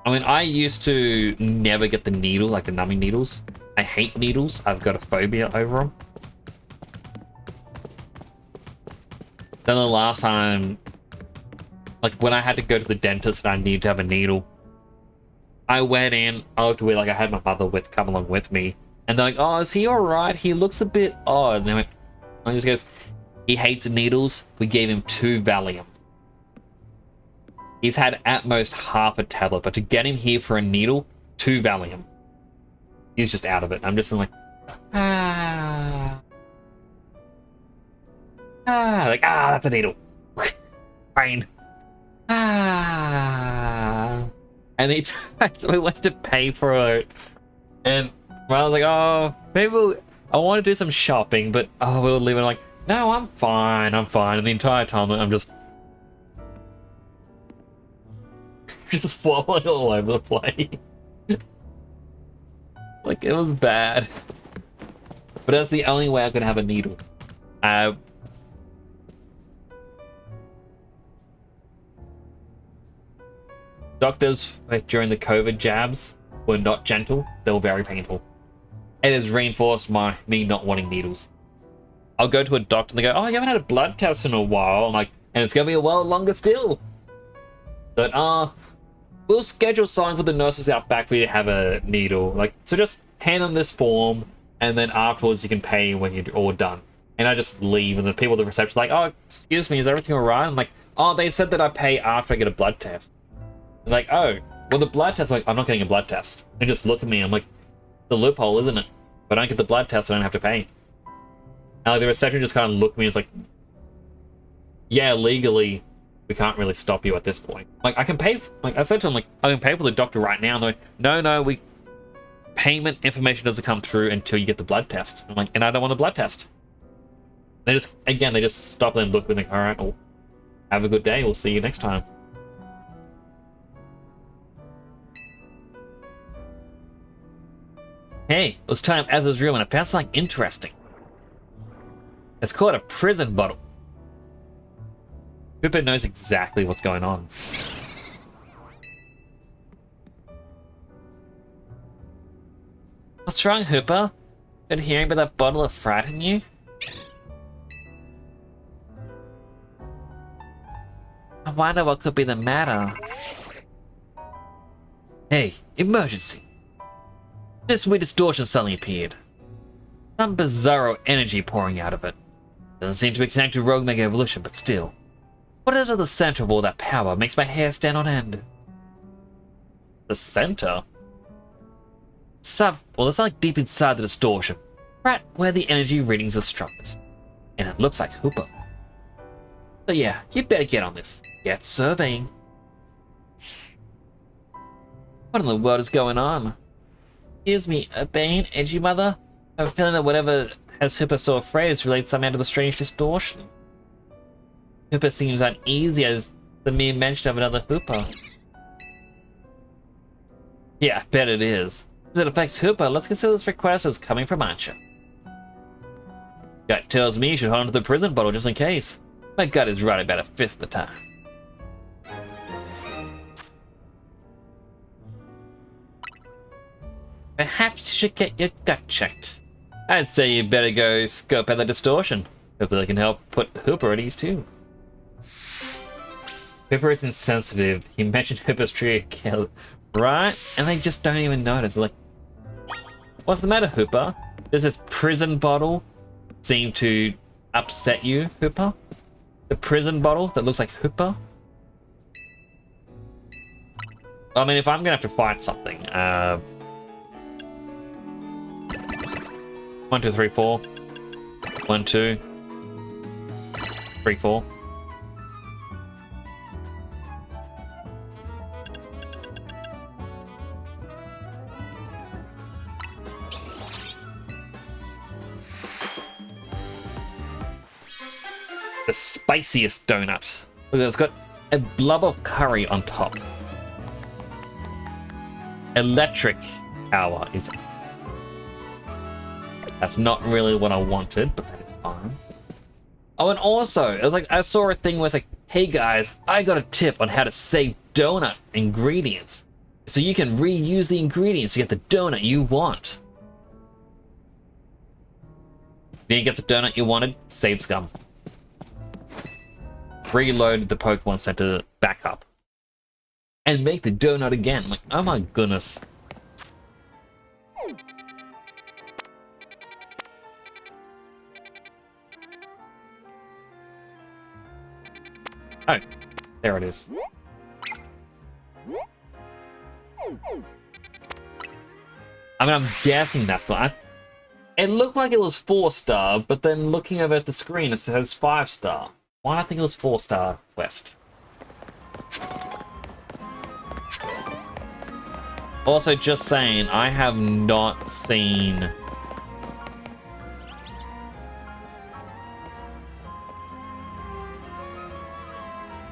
I mean, I used to never get the needle, like the numbing needles. I hate needles. I've got a phobia over them. Then the last time, like when I had to go to the dentist and I needed to have a needle, I went in, I looked weird, like I had my mother come along with me. And they're like, "Oh, is he alright? He looks a bit odd." And they went, I just goes, "He hates needles. We gave him 2 Valium. He's had at most half a tablet, but to get him here for a needle, 2 Valium. He's just out of it." I'm just like, that's a needle. Fine. And we went to pay for it, and I was like, "Oh, maybe I want to do some shopping," but we were leaving like, "No, I'm fine. And the entire time I'm just swallowing all over the place. Like, it was bad. But that's the only way I could have a needle. Doctors, like, during the COVID jabs were not gentle. They were very painful. It has reinforced me not wanting needles. I'll go to a doctor and they go, "Oh, you haven't had a blood test in a while." I'm like, "And it's going to be a while longer still." But, we'll schedule something for the nurses out back for you to have a needle. Like, so just hand them this form, and then afterwards you can pay when you're all done. And I just leave, and the people at the reception are like, "Oh, excuse me, is everything alright?" I'm like, "Oh, they said that I pay after I get a blood test." They're like, "Oh, well, the blood test," I'm like, "I'm not getting a blood test." They just look at me, I'm like, "The loophole, isn't it? If I don't get the blood test, I don't have to pay." And like, the reception just kind of looked at me and was like, "Yeah, legally, we can't really stop you at this point." Like, I can pay, like, I said to them, like, "I can pay for the doctor right now." And they're like, no, payment information doesn't come through until you get the blood test. I'm like, "And I don't want a blood test." They just stop and look and think, "Alright, well, have a good day, we'll see you next time." Hey, it was time out of this room and I found something interesting. It's called a prison bottle. Hooper knows exactly what's going on. What's wrong, Hooper? Did hearing about that bottle frighten you? I wonder what could be the matter. Hey, emergency! This weird distortion suddenly appeared. Some bizarro energy pouring out of it. Doesn't seem to be connected to Rogue Mega Evolution, but still. What is at the center of all that power makes my hair stand on end? The center? Well, it's like deep inside the distortion, right where the energy readings are strongest. And it looks like Hooper. So yeah, you better get on this. Get surveying. What in the world is going on? Excuse me, Bane, Edgy Mother? I have a feeling that whatever has Hooper so afraid is related somehow to the strange distortion. Hooper seems uneasy as the mere mention of another Hooper. Yeah, I bet it is. As it affects Hooper, let's consider this request as coming from Archer. Gut tells me you should hold on to the prison bottle just in case. My gut is right about a fifth of the time. Perhaps you should get your gut checked. I'd say you better go scope out the distortion. Hopefully they can help put Hooper at ease too. Hooper is insensitive. He mentioned Hooper's tree kill, right? And they just don't even notice. Like, what's the matter, Hooper? Does this prison bottle seem to upset you, Hooper? The prison bottle that looks like Hooper? I mean, if I'm gonna have to fight something, 1, 2, 3, 4. 1, 2, 3, 4. The spiciest donut. Look, it's got a blob of curry on top. Electric power is. That's not really what I wanted, but that is fine. Oh, and also, it was like I saw a thing where it's like, hey guys, I got a tip on how to save donut ingredients. So you can reuse the ingredients to get the donut you want. Didn't get the donut you wanted? Save scum. Reload the Pokemon Center back up. And make the donut again. I'm like, oh my goodness. Oh, there it is. I mean, I'm guessing that's the one. It looked like it was 4-star, but then looking over at the screen, it says 5-star. Why do I think it was 4-star West? Also, just saying, I have not seen...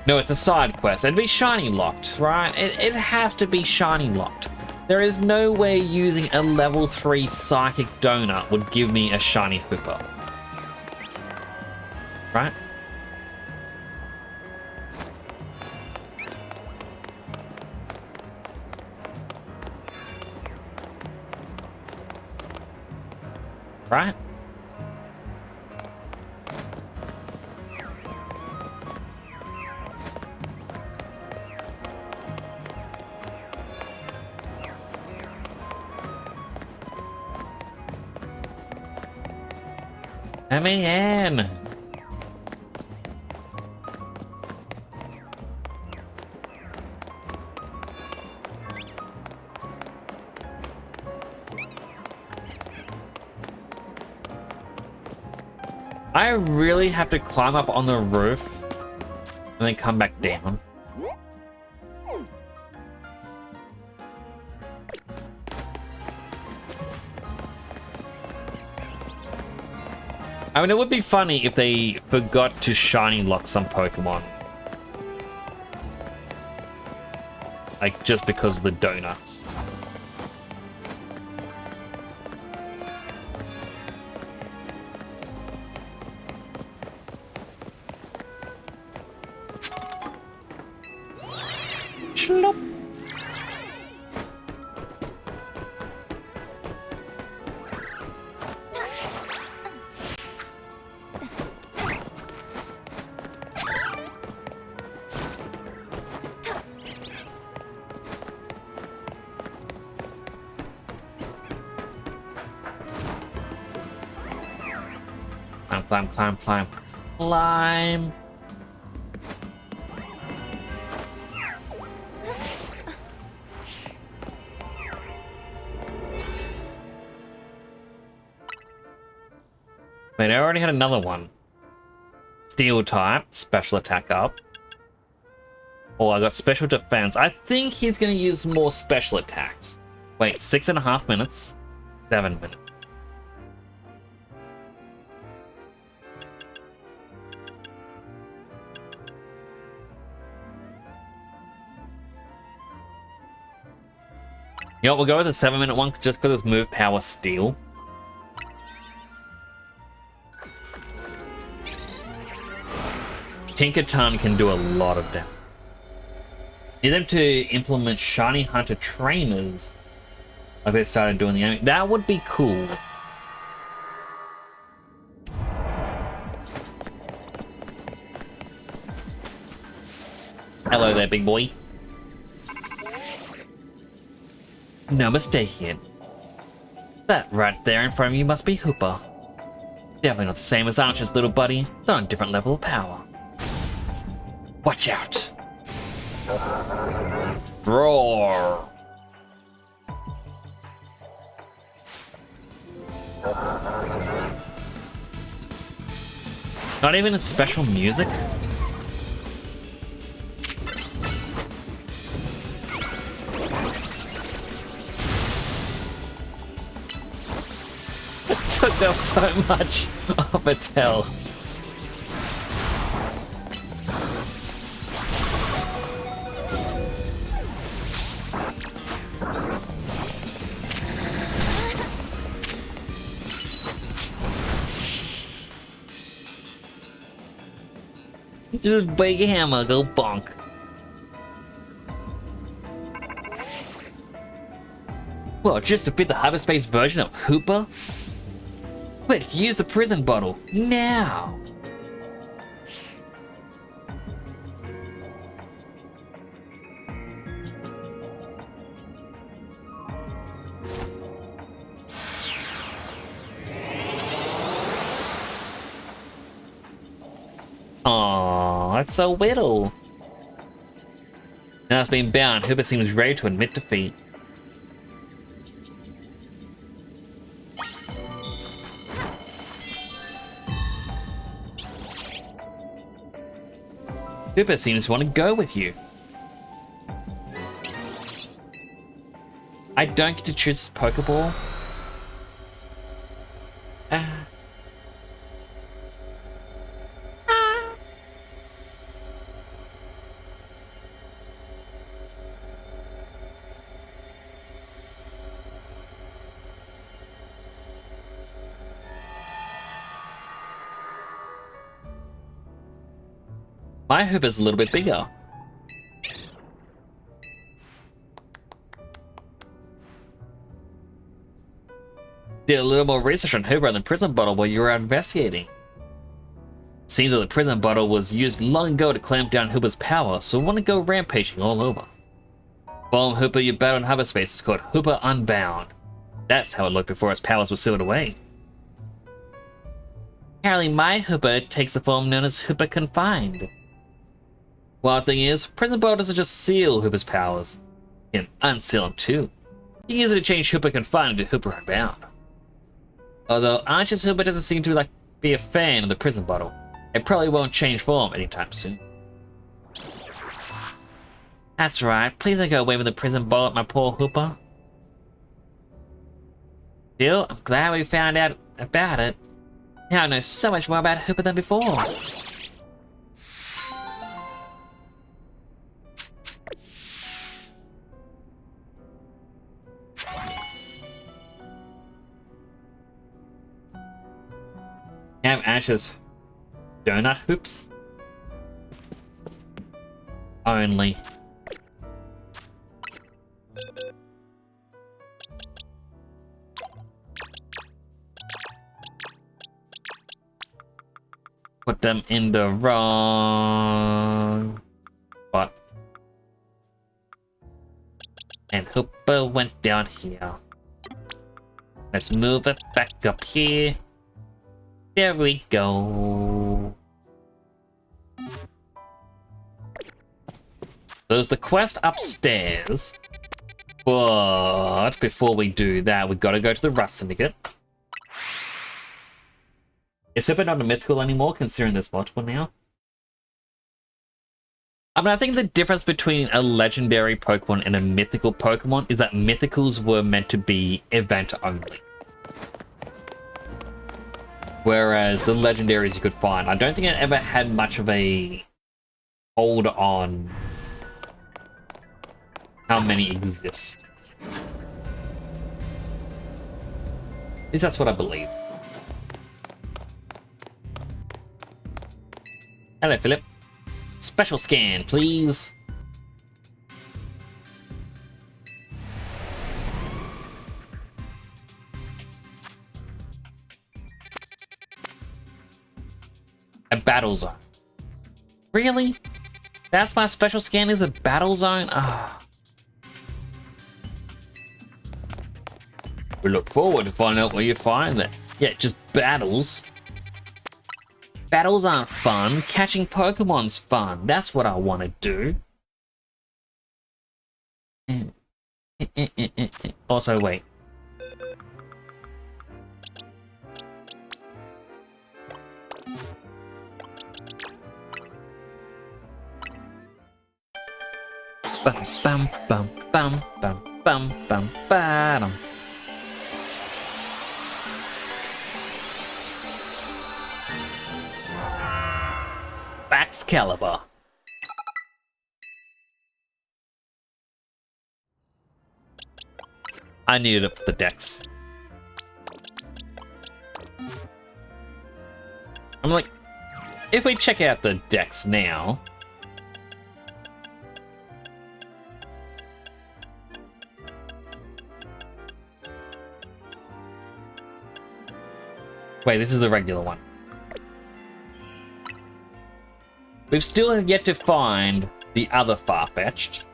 No, it's a side quest. It'd be shiny locked, right? It'd have to be shiny locked. There is no way using a level 3 psychic donut would give me a shiny Hooper. Right? Right? Let me in. I really have to climb up on the roof and then come back down. I mean, it would be funny if they forgot to shiny lock some Pokemon. Like, just because of the donuts. Schlop. Climb, climb, climb, climb. Wait, I already had another one. Steel type, special attack up. Oh, I got special defense. I think he's going to use more special attacks. Wait, 6.5 minutes? 7 minutes. You know what, we'll go with the 7-minute one just because it's move power steel. Tinkerton can do a lot of damage. Need them to implement Shiny Hunter trainers like they started doing the anime. That would be cool. Hello there, big boy. No mistake here. That right there in front of you must be Hooper. Definitely not the same as Archer's little buddy. It's on a different level of power. Watch out! Roar! Not even in special music? It took off so much of its health. Just a big hammer, go bonk. Well, just to fit the hyperspace version of Hooper? Quick, use the prison bottle, now! Aww, that's so little. Now it's been bound, Hooper seems ready to admit defeat. Hooper seems to want to go with you. I don't get to choose this Pokeball. My Hooper's a little bit bigger. Did a little more research on Hooper and the prison bottle while you were out investigating. Seems that the prison bottle was used long ago to clamp down Hooper's power, so we want to go rampaging all over. Bomb Hooper you battle in hyperspace is called Hooper Unbound. That's how it looked before his powers were sealed away. Apparently my Hooper takes the form known as Hooper Confined. Wild thing is, prison bottle doesn't just seal Hooper's powers, it can unseal them too. You can easily change Hooper Confined into Hooper Unbound. Although Archer's Hooper doesn't seem to be a fan of the prison bottle, it probably won't change form anytime soon. That's right, please don't go away with the prison bottle, my poor Hooper. Still, I'm glad we found out about it. Now I know so much more about Hooper than before. Have Ash's donut hoops? Only. Put them in the wrong spot. And Hooper went down here. Let's move it back up here. There we go. There's the quest upstairs. But before we do that, we've got to go to the Rust Syndicate. Super not a mythical anymore, considering there's multiple now? I mean, I think the difference between a legendary Pokemon and a mythical Pokemon is that mythicals were meant to be event only. Whereas the legendaries you could find, I don't think it ever had much of a hold on how many exist. At least that's what I believe. Hello, Philip. Special scan, please. A battle zone. Really? That's my special scan, is a battle zone? Ah. We look forward to finding out where you find that. Yeah, just battles. Battles aren't fun. Catching Pokemon's fun. That's what I want to do. Also, wait. Bum bum bum bum bum bum bum bum. Excalibur. I needed it for the decks. I'm like, if we check out the decks now. Wait, this is the regular one. We've still yet to find the other Farfetch'd.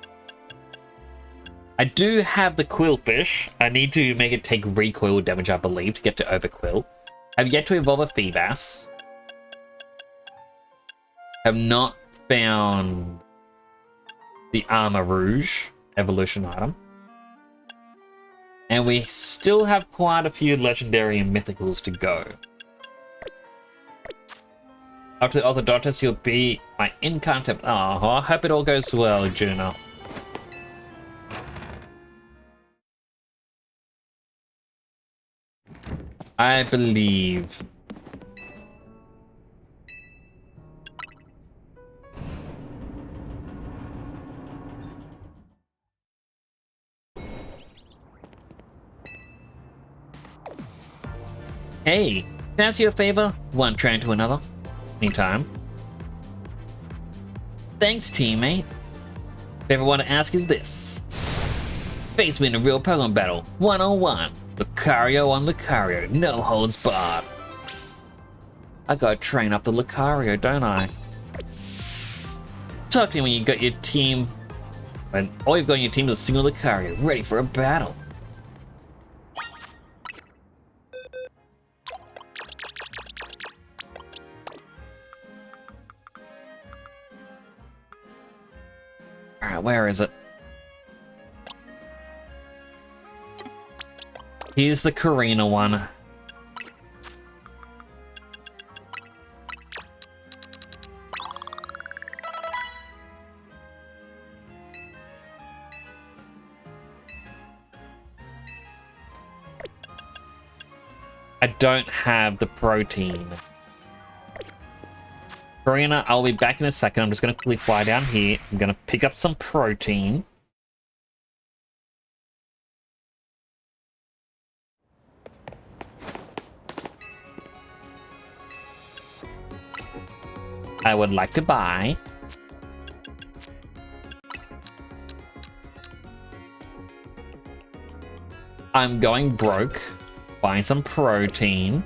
I do have the Quillfish. I need to make it take recoil damage, I believe, to get to Overquill. I've yet to evolve a Feebas. Have not found the Armor Rouge evolution item. And we still have quite a few legendary and mythicals to go. After the Orthodontus, you'll be my incontinent. Oh, I hope it all goes well, Juno. I believe. Hey, can I ask you a favor? One train to another. Anytime. Thanks, teammate. Favor I want to ask is this. Face me in a real Pokemon battle. 1-on-1. Lucario on Lucario. No holds barred. I gotta train up the Lucario, don't I? Talk to me when you got your team. When all you've got on your team is a single Lucario, ready for a battle. Alright, where is it? Here's the Karina one. I don't have the protein. Karina, I'll be back in a second. I'm just going to quickly fly down here. I'm going to pick up some protein. I would like to buy. I'm going broke. Buying some protein.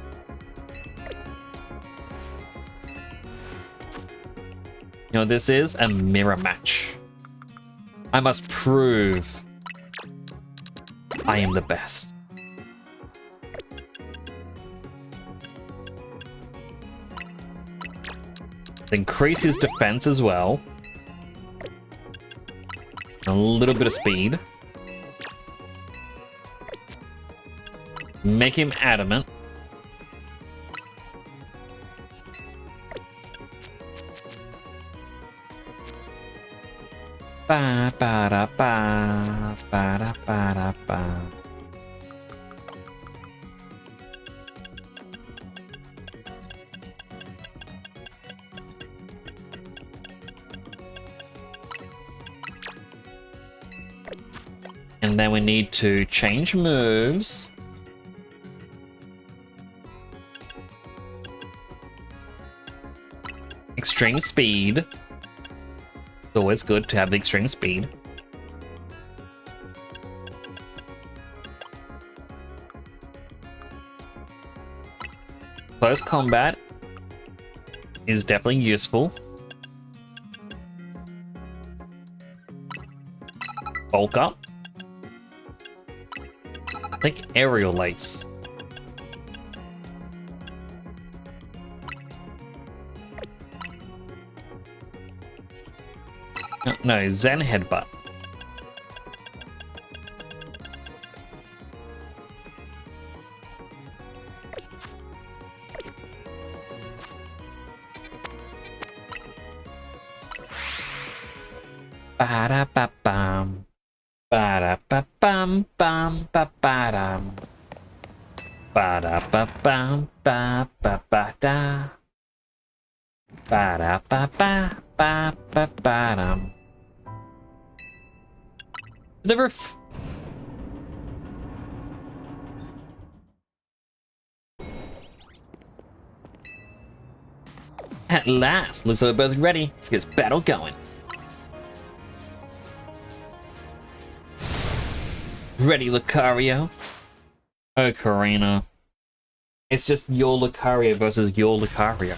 You know what this is? A mirror match. I must prove I am the best. Increase his defense as well. A little bit of speed. Make him adamant. Ba ba da ba ba da ba da ba. And then we need to change moves. Extreme speed. It's always good to have the extreme speed. Close combat is definitely useful. Bulk up. I think aerial lace. No, Zen headbutt. Ba-da-ba-bum. Ba-da-ba-bum, bum, ba-ba-dum. Ba-da-ba-bum, ba-ba-ba-da. Ba-da-ba-ba, ba-ba-ba-dum. The roof. At last, looks like we're both ready. Let's get this battle going. Ready, Lucario? Oh, Karina. It's just your Lucario versus your Lucario.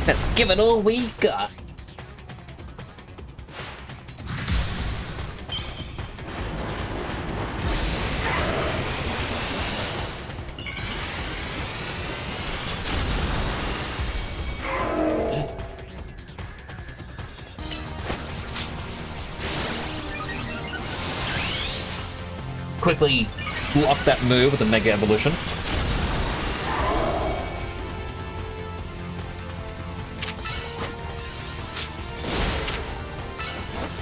Let's give it all we got. Quickly block that move with a Mega Evolution.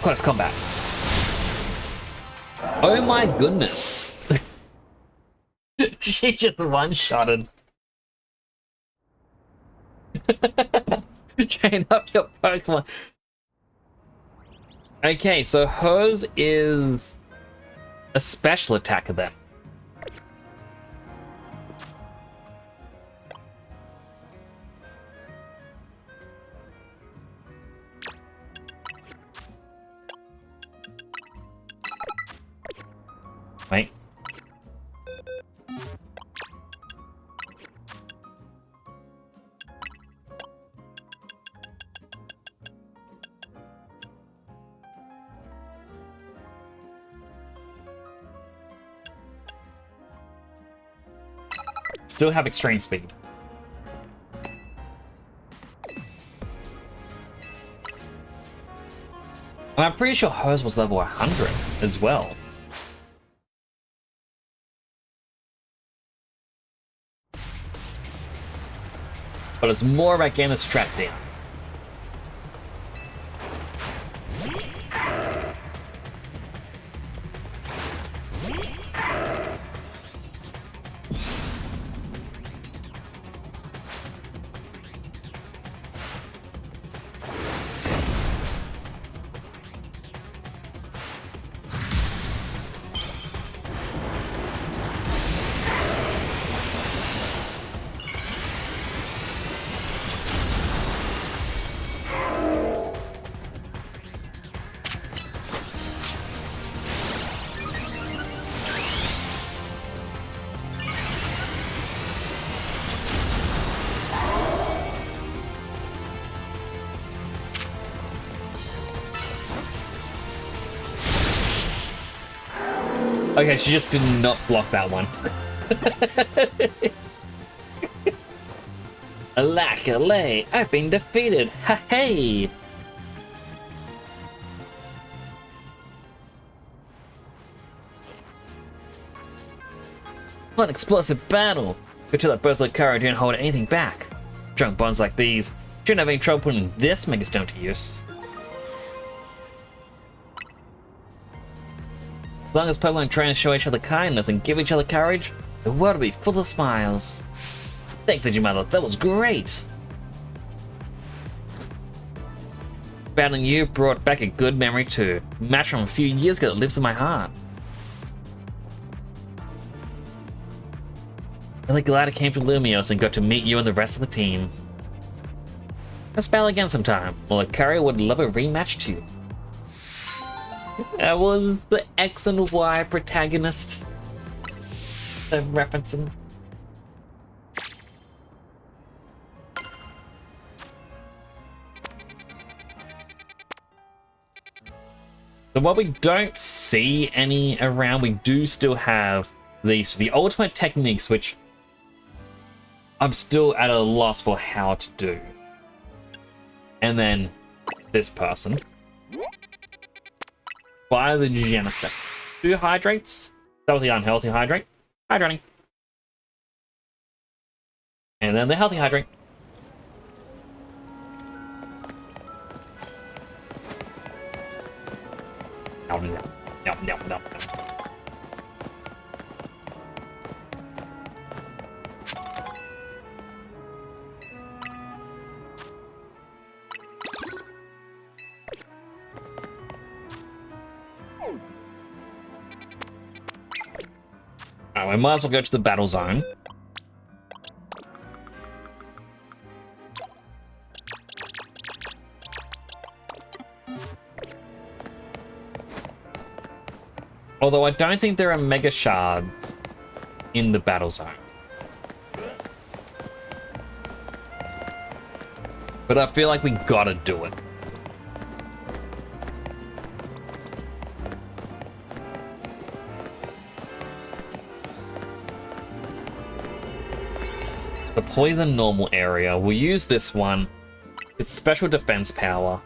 Close combat. Oh my goodness. She just one-shotted. Chain up your Pokemon. Okay, so hers is a special attacker then. Wait. Still have extreme speed. And I'm pretty sure hers was level 100 as well. But it's more about getting the strat down. Okay, she just did not block that one. Alack, alay, I've been defeated. Ha hey! What an explosive battle! Good to that both Lucario didn't hold anything back. Strong bonds like these shouldn't have any trouble putting this Megastone to use. As long as Pokemon and trainers show each other kindness and give each other courage, the world will be full of smiles. Thanks, Digimon, that was great! Battling you brought back a good memory too. A match from a few years ago that lives in my heart. Really glad I came to Lumiose and got to meet you and the rest of the team. Let's battle again sometime. Well, Lucario would love a rematch too. That was the X and Y protagonist they're referencing. So while we don't see any around, we do still have these, the ultimate techniques, which I'm still at a loss for how to do. And then this person. By the Genesis. 2 hydrates. That was the unhealthy hydrate. Hydrating. And then the healthy hydrate. No. Alright, we might as well go to the battle zone. Although I don't think there are Mega Shards in the battle zone. But I feel like we gotta do it. The poison normal area. We'll use this one. It's special defense power.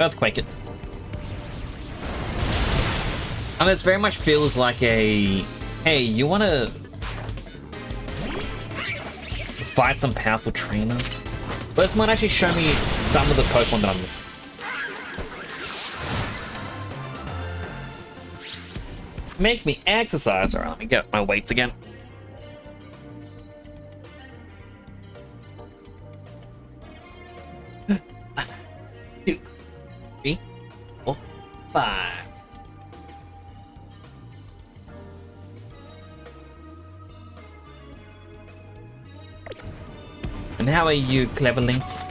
Earthquake it. And this very much feels like a, hey, you want to fight some powerful trainers? But this might actually show me some of the Pokemon that I'm missing. Make me exercise. Alright, let me get my weights again. Five. And how are you, Clever Links?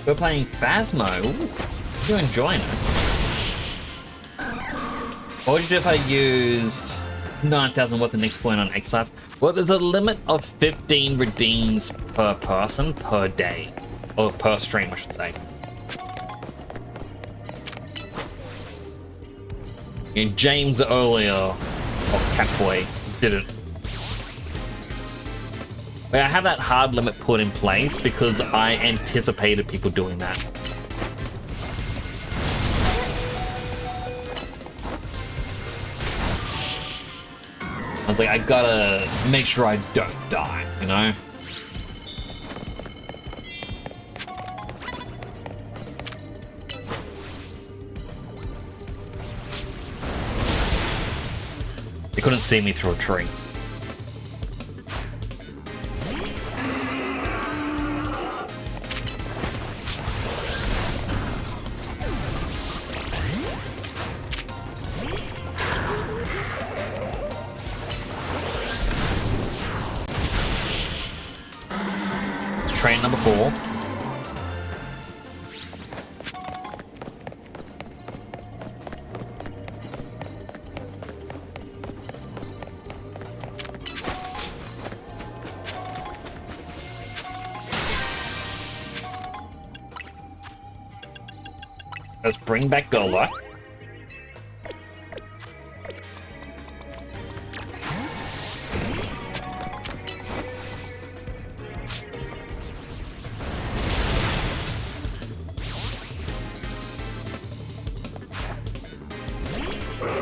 We're playing Phasmo. Ooh, you're enjoying it. What would you do if I used 9,000 worth of next point on exercise? Well, there's a limit of 15 redeems per person per day. Or per stream, I should say. And James earlier, or Catboy, did it. I have that hard limit put in place because I anticipated people doing that. I was like, I gotta make sure I don't die, you know? He couldn't see me through a tree. Train number 4. Let's bring back Golduck.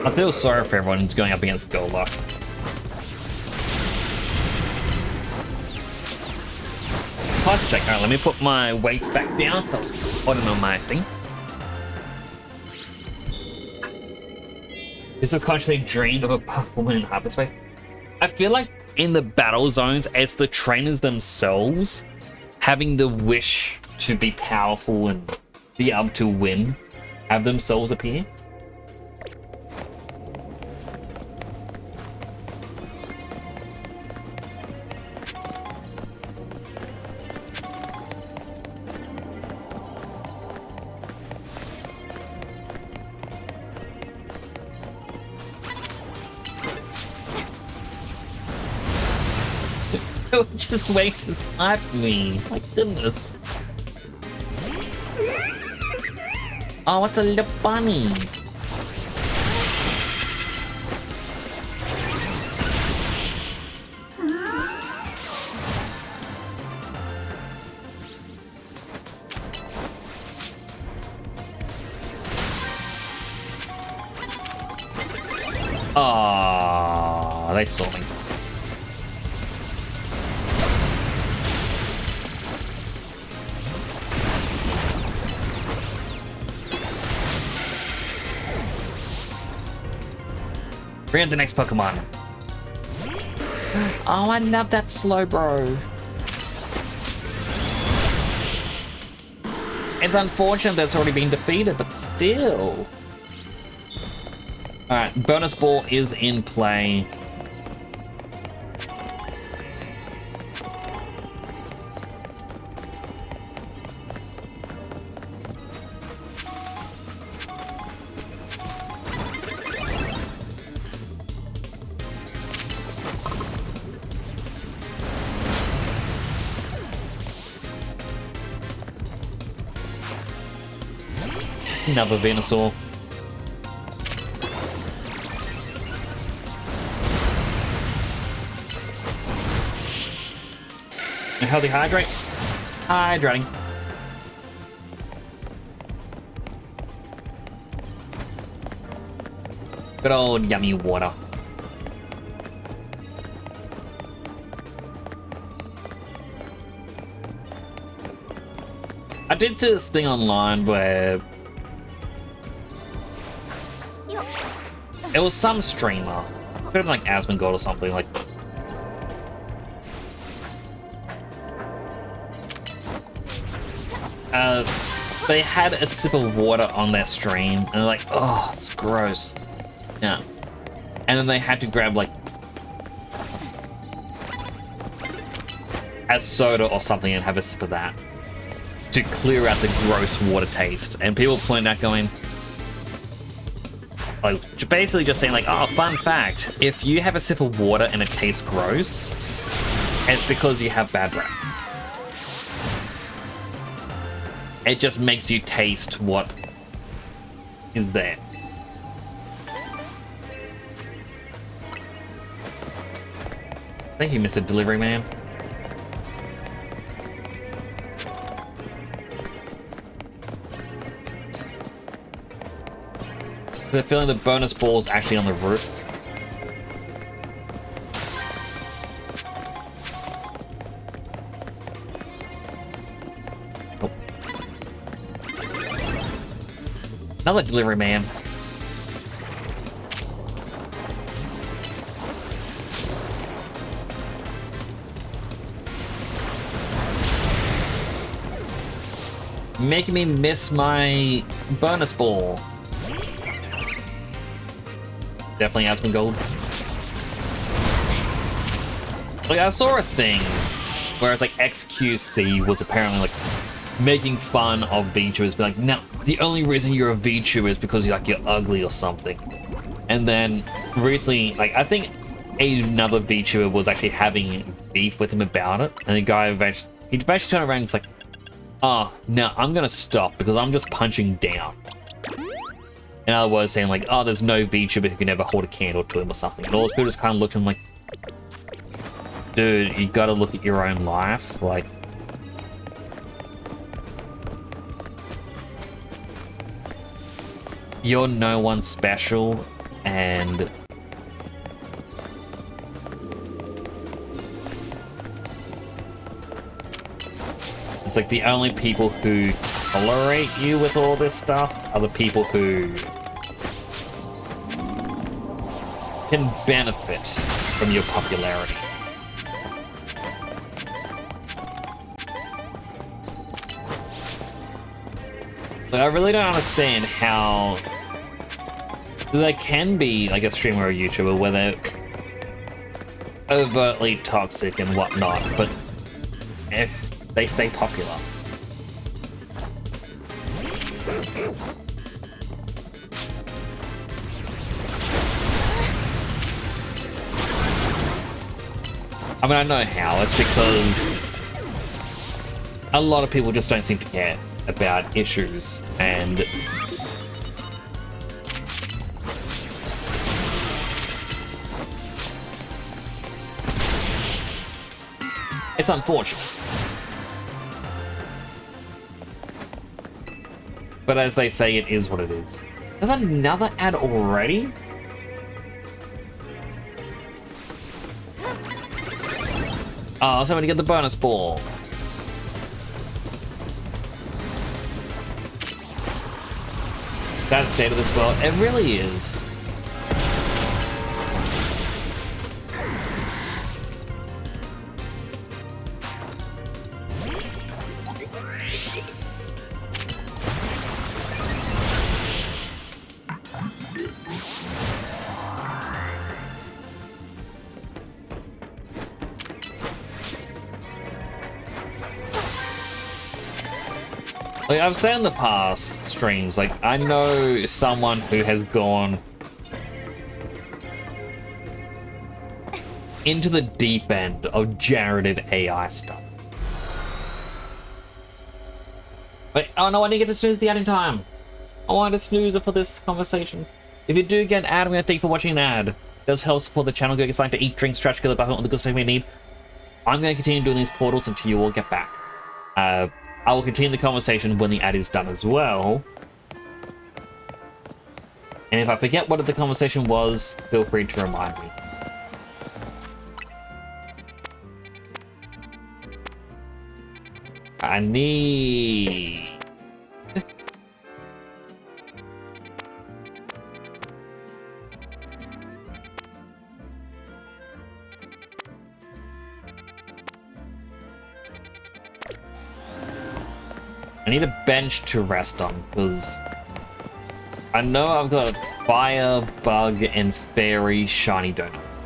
I feel sorry for everyone who's going up against Golduck. Punch check. Alright, let me put my weights back down because I was putting on my thing. You subconsciously dreamed of a puff woman in hyperspace. I feel like in the battle zones, it's the trainers themselves having the wish to be powerful and be able to win, have themselves appear. Just wait to slap me. My goodness. Oh, what's a little bunny? Oh, they saw me. Bring in the next Pokemon. Oh, I love that Slowbro. It's unfortunate that it's already been defeated, but still. Alright, bonus ball is in play. Another Venusaur. A healthy hydrate. Hydrating. Good old yummy water. I did see this thing online where it was some streamer. Could have been like Asmongold or something like. They had a sip of water on their stream and they're like, oh, it's gross. Yeah. And then they had to grab like a soda or something and have a sip of that to clear out the gross water taste. And people pointed out going, like, basically just saying like, oh, fun fact, if you have a sip of water and it tastes gross, it's because you have bad breath. It just makes you taste what is there. Thank you, Mr. Delivery Man. They're feeling the bonus ball's actually on the roof. Oh. Another Delivery Man. Making me miss my bonus ball. Definitely Asmongold. Like, I saw a thing where it's like XQC was apparently like making fun of VTubers, be like, no, the only reason you're a VTuber is because you're ugly or something. And then recently, like, I think another VTuber was actually having beef with him about it, and the guy eventually turned around and was like, oh, no, I'm gonna stop because I'm just punching down. In other words, saying like, oh, there's no VTuber who can ever hold a candle to him or something. And all those people just kind of looked at him like, dude, you gotta look at your own life. Like, you're no one special, and it's like the only people who tolerate you with all this stuff are the people who can benefit from your popularity. But I really don't understand how there can be like a streamer or a YouTuber where they're overtly toxic and whatnot, but if they stay popular. I mean, I know how. It's because a lot of people just don't seem to care about issues, and it's unfortunate. But as they say, it is what it is. There's another ad already? Oh, so I'm gonna get the bonus ball. That's the state of this world. It really is. Like I've said in the past streams, like I know someone who has gone into the deep end of generative AI stuff. But oh no, I didn't get to snooze the ad in time. I wanted to snooze it for this conversation. If you do get an ad, I'm gonna thank you for watching an ad. It does help support the channel. Go get something to eat, drink, stretch, get the button, all the good stuff you need. I'm gonna continue doing these portals until you all get back. I will continue the conversation when the ad is done as well. And if I forget what the conversation was, feel free to remind me. I need... I need a bench to rest on, because I know I've got fire, bug, and fairy shiny donuts.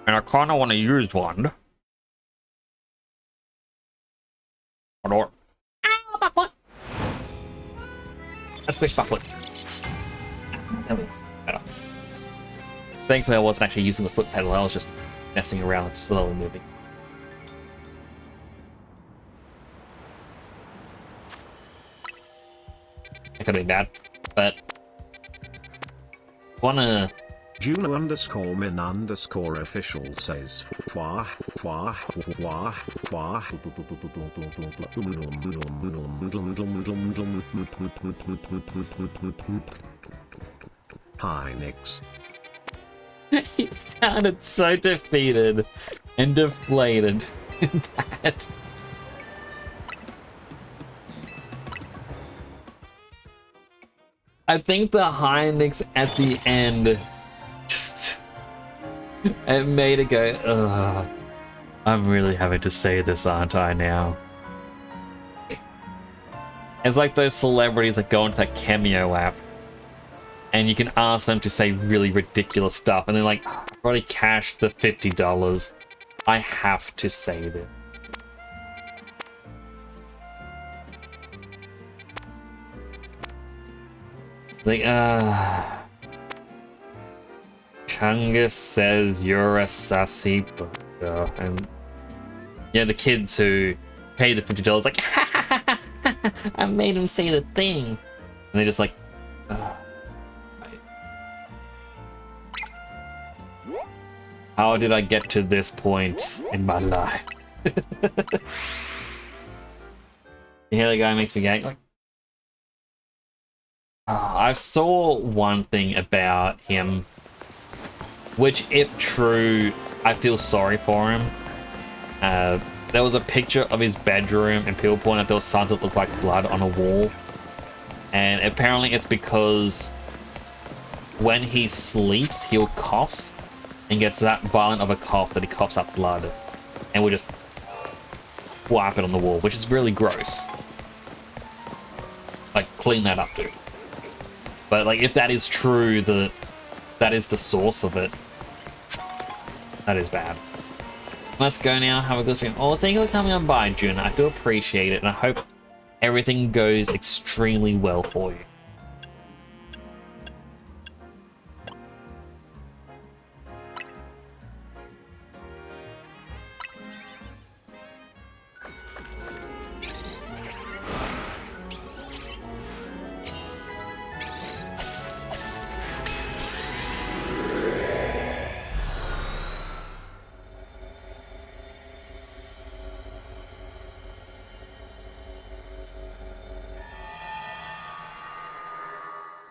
And I kind of want to use one. Or... Ow, my foot! I squished my foot. That was better. Thankfully I wasn't actually using the foot pedal, I was just messing around and slowly moving. I could be bad, but wanna. Juno_min_official says Hi Nix. He sounded so defeated and deflated in that. I think the Hynix at the end just it made it go, ugh. I'm really having to say this, aren't I now? It's like those celebrities that go into that Cameo app and you can ask them to say really ridiculous stuff and they're like, "Oh, I've already cashed the $50. I have to save it." Like, Chungus says you're a sassy bugger. And yeah, the kids who pay the $50 like, I made him say the thing. And they're just like, how did I get to this point in my life? You hear the guy makes me gag? Like, I saw one thing about him, which, if true, I feel sorry for him. There was a picture of his bedroom, and people pointed out there was something that looked like blood on a wall. And apparently it's because when he sleeps, he'll cough, and gets that violent of a cough that he coughs up blood. And we just wipe it on the wall, which is really gross. Like, clean that up, dude. But, like, if that is true, that is the source of it, that is bad. Let's go now, have a good stream. Oh, thank you for coming on by, June. I do appreciate it, and I hope everything goes extremely well for you.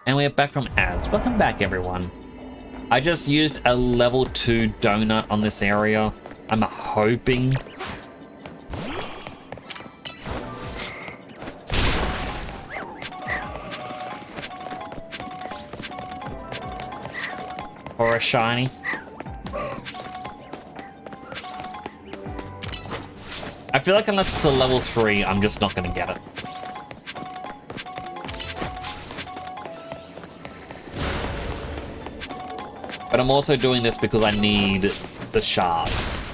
And we're back from ads. Welcome back, everyone. I just used a level 2 donut on this area. I'm hoping for a shiny. I feel like unless it's a level 3, I'm just not gonna get it. But I'm also doing this because I need the shards.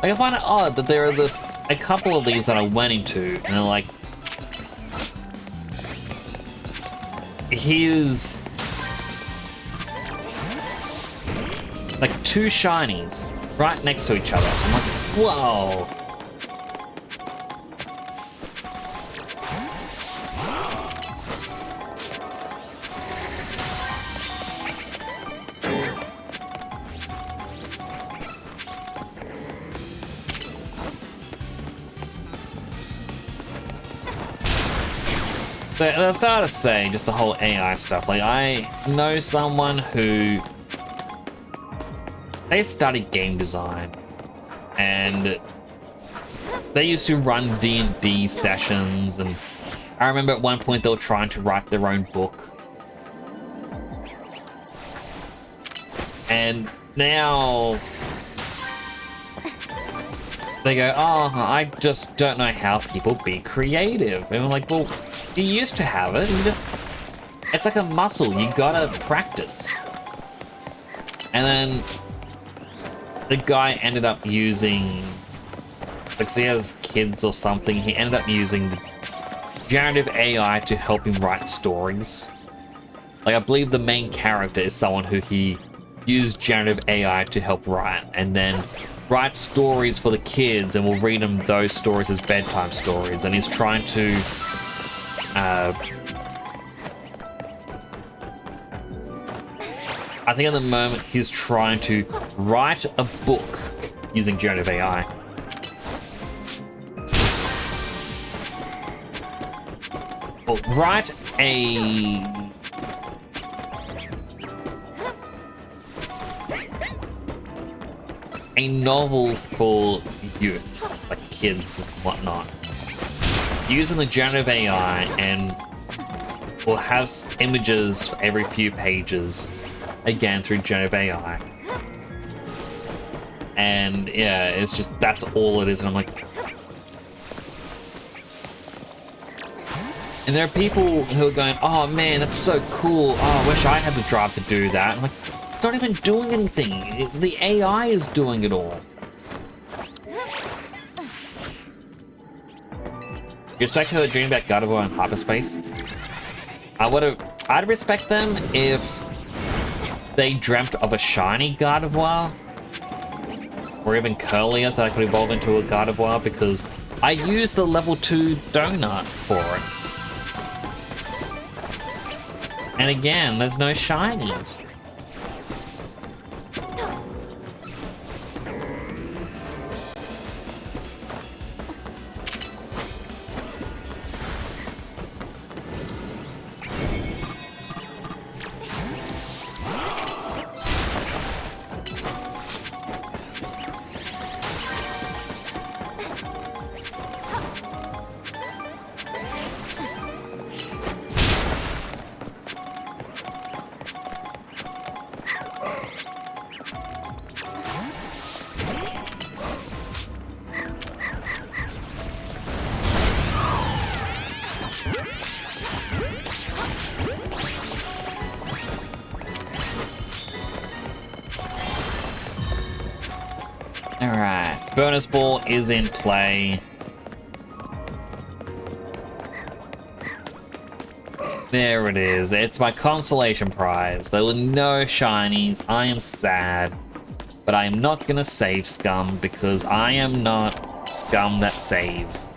I find it odd that there are a couple of these that I went into, and they're like, here's like 2 shinies right next to each other. I'm like, whoa. But I started saying just the whole AI stuff. Like, I know someone who they studied game design, and they used to run D&D sessions, and I remember at one point they were trying to write their own book. And now they go, oh, I just don't know how people be creative. And I'm like, well, you used to have it. It's like a muscle. You gotta practice. And then the guy ended up using, like, so he has kids or something. He ended up using the generative AI to help him write stories. Like, I believe the main character is someone who he used generative AI to help write, and then write stories for the kids, and will read them those stories as bedtime stories. And he's trying to I think at the moment he's trying to write a book using generative AI. Or write a novel for youth, like kids and whatnot, using the generative AI, and we'll have images for every few pages, again through generative AI. And yeah, it's just, that's all it is. And I'm like, and there are people who are going, oh man, that's so cool. Oh, I wish I had the drive to do that. I'm like, it's not even doing anything. The AI is doing it all. You expect her to dream about God of War in hyperspace? I'd respect them if they dreamt of a shiny God of War. Or even curlier that I could evolve into a God of War, because I used the level 2 donut for it. And again, there's no shinies. Alright, bonus ball is in play. There it is. It's my consolation prize. There were no shinies. I am sad. But I am not gonna save Scum, because I am not Scum that saves.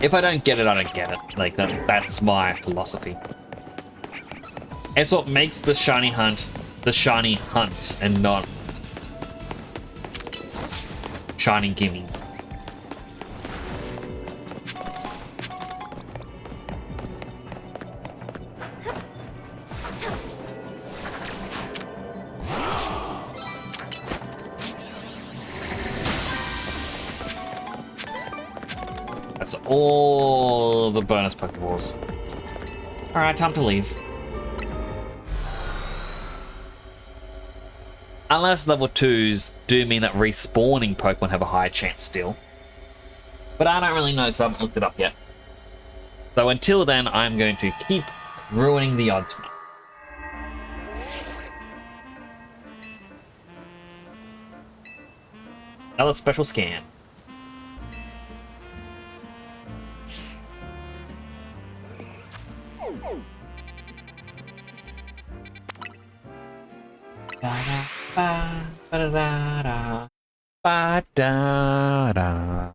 If I don't get it, I don't get it. Like, that's my philosophy. It's what makes the shiny hunt and not shiny gimmies. That's all the bonus Pokeballs. Alright, time to leave. Unless level 2s do mean that respawning Pokemon have a higher chance still. But I don't really know because I haven't looked it up yet. So until then, I'm going to keep ruining the odds for now. Another special scan. Ba-da-da, ba-da-da.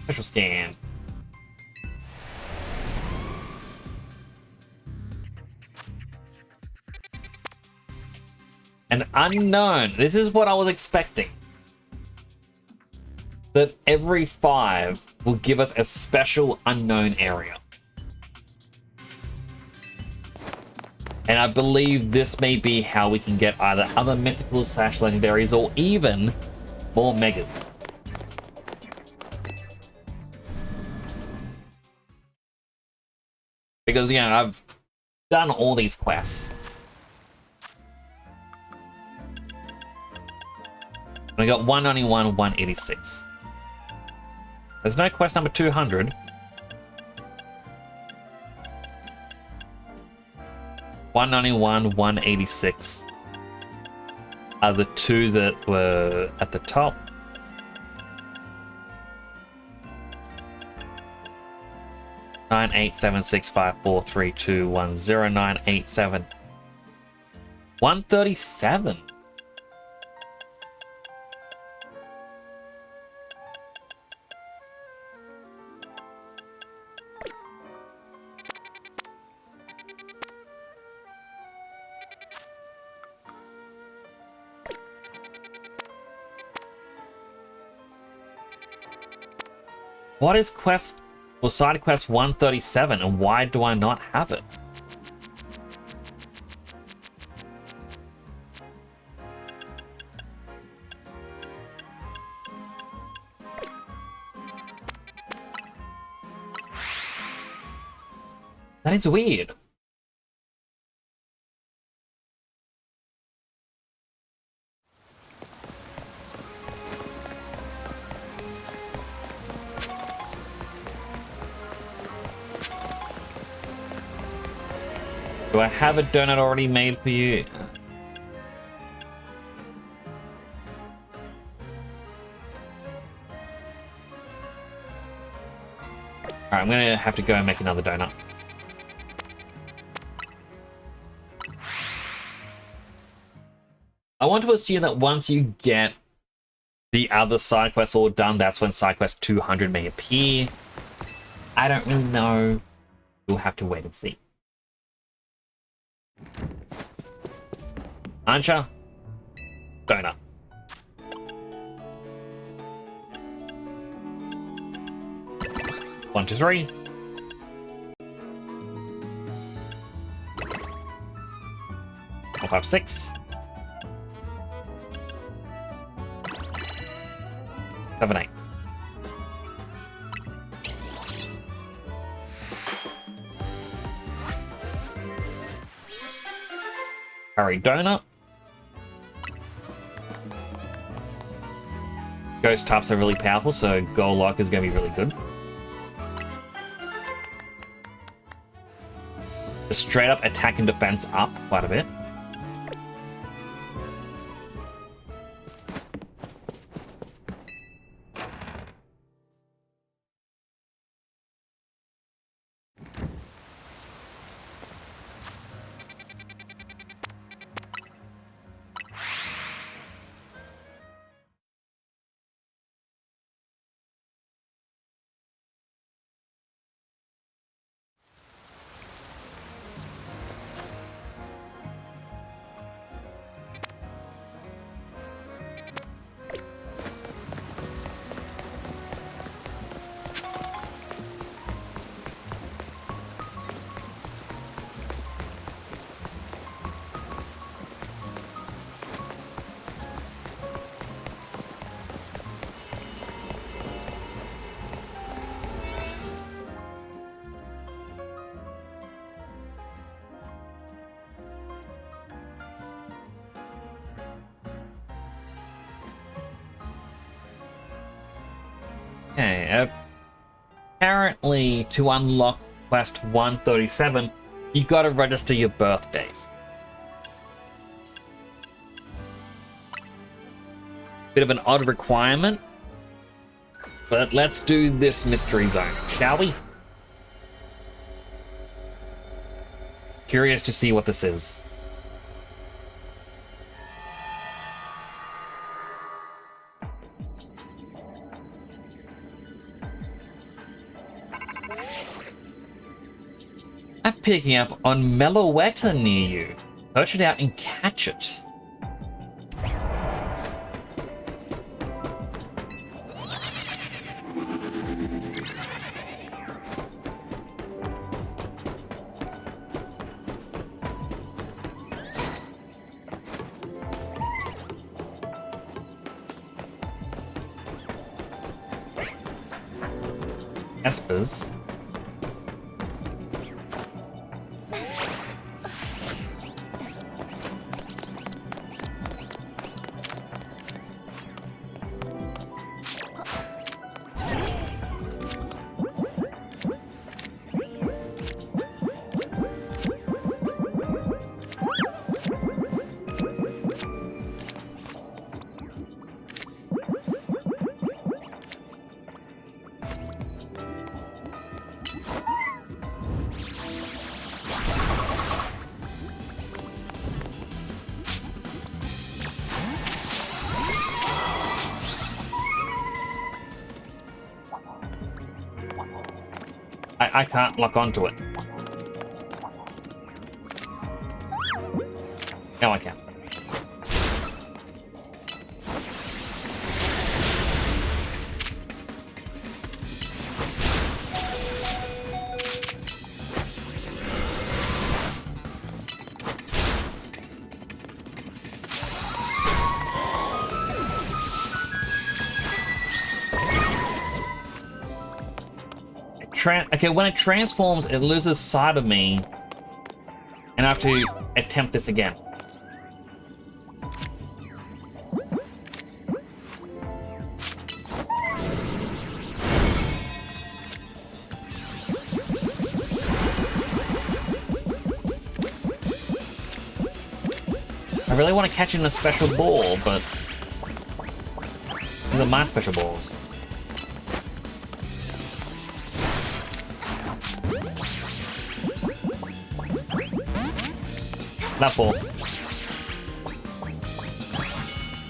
Special scan. An unknown. This is what I was expecting. That every 5 will give us a special unknown area. And I believe this may be how we can get either other mythicals / legendaries or even more megas. Because, you know, I've done all these quests. I got 191, 186. There's no quest number 200. 191, 186 are the two that were at the top. Nine eight seven six five four three two 10987 137. What is quest or side quest 137 and why do I not have it? That is weird. Do I have a donut already made for you? Alright, I'm gonna have to go and make another donut. I want to assume that once you get the other side quests all done, that's when side quest 200 may appear. I don't really know. We'll have to wait and see. Ancha, donut. One, two, three. 4, 5, 6. 7, 8. Curry donut. Ghost types are really powerful, so Golok is going to be really good. Just straight up attack and defense up quite a bit. Okay, apparently to unlock quest 137, you gotta register your birth date. Bit of an odd requirement, but let's do this mystery zone, shall we? Curious to see what this is. I'm picking up on Meloetta near you. Search it out and catch it. Espers. I can't lock onto it. Now I can. when it transforms, it loses sight of me, and I have to attempt this again. I really want to catch it in a special ball, but these are my special balls. Love ball.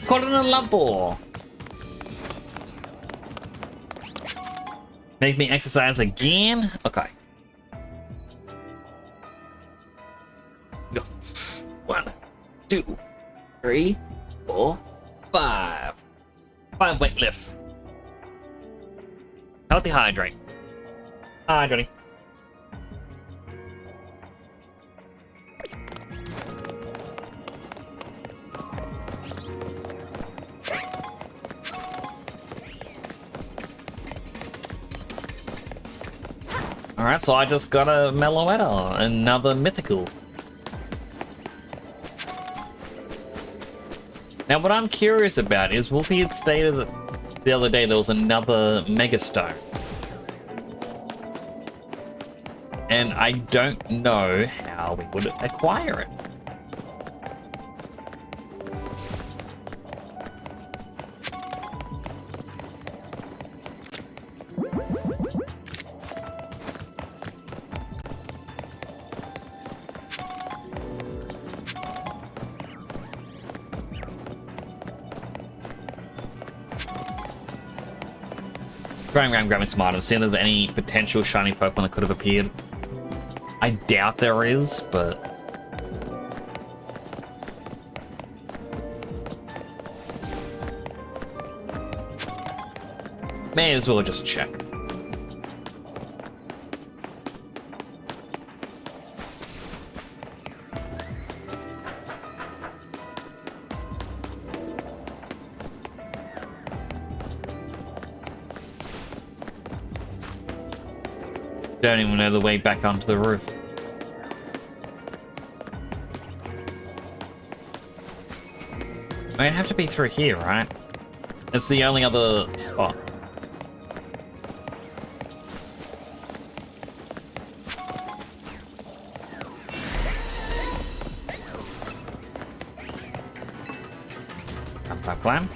Caught it in a love ball. Make me exercise again? Okay. Go. 1, 2, 3, 4, 5. 5 weight lift. Healthy hydrate. Hydrating. Alright, so I just got a Meloetta, another mythical. Now what I'm curious about is, Wolfie had stated that the other day there was another Mega Stone. And I don't know how we would acquire it. Going around grabbing some items, seeing if there's any potential shiny Pokemon that could have appeared. I doubt there is, but... may as well just check. Don't even know the way back onto the roof. I mean, it'd have to be through here, right? It's the only other spot. Clap, clam.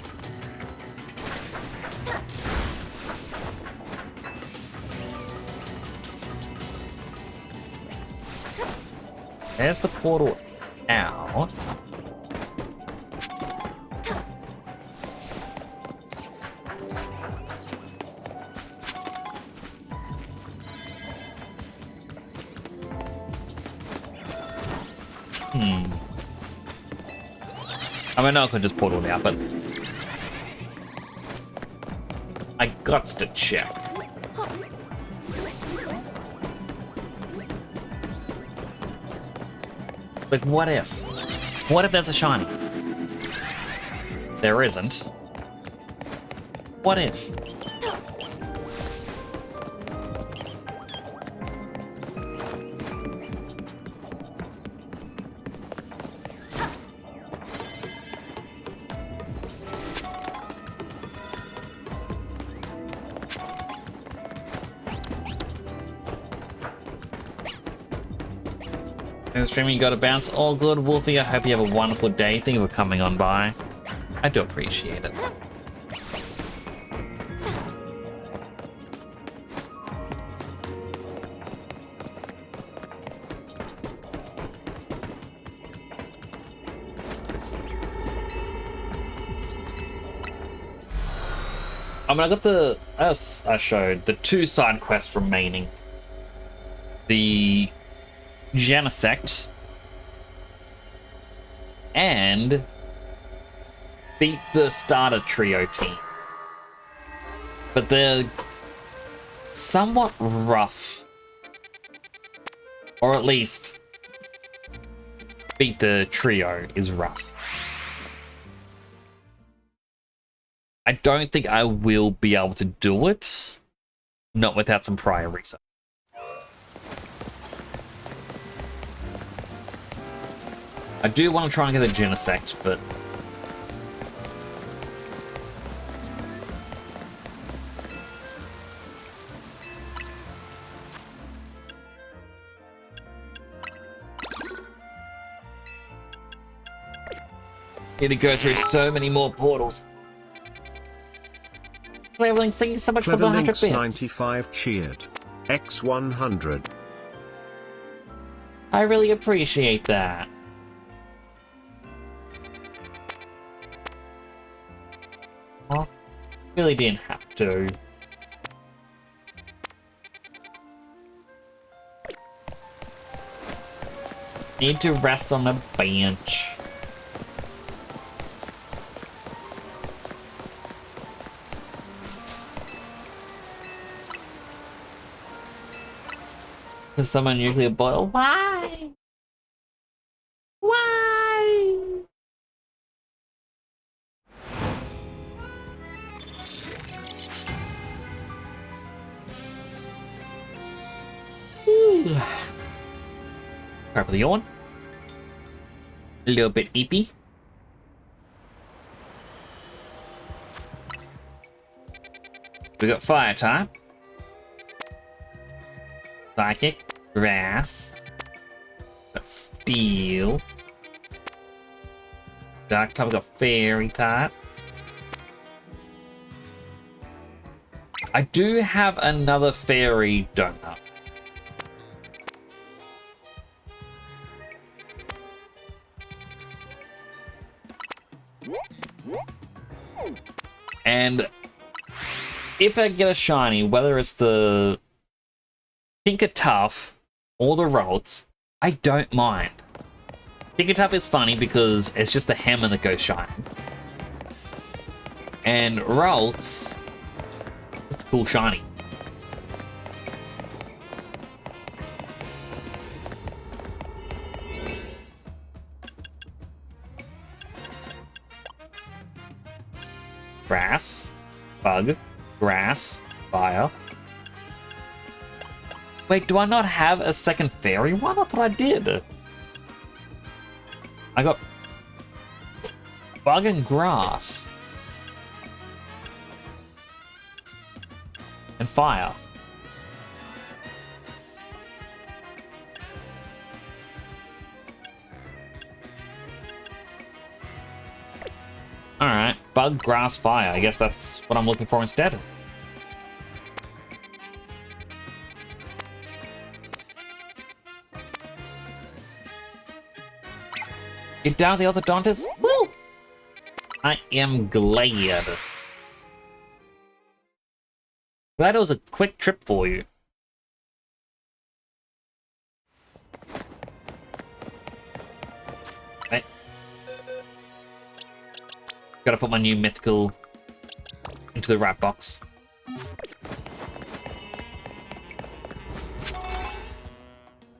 There's the portal out. I mean, I could just portal it out, but I gots to check. Like, what if? What if there's a shiny? There isn't. What if? Streaming, you gotta bounce. All good, Wolfie. I hope you have a wonderful day. Thank you for coming on by. I do appreciate it. I mean, I got the, as I showed, the 2 side quests remaining. The Genesect and beat the starter trio team, but they're somewhat rough, or at least beat the trio is rough. I don't think I will be able to do it, not without some prior research. I do want to try and get a Genesect, but... Need to go through so many more portals. Cleverlinks, thank you so much for the 100 bits. Cleverlinks 95 cheered. X100. I really appreciate that. Oh, really didn't have to. Need to rest on the bench. Because someone nuclear boil. Why? Why? Ooh. Crap with the yawn. A little bit eepy. We got fire type. Psychic, grass, got steel, dark type, got fairy type. I do have another fairy donut. And if I get a shiny, whether it's the Tinkertuff or the Ralts, I don't mind. Tinkertuff is funny because it's just a hammer that goes shining. And Ralts, it's cool shiny. Grass, bug, grass, fire. Wait, do I not have a second fairy one? I thought I did. I got bug and grass. And fire. Alright, bug, grass, fire. I guess that's what I'm looking for instead. Get down the orthodontist? Woo! I am glad. Glad it was a quick trip for you. Okay. Gotta put my new mythical into the right box.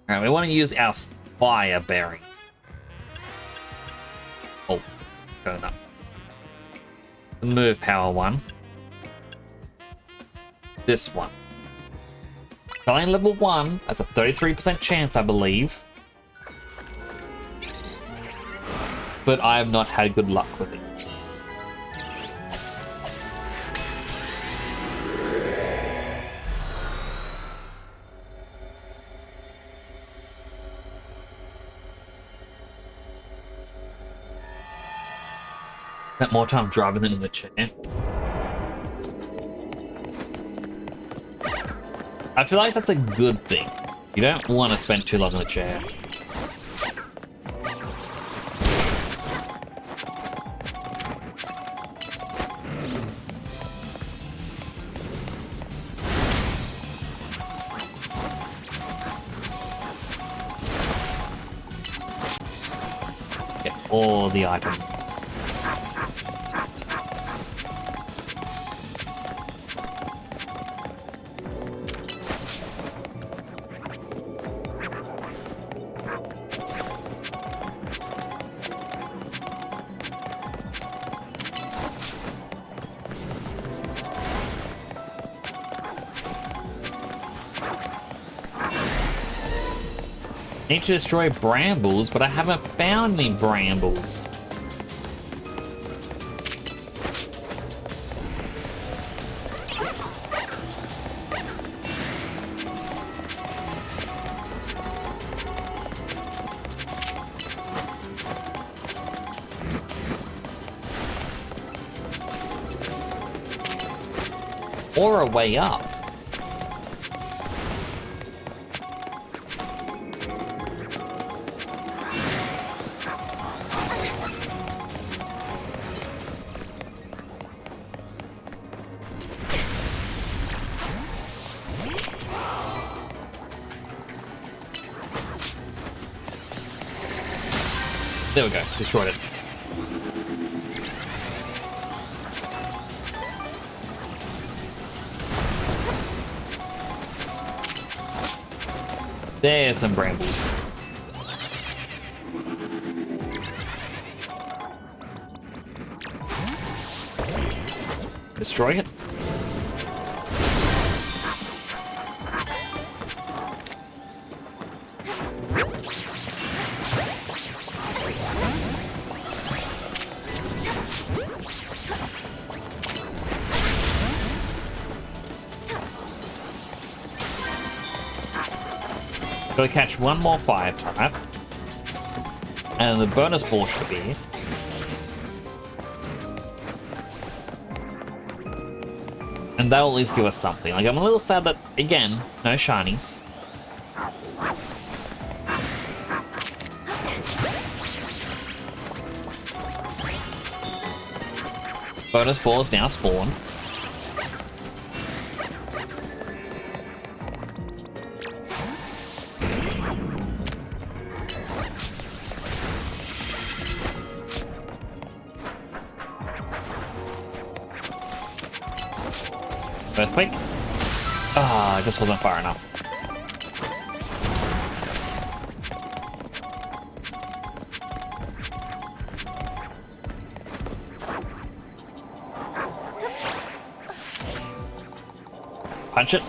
Alright, we want to use our fire berry. Oh, going up. The move power one. This one. Only level 1. That's a 33% chance, I believe. But I have not had good luck with it. Spent more time driving than in the chair. I feel like that's a good thing. You don't want to spend too long in the chair. Get all the items. Need to destroy brambles, but I haven't found any brambles. Or a way up. There we go, destroyed it. There's some brambles. Destroy it. Gotta catch one more fire type. And the bonus ball should be. And that'll at least give us something. Like, I'm a little sad that, again, no shinies. Bonus ball is now spawned. Earthquake? Ah, it just wasn't far enough. Punch it.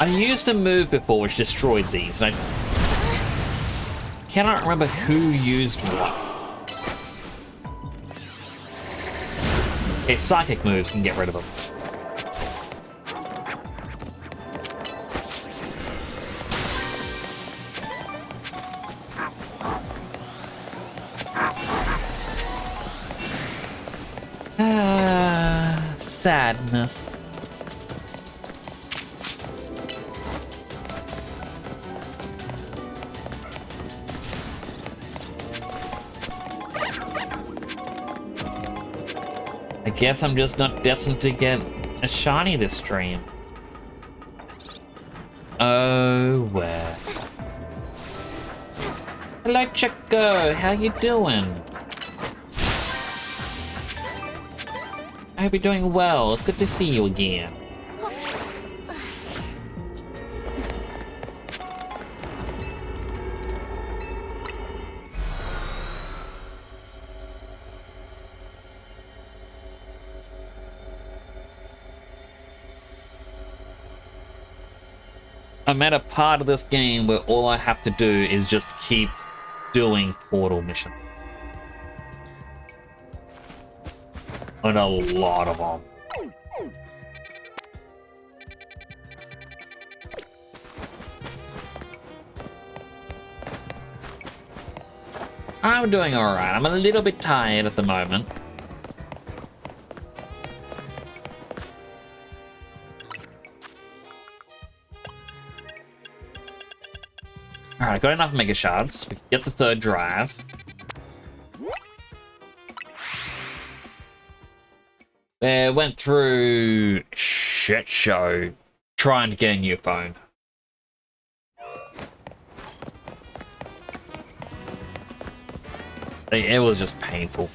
I used a move before which destroyed these, and I cannot remember who used what. Okay, psychic moves can get rid of them. Sadness. I guess I'm just not destined to get a shiny this stream. Oh, well. Hello, Chico. How you doing? I hope you're doing well. It's good to see you again. I'm at a part of this game where all I have to do is just keep doing portal missions. And a lot of them. I'm doing alright. I'm a little bit tired at the moment. Alright, got enough Mega Shards. We can get the third drive. Went through shit show trying to get a new phone. It was just painful.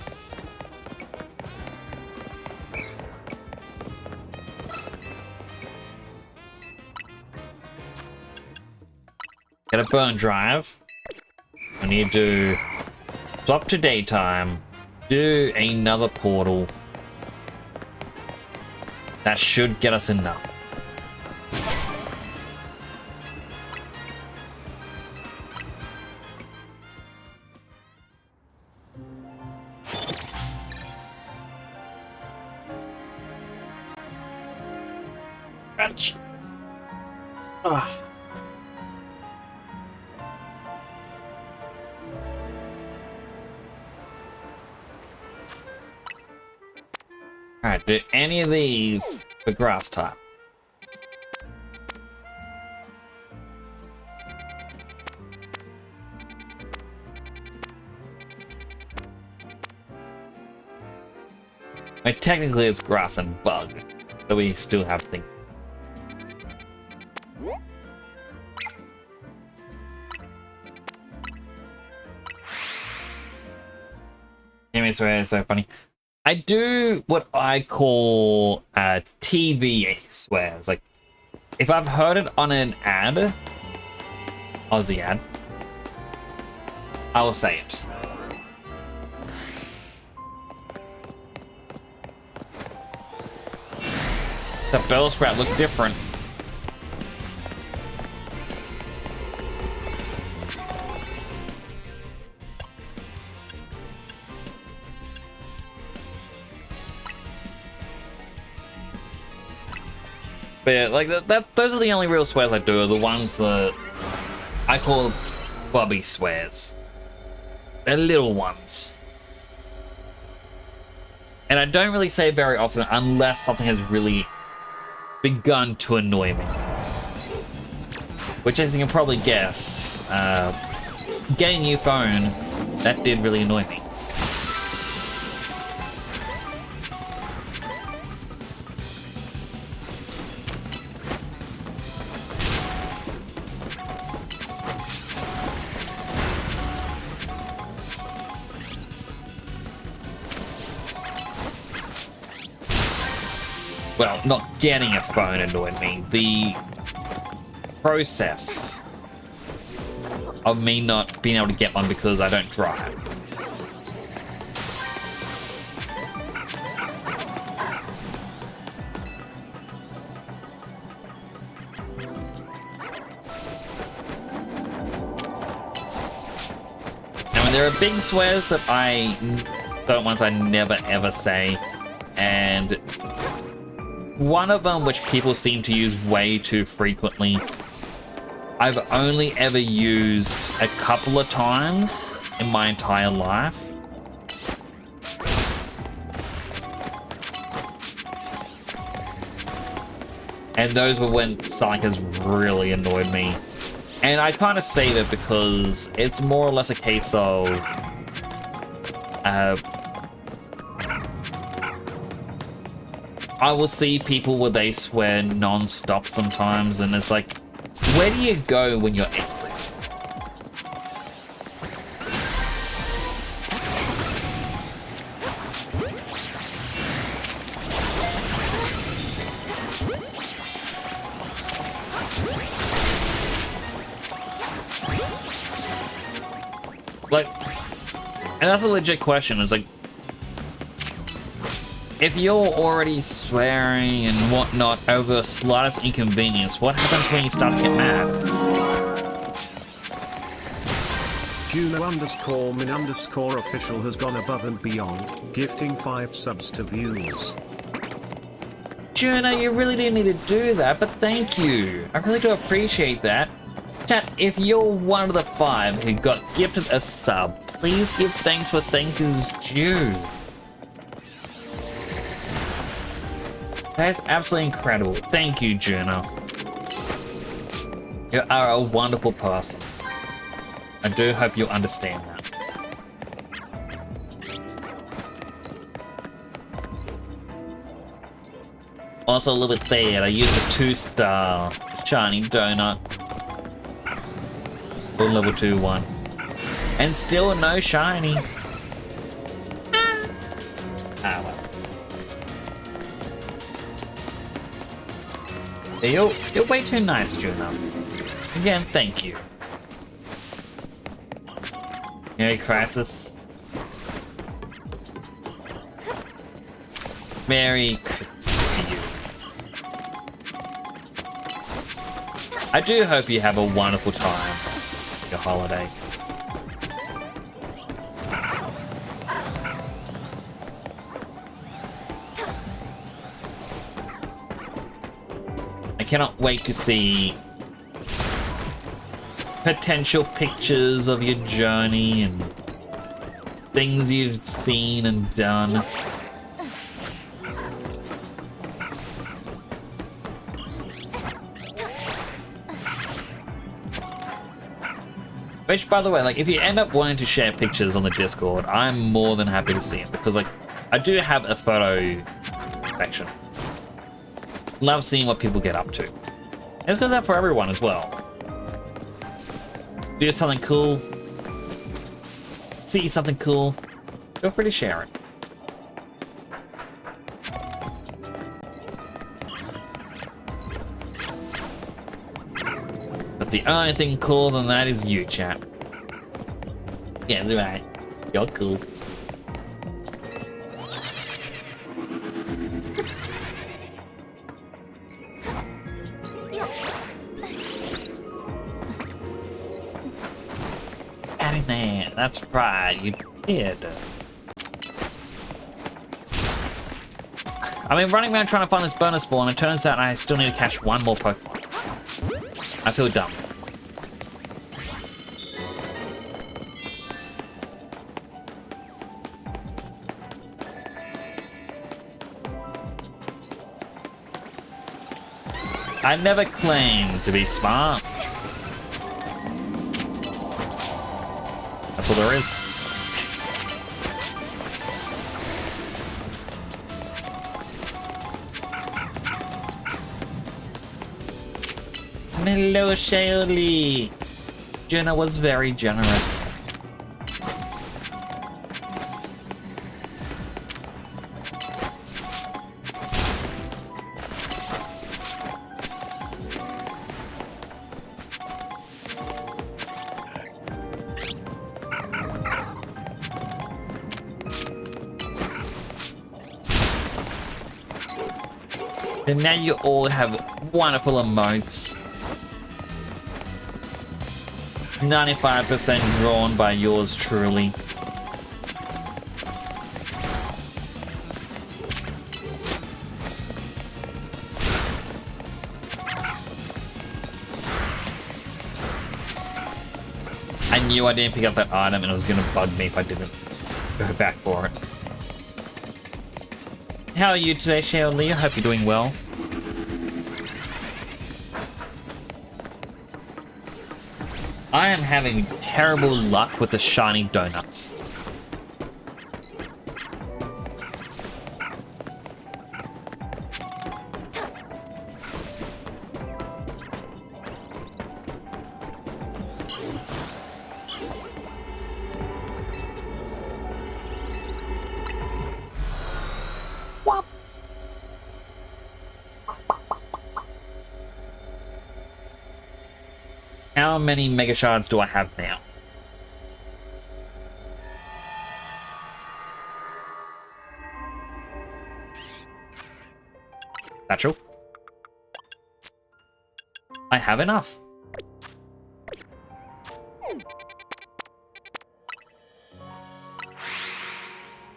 Get a burn drive. I need to swap to daytime. Do another portal. That should get us enough. Ouch. Ah. Alright, do any of these for grass type? Like, technically it's grass and bug, so we still have things. Anyways, it's so funny. I do what I call TV swears. Like, if I've heard it on an ad, Aussie ad, I will say it. The Bellsprout look different. But yeah, like those are the only real swears I do, are the ones that I call Bobby swears. They're little ones. And I don't really say it very often unless something has really begun to annoy me. Which, as you can probably guess, getting a new phone, that did really annoy me. Well, not getting a phone annoyed me. The process of me not being able to get one because I don't drive. Now, there are big swears that ones I never ever say, and one of them, which people seem to use way too frequently, I've only ever used a couple of times in my entire life. And those were when something has really annoyed me. And I kind of save it because it's more or less a case of I will see people where they swear non-stop sometimes, and it's like, where do you go when you're angry? Like, and that's a legit question. It's like, if you're already swearing and whatnot over the slightest inconvenience, what happens when you start to get mad? Juno_min_official has gone above and beyond, gifting 5 subs to viewers. Juno, you really didn't need to do that, but thank you. I really do appreciate that. Chat, if you're one of the 5 who got gifted a sub, please give thanks where thanks is due. That's absolutely incredible. Thank you, Juno. You are a wonderful person. I do hope you understand that. Also, a little bit sad, I used a 2-star shiny donut for level 2 1. And still no shiny. Ah, well. You're way too nice, Juno. Again, thank you. Merry Crisis. Merry Christmas to you. I do hope you have a wonderful time for your holiday. I cannot wait to see potential pictures of your journey and things you've seen and done. Which, by the way, like, if you end up wanting to share pictures on the Discord, I'm more than happy to see it, because, like, I do have a photo section. Love seeing what people get up to. And this goes out for everyone as well. Do something cool, see something cool, feel free to share it. But the only thing cooler than that is you, chat. Yeah, that's right. You're cool. Man, that's right, you did. I've been running around trying to find this bonus ball, and it turns out I still need to catch one more Pokemon. I feel dumb. I never claimed to be smart. That's all there is. Hello, Shaylee. Jenna was very generous. And now you all have wonderful emotes. 95% drawn by yours truly. I knew I didn't pick up that item and it was gonna bug me if I didn't go back for it. How are you today, Shaylee? I hope you're doing well. I am having terrible luck with the shiny donuts. How many Mega Shards do I have now? Satchel? I have enough.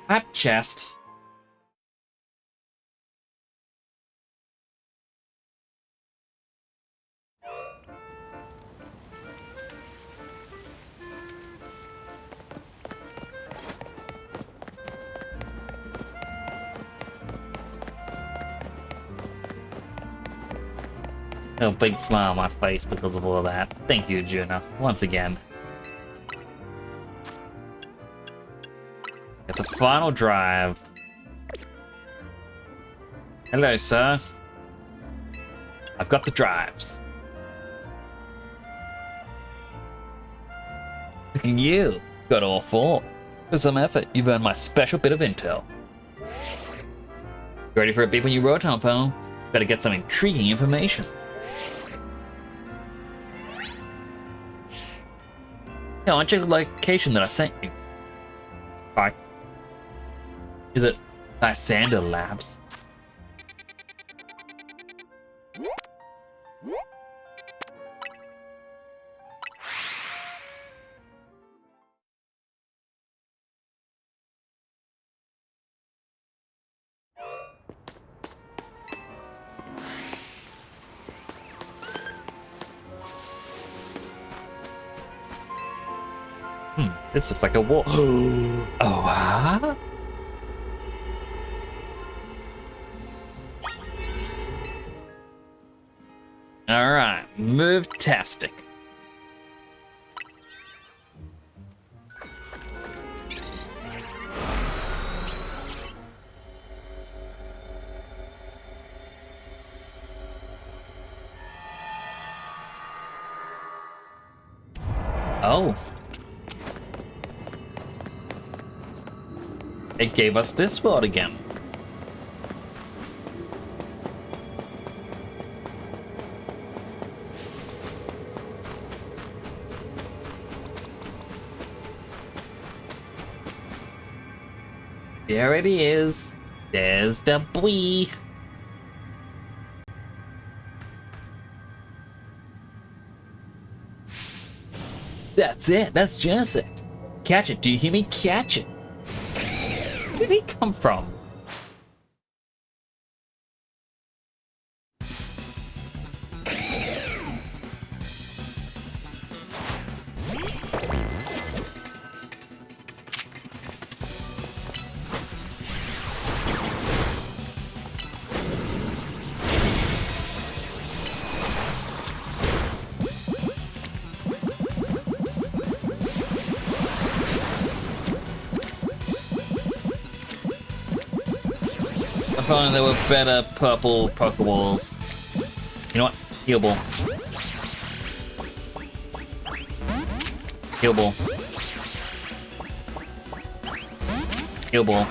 Map chest. A big smile on my face because of all of that. Thank you, Juna, once again. At the final drive. Hello, sir. I've got the drives. Look at you. Got all four. With some effort, you've earned my special bit of intel. You ready for a beep when you Rotom phone? Better get some intriguing information. Yeah, I checked the location that I sent you. Bye. Is it Lysander Labs? This looks like a wall. Oh, huh? Alright, move-tastic. Oh. It gave us this world again. There it is. There's the boy. That's it. That's Genesect. Catch it. Do you hear me? Catch it. Where did he come from? I found there were better purple Pokeballs. You know what? Heal Ball. Heal Ball. Heal Ball.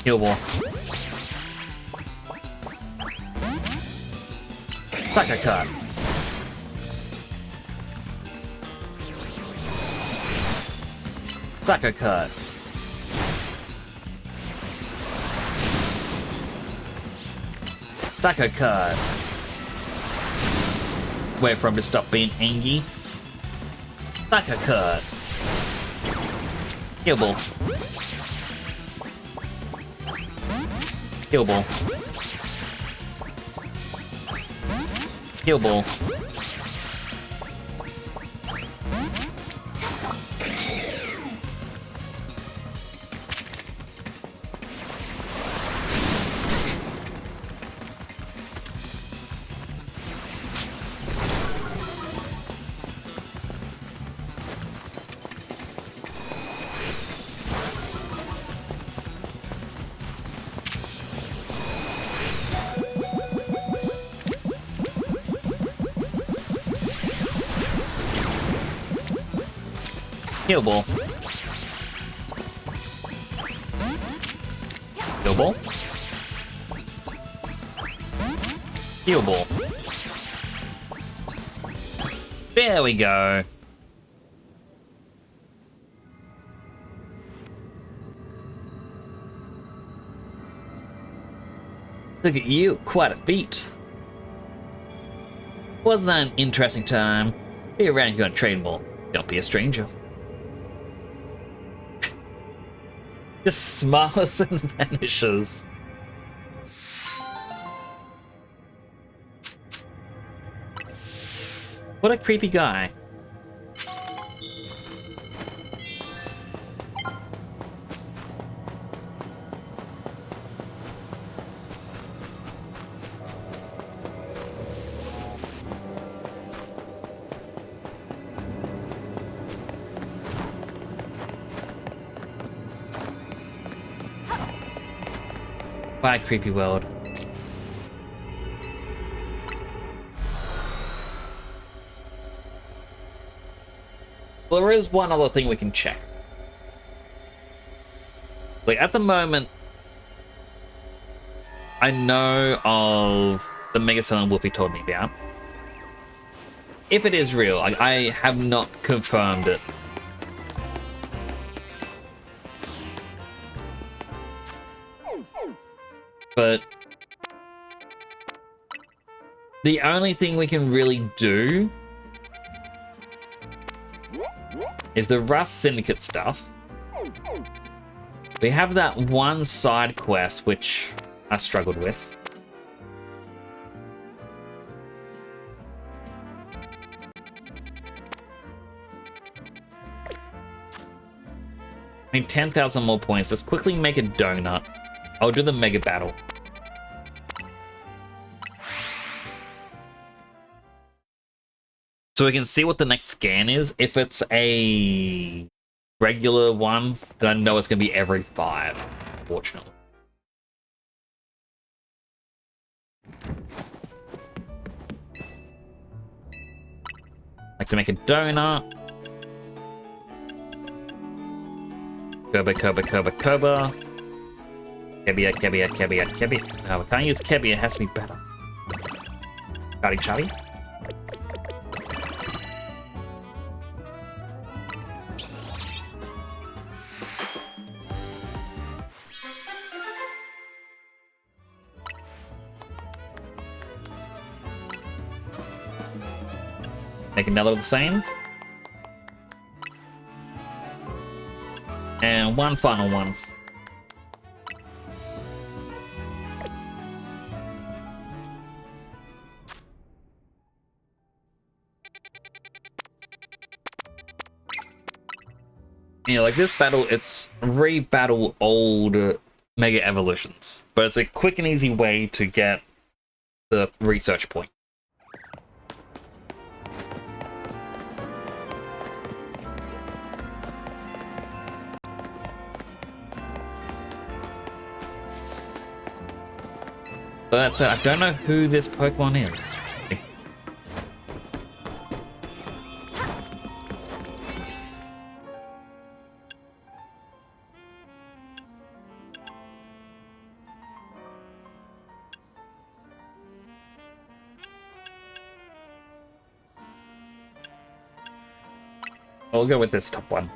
Heal Ball. Sucker Cut. Sucker Cut. Sucker Cut. Wait for him to stop being angry. Sucker Cut. Heal Ball. Heal Ball. Heal Ball. Heal Ball. Heal Ball. Heal Ball. There we go. Look at you, quite a feat. Wasn't that an interesting time? Be around here on Trading Ball. Don't be a stranger. Just smiles and vanishes. What a creepy guy. Bye, creepy world. Well, there is one other thing we can check. Like, at the moment, I know of the Mega Sun and Wolfie told me about. If it is real, I have not confirmed it. But the only thing we can really do is the Rust Syndicate stuff. We have that one side quest which I struggled with. I need 10,000 more points. Let's quickly make a donut. I'll do the mega battle. So we can see what the next scan is. If it's a regular one, then I know it's going to be every 5, unfortunately. Like to make a donut. Kerba. Kebbia. No, we can't use Kebbia, it has to be better. Charlie. Make another of the same. And one final one. Yeah, like this battle, it's re-battle old Mega Evolutions, but it's a quick and easy way to get the research point. But that's it. I don't know who this Pokemon is. I'll go with this top one.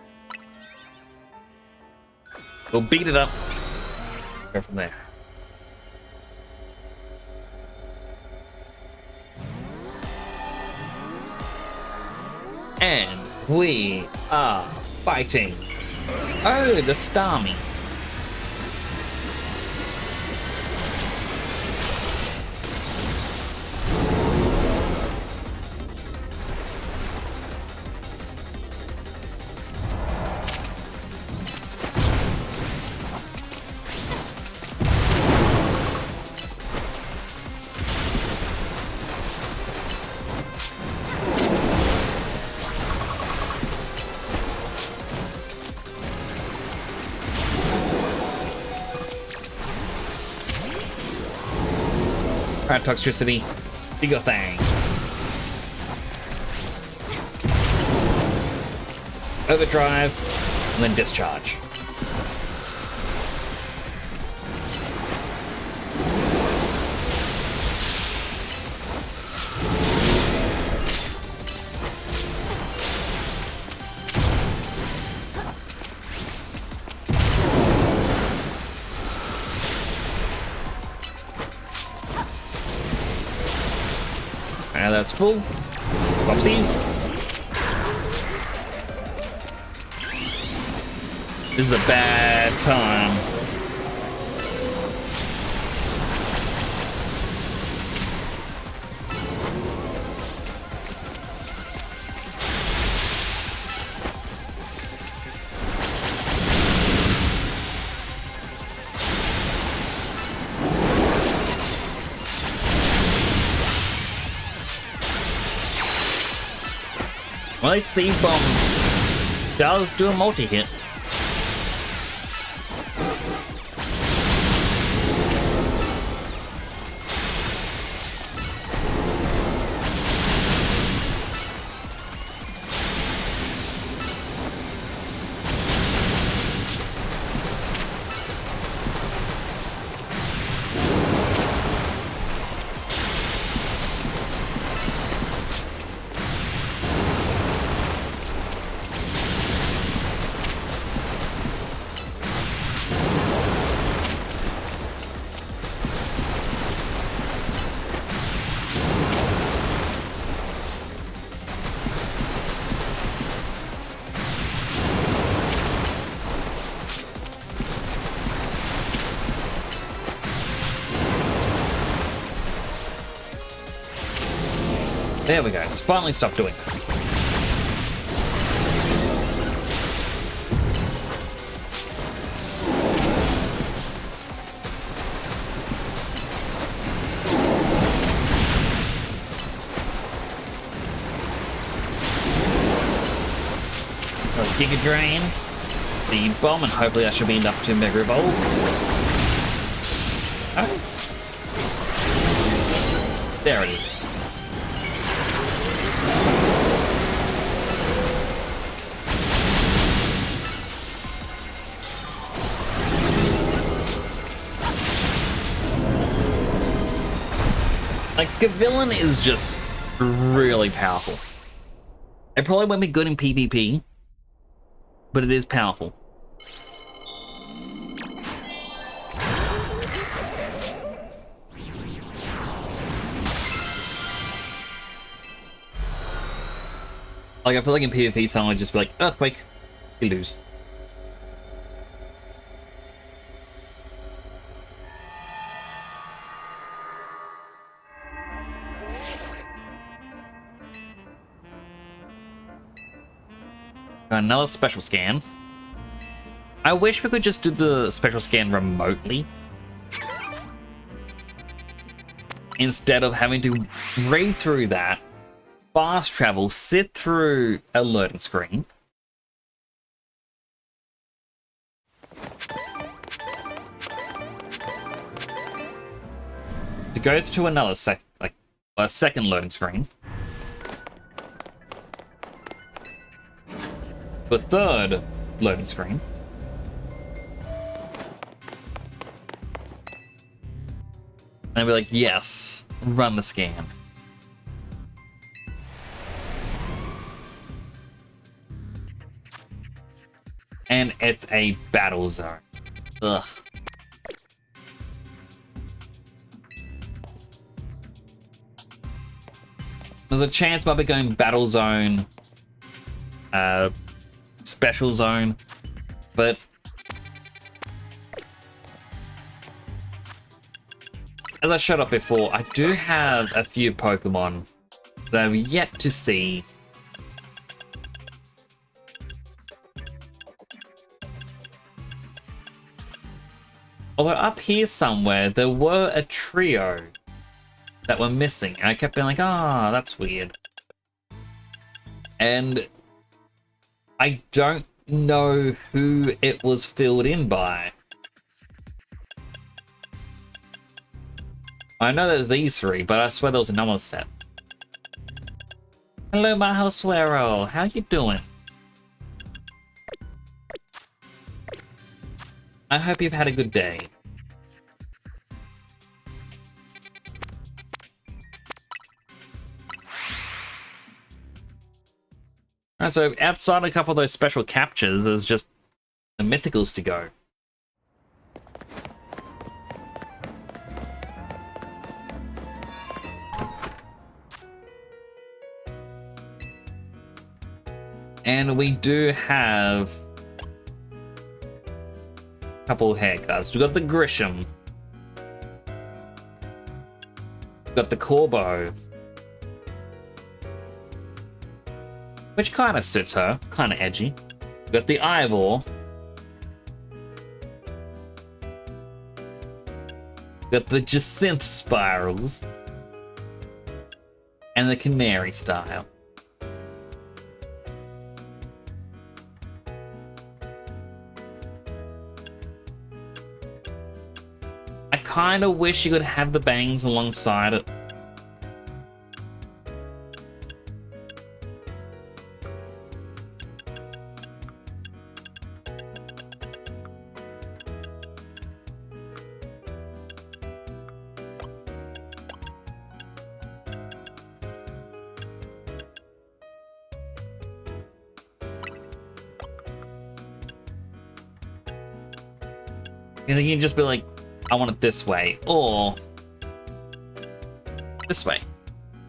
We'll beat it up. Go from there. And we are fighting. Oh, the Starmie. Alright, Toxtricity. Do your thing. Overdrive, and then Discharge. And that's full. Whoopsies. This is a bad time. Well, C-Bomb does do a multi-hit. There we go. It's finally stopped doing that. Giga Drain, the Bomb, and hopefully that should be enough to Mega Evolve. Oh. There it is. Like, Scavillain is just really powerful. It probably won't be good in PvP, but it is powerful. Like, I feel like in PvP, someone would just be like, Earthquake, you lose. Another special scan. I wish we could just do the special scan remotely, instead of having to read through that, fast travel, sit through a loading screen, to go to another a second loading screen, the third loading screen, and be like, yes, run the scan. And it's a battle zone. Ugh. There's a chance might be going battle zone, special zone, but as I showed up before, I do have a few Pokemon that I've yet to see although up here somewhere there were a trio that were missing, and I kept being like, ah, that's weird. And I don't know who it was filled in by. I know there's these three, but I swear there was another set. Hello, Mahoswero. How you doing? I hope you've had a good day. Alright, so outside a couple of those special captures, there's just the mythicals to go. And we do have a couple of haircuts. We've got the Grisham. We've got the Corbo, which kind of suits her, kind of edgy. We've got the Ivor. We've got the Jacinth Spirals. And the Canary style. I kind of wish you could have the bangs alongside it. You can just be like, I want it this way, or this way.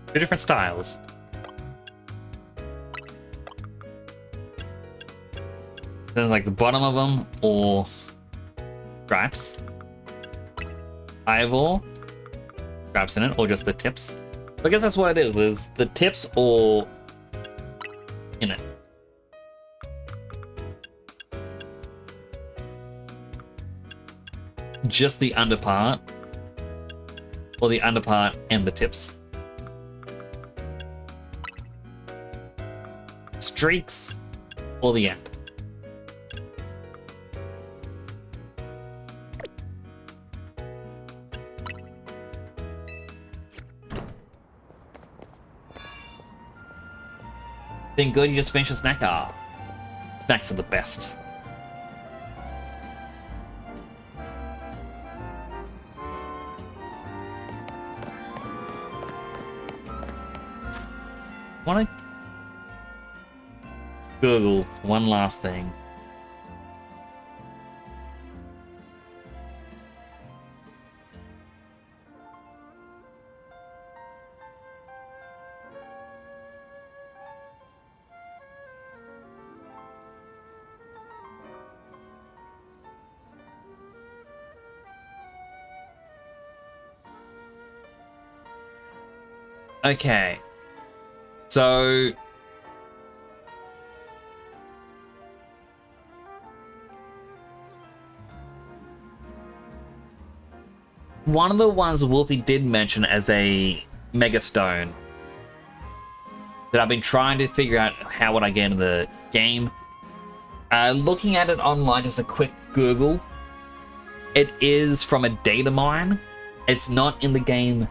Two different styles. Then like the bottom of them, or stripes. Ivor, stripes in it, or just the tips. I guess that's what it is. There's the tips or in it. Just the underpart, or the underpart and the tips. Streaks, or the end. Been good, you just finished a snack? Ah, snacks are the best. Wanna Google one last thing. Okay. So one of the ones Wolfie did mention as a Mega Stone that I've been trying to figure out how would I get into the game. Looking at it online, just a quick Google. It is from a data mine. It's not in the game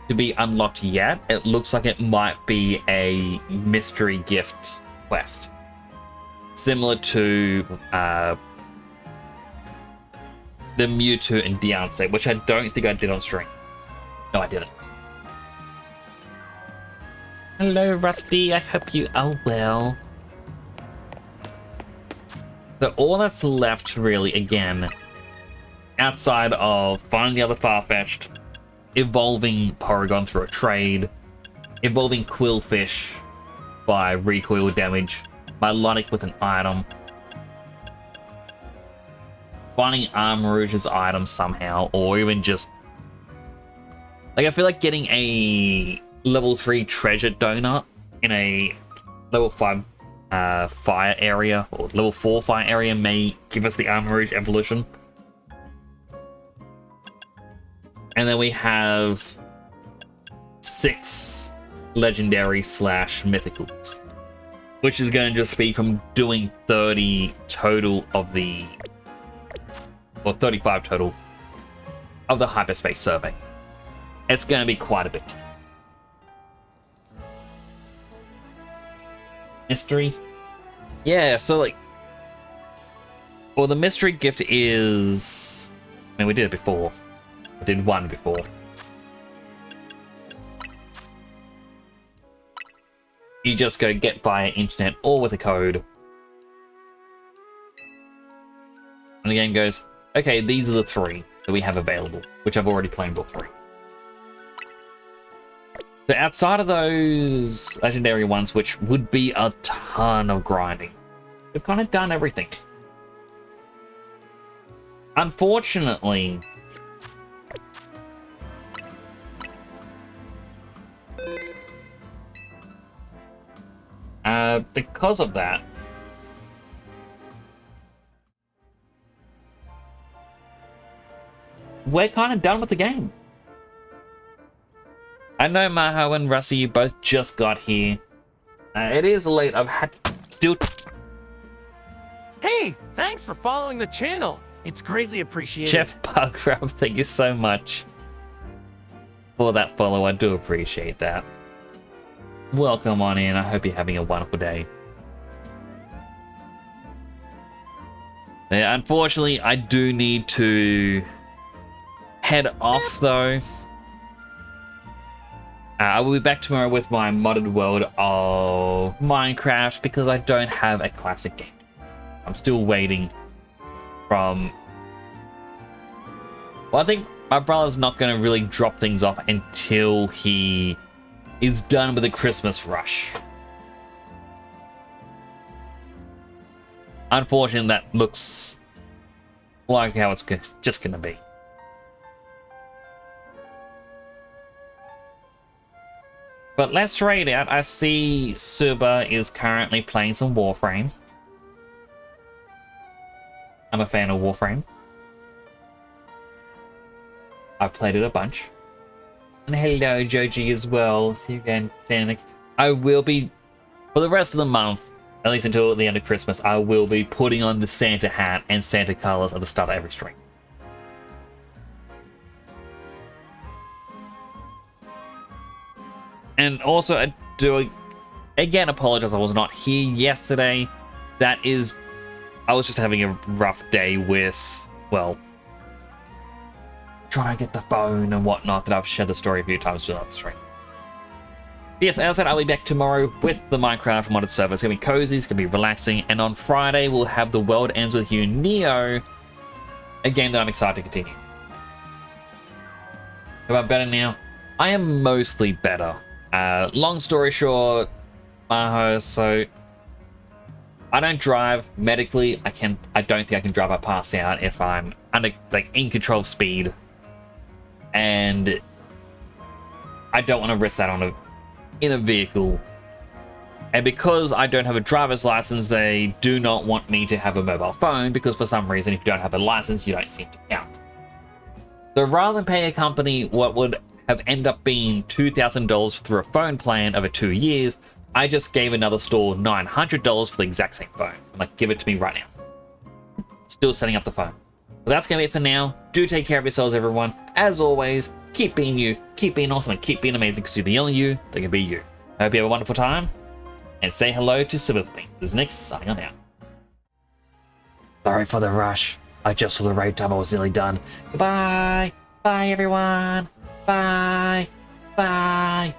to be unlocked yet. It looks like it might be a mystery gift quest, similar to the Mewtwo and Deontay, which I don't think I did on stream. No, I didn't. Hello, Rusty. I hope you are well. So all that's left, really, again, outside of finding the other Farfetch'd, evolving Porygon through a trade, evolving Quillfish by recoil damage, Milotic with an item, finding Armarouge's item somehow, or even just... Like, I feel like getting a level 3 treasure donut in a level 5 fire area, or level 4 fire area, may give us the Armarouge evolution. And then we have 6 legendary / mythicals, which is going to just be from doing 30 total of the, or 35 total of the hyperspace survey. It's going to be quite a bit. Mystery? Yeah, so like, well, the mystery gift is, I mean, we did it before. I did one before. You just go get via internet or with a code. And the game goes, okay, these are the 3 that we have available, which I've already claimed all 3. So outside of those legendary ones, which would be a ton of grinding, we've kind of done everything. Unfortunately, because of that, we're kind of done with the game. I know Maho and Rusty, you both just got here. It is late. I've had still. Hey, thanks for following the channel. It's greatly appreciated. Jeff Bugrub, thank you so much for that follow. I do appreciate that. Welcome on in. I hope you're having a wonderful day. Yeah, unfortunately, I do need to head off though. I will be back tomorrow with my modded world of Minecraft because I don't have a classic game. I'm still waiting from... Well, I think my brother's not going to really drop things off until he is done with the Christmas rush. Unfortunately, that looks like how it's just going to be. But let's raid out. I see Suba is currently playing some Warframe. I'm a fan of Warframe. I've played it a bunch. And hello, Joji, as well. See you again, Sanix. I will be, for the rest of the month, at least until the end of Christmas, I will be putting on the Santa hat and Santa colors at the start of every stream. And also, Again, apologize I was not here yesterday. I was just having a rough day with, well, trying to get the phone and whatnot that I've shared the story a few times throughout the stream. Yes, as I said, I'll be back tomorrow with the Minecraft modded server. It's going to be cozy, it's going to be relaxing, and on Friday we'll have The World Ends With You Neo, a game that I'm excited to continue. Am I better now? I am mostly better. Long story short, Maho, so I don't drive medically. I don't think I can drive. I pass out if I'm under, like, in control of speed, and I don't want to risk that in a vehicle. And because I don't have a driver's license, they do not want me to have a mobile phone, because for some reason, if you don't have a license, you don't seem to count. So rather than paying a company what would have ended up being $2,000 through a phone plan over 2 years, I just gave another store $900 for the exact same phone. I'm like, give it to me right now. Still setting up the phone. But that's going to be it for now. Do take care of yourselves, everyone. As always, keep being you, keep being awesome, and keep being amazing, because you're the only you that can be you. I hope you have a wonderful time, and say hello to Silverflame. This is Nick, signing on out. Sorry for the rush. I just saw the raid time, I was nearly done. Goodbye. Bye, everyone. Bye. Bye.